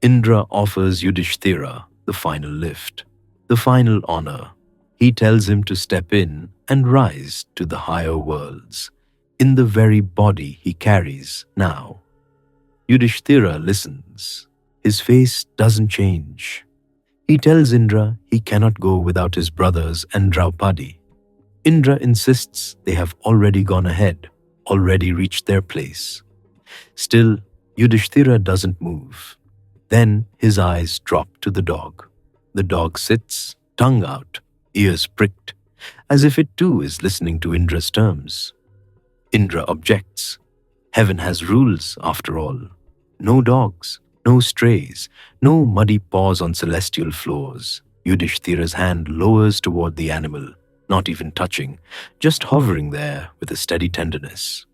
Indra offers Yudhishthira the final lift, the final honor. He tells him to step in and rise to the higher worlds, in the very body he carries now. Yudhishthira listens. His face doesn't change. He tells Indra he cannot go without his brothers and Draupadi. Indra insists they have already gone ahead, already reached their place. Still, Yudhishthira doesn't move. Then his eyes drop to the dog. The dog sits, tongue out, ears pricked, as if it too is listening to Indra's terms. Indra objects. Heaven has rules, after all. No dogs, no strays, no muddy paws on celestial floors. Yudhishthira's hand lowers toward the animal, not even touching, just hovering there with a steady tenderness.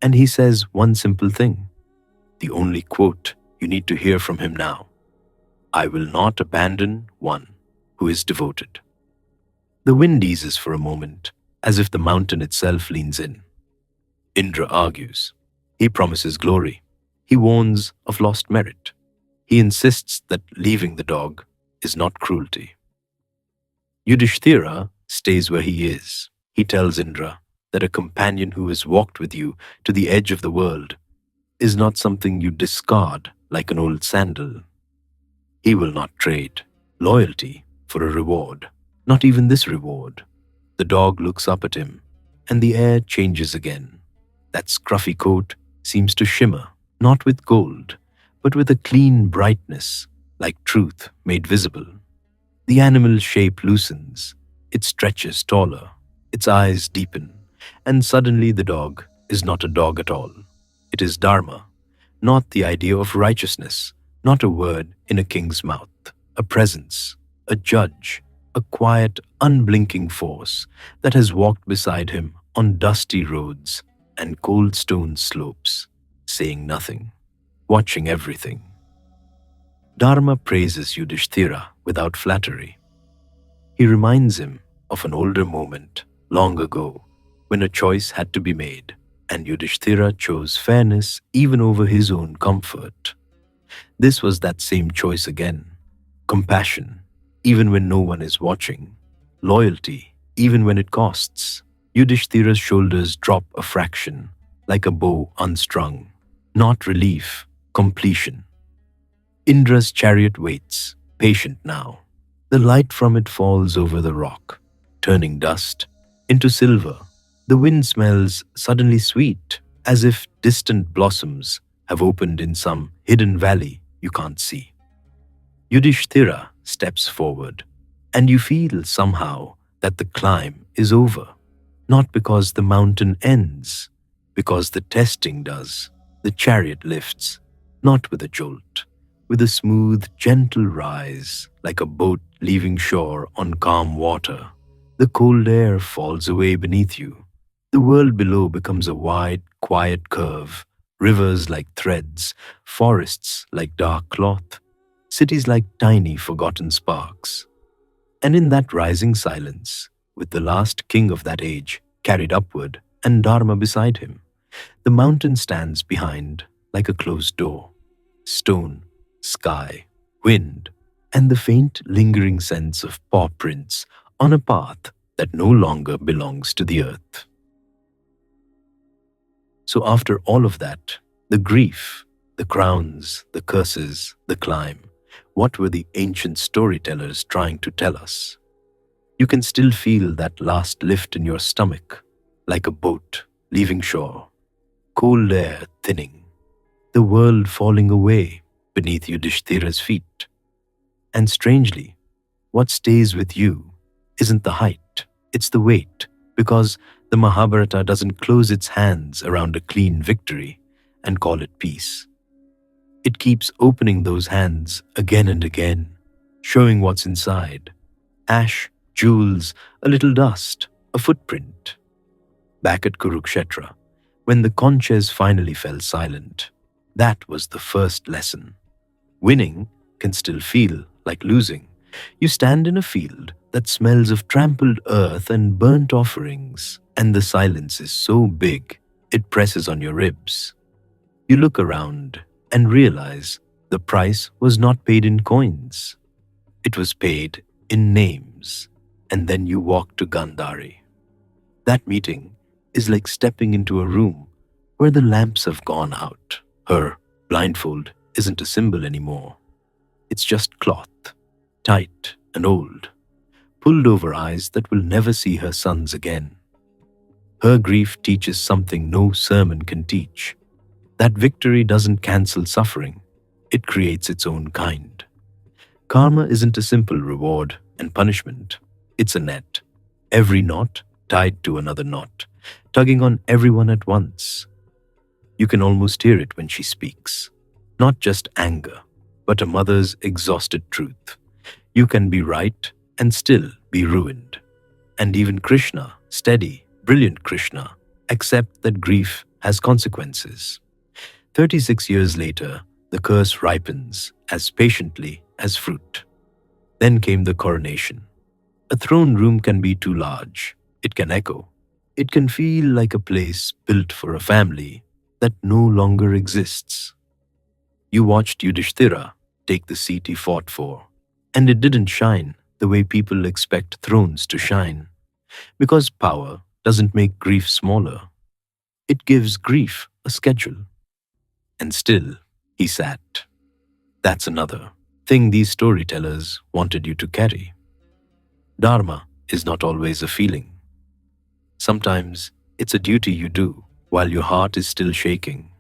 And he says one simple thing, the only quote you need to hear from him now. I will not abandon one who is devoted. The wind eases for a moment, as if the mountain itself leans in. Indra argues. He promises glory. He warns of lost merit. He insists that leaving the dog is not cruelty. Yudhishthira stays where he is. He tells Indra that a companion who has walked with you to the edge of the world is not something you discard like an old sandal. He will not trade loyalty for a reward, not even this reward. The dog looks up at him, and the air changes again. That scruffy coat seems to shimmer, not with gold, but with a clean brightness, like truth made visible. The animal's shape loosens, it stretches taller, its eyes deepen, and suddenly the dog is not a dog at all. It is Dharma, not the idea of righteousness, not a word in a king's mouth, a presence, a judge, a quiet, unblinking force that has walked beside him on dusty roads and cold stone slopes, saying nothing, watching everything. Dharma praises Yudhishthira without flattery. He reminds him of an older moment, long ago, when a choice had to be made, and Yudhishthira chose fairness even over his own comfort. This was that same choice again. Compassion, even when no one is watching. Loyalty, even when it costs. Yudhishthira's shoulders drop a fraction, like a bow unstrung. Not relief, completion. Indra's chariot waits, patient now. The light from it falls over the rock, turning dust into silver. The wind smells suddenly sweet, as if distant blossoms have opened in some hidden valley you can't see. Yudhishthira steps forward, and you feel somehow that the climb is over. Not because the mountain ends, because the testing does. The chariot lifts, not with a jolt, with a smooth, gentle rise, like a boat leaving shore on calm water. The cold air falls away beneath you. The world below becomes a wide, quiet curve, rivers like threads, forests like dark cloth, cities like tiny, forgotten sparks. And in that rising silence, with the last king of that age carried upward and Dharma beside him, the mountain stands behind like a closed door. Stone, sky, wind, and the faint lingering sense of paw prints on a path that no longer belongs to the earth. So after all of that, the grief, the crowns, the curses, the climb, what were the ancient storytellers trying to tell us? You can still feel that last lift in your stomach, like a boat leaving shore. Cold air thinning, the world falling away beneath Yudhishthira's feet. And strangely, what stays with you isn't the height, it's the weight, because the Mahabharata doesn't close its hands around a clean victory and call it peace. It keeps opening those hands again and again, showing what's inside. Ash, jewels, a little dust, a footprint. Back at Kurukshetra, when the conches finally fell silent, that was the first lesson. Winning can still feel like losing. You stand in a field that smells of trampled earth and burnt offerings, and the silence is so big it presses on your ribs. You look around and realize the price was not paid in coins. It was paid in names, and then you walk to Gandhari. That meeting is like stepping into a room where the lamps have gone out. Her blindfold isn't a symbol anymore. It's just cloth, tight and old, pulled over eyes that will never see her sons again. Her grief teaches something no sermon can teach. That victory doesn't cancel suffering, it creates its own kind. Karma isn't a simple reward And punishment, it's a net. Every knot tied to another knot, tugging on everyone at once. You can almost hear it when she speaks. Not just anger, but a mother's exhausted truth. You can be right and still be ruined. And even Krishna, steady, brilliant Krishna, accept that grief has consequences. 36 years later, the curse ripens as patiently as fruit. Then came the coronation. A throne room can be too large. It can echo. It can feel like a place built for a family that no longer exists. You watched Yudhishthira take the seat he fought for, and it didn't shine the way people expect thrones to shine. Because power doesn't make grief smaller, it gives grief a schedule. And still, he sat. That's another thing these storytellers wanted you to carry. Dharma is not always a feeling. Sometimes it's a duty you do while your heart is still shaking.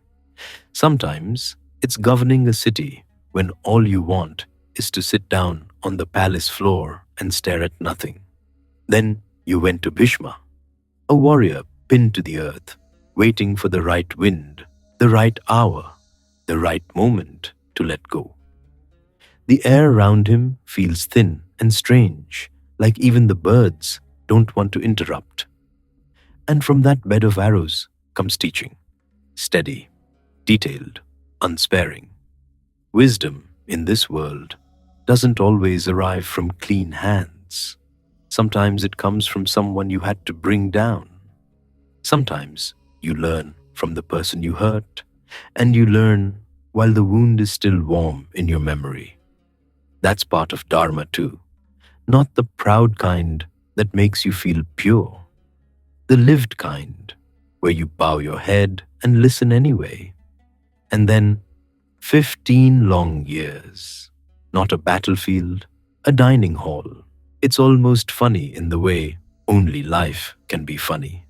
Sometimes it's governing a city when all you want is to sit down on the palace floor and stare at nothing. Then you went to Bhishma, a warrior pinned to the earth, waiting for the right wind, the right hour, the right moment to let go. The air around him feels thin and strange, like even the birds don't want to interrupt. And from that bed of arrows comes teaching, steady, detailed, unsparing. Wisdom in this world doesn't always arrive from clean hands. Sometimes it comes from someone you had to bring down. Sometimes you learn from the person you hurt, and you learn while the wound is still warm in your memory. That's part of Dharma too, not the proud kind that makes you feel pure. The lived kind, where you bow your head and listen anyway. And then 15 long years. Not a battlefield, a dining hall. It's almost funny in the way only life can be funny.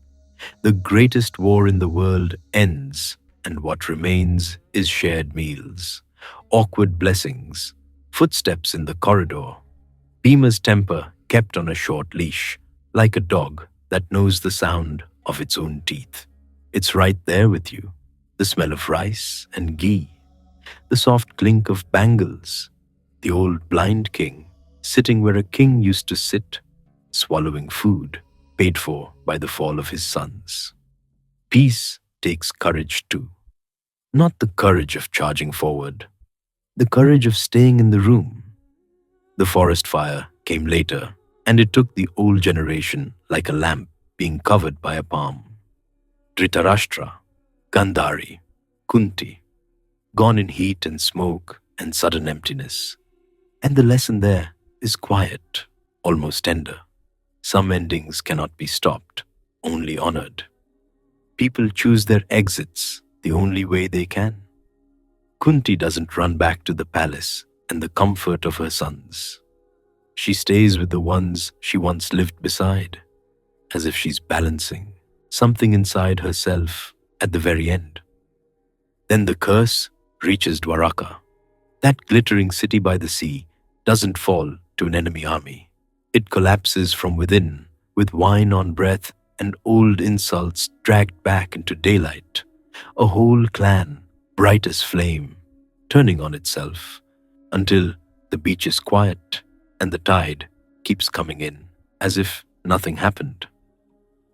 The greatest war in the world ends, and what remains is shared meals, awkward blessings, footsteps in the corridor. Bhima's temper kept on a short leash, like a dog that knows the sound of its own teeth. It's right there with you, the smell of rice and ghee, the soft clink of bangles, the old blind king sitting where a king used to sit, swallowing food paid for by the fall of his sons. Peace takes courage too. Not the courage of charging forward, the courage of staying in the room. The forest fire came later, and it took the old generation like a lamp being covered by a palm. Dhritarashtra, Gandhari, Kunti, gone in heat and smoke and sudden emptiness. And the lesson there is quiet, almost tender. Some endings cannot be stopped, only honored. People choose their exits the only way they can. Kunti doesn't run back to the palace and the comfort of her sons. She stays with the ones she once lived beside, as if she's balancing something inside herself at the very end. Then the curse reaches Dwaraka. That glittering city by the sea doesn't fall to an enemy army. It collapses from within, with wine on breath and old insults dragged back into daylight. A whole clan, bright as flame, turning on itself, until the beach is quiet and the tide keeps coming in, as if nothing happened.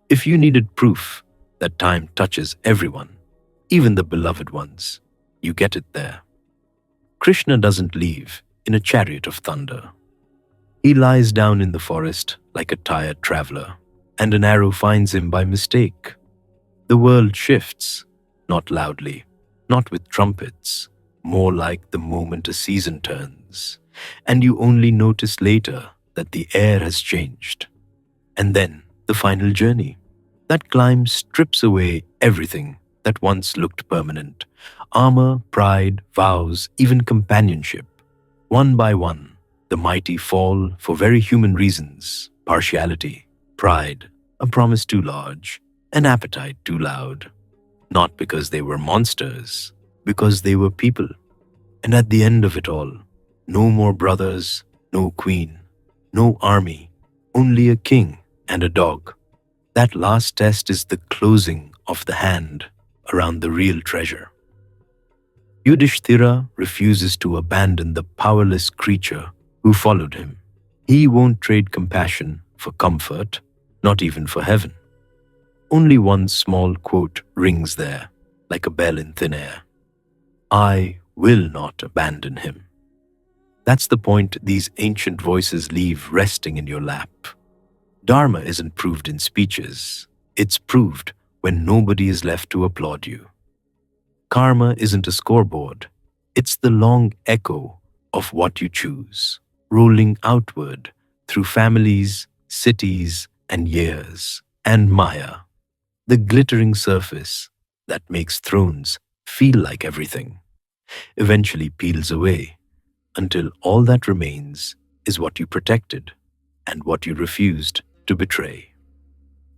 If you needed proof that time touches everyone, even the beloved ones, you get it there. Krishna doesn't leave in a chariot of thunder. He lies down in the forest like a tired traveler, and an arrow finds him by mistake. The world shifts, not loudly, not with trumpets, more like the moment a season turns, and you only notice later that the air has changed. And then the final journey. That climb strips away everything that once looked permanent: armor, pride, vows, even companionship. One by one, the mighty fall for very human reasons: partiality, pride, a promise too large, an appetite too loud. Not because they were monsters, because they were people. And at the end of it all, no more brothers, no queen, No army, only a king and a dog. That last test is the closing of the hand around the real treasure. Yudhishthira refuses to abandon the powerless creature who followed him. He won't trade compassion for comfort, not even for heaven. Only one small quote rings there, like a bell in thin air. I will not abandon him. That's the point these ancient voices leave resting in your lap. Dharma isn't proved in speeches, it's proved when nobody is left to applaud you. Karma isn't a scoreboard, it's the long echo of what you choose, rolling outward through families, cities, and years, and Maya, the glittering surface that makes thrones feel like everything, eventually peels away until all that remains is what you protected and what you refused to betray.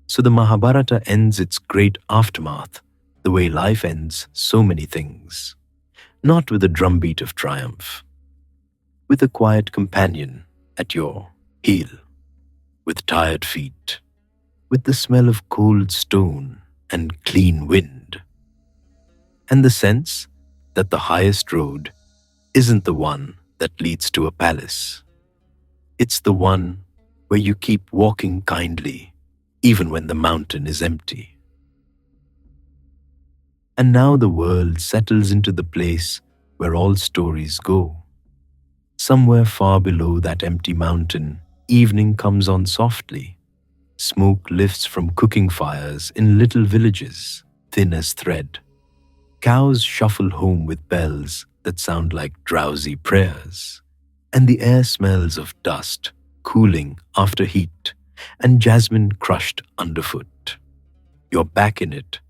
So the Mahabharata ends its great aftermath the way life ends so many things, not with a drumbeat of triumph, with a quiet companion at your heel, with tired feet, with the smell of cold stone and clean wind, and the sense that the highest road isn't the one that leads to a palace. It's the one where you keep walking kindly, even when the mountain is empty. And now the world settles into the place where all stories go. Somewhere far below that empty mountain, evening comes on softly. Smoke lifts from cooking fires in little villages, thin as thread. Cows shuffle home with bells that sound like drowsy prayers, and the air smells of dust, cooling after heat, and jasmine crushed underfoot. You're back in it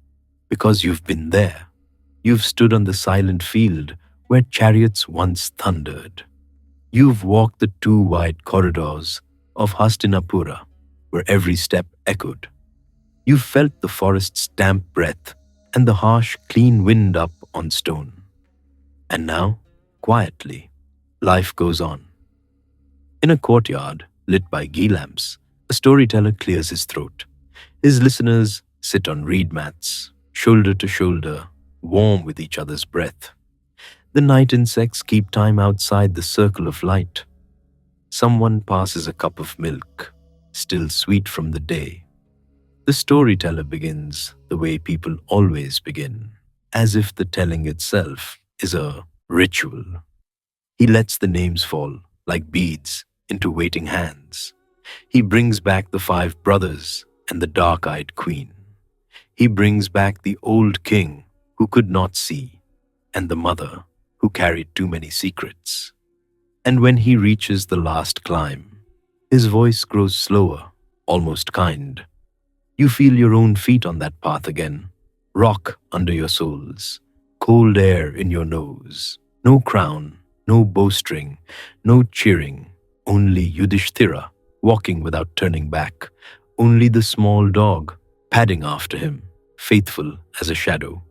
because you've been there. You've stood on the silent field where chariots once thundered. You've walked the two wide corridors of Hastinapura where every step echoed. You've felt the forest's damp breath and the harsh, clean wind up on stone. And now, quietly, life goes on. In a courtyard lit by ghee lamps, a storyteller clears his throat. His listeners sit on reed mats, shoulder to shoulder, warm with each other's breath. The night insects keep time outside the circle of light. Someone passes a cup of milk, still sweet from the day. The storyteller begins the way people always begin, as if the telling itself is a ritual. He lets the names fall like beads into waiting hands. He brings back the 5 brothers and the dark-eyed queen. He brings back the old king who could not see and the mother who carried too many secrets. And when he reaches the last climb, his voice grows slower, almost kind. You feel your own feet on that path again, rock under your soles, cold air in your nose. No crown, no bowstring, no cheering, only Yudhishthira walking without turning back, only the small dog padding after him, faithful as a shadow.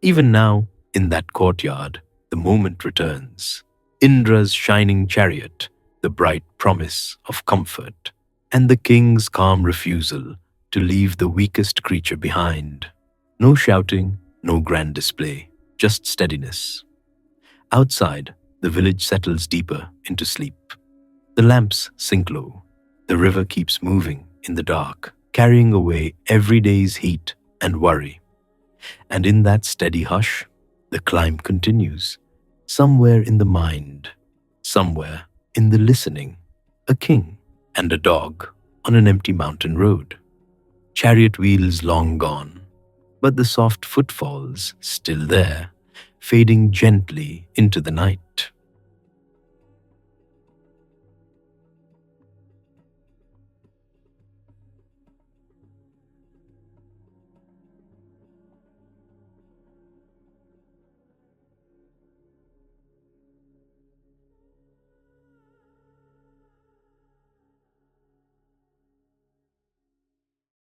Even now, in that courtyard, the moment returns. Indra's shining chariot, the bright promise of comfort, and the king's calm refusal to leave the weakest creature behind. No shouting, no grand display, just steadiness. Outside, the village settles deeper into sleep. The lamps sink low. The river keeps moving in the dark, carrying away every day's heat and worry. And in that steady hush, the climb continues. Somewhere in the mind, somewhere in the listening, a king and a dog on an empty mountain road. Chariot wheels long gone, but the soft footfalls still there, fading gently into the night.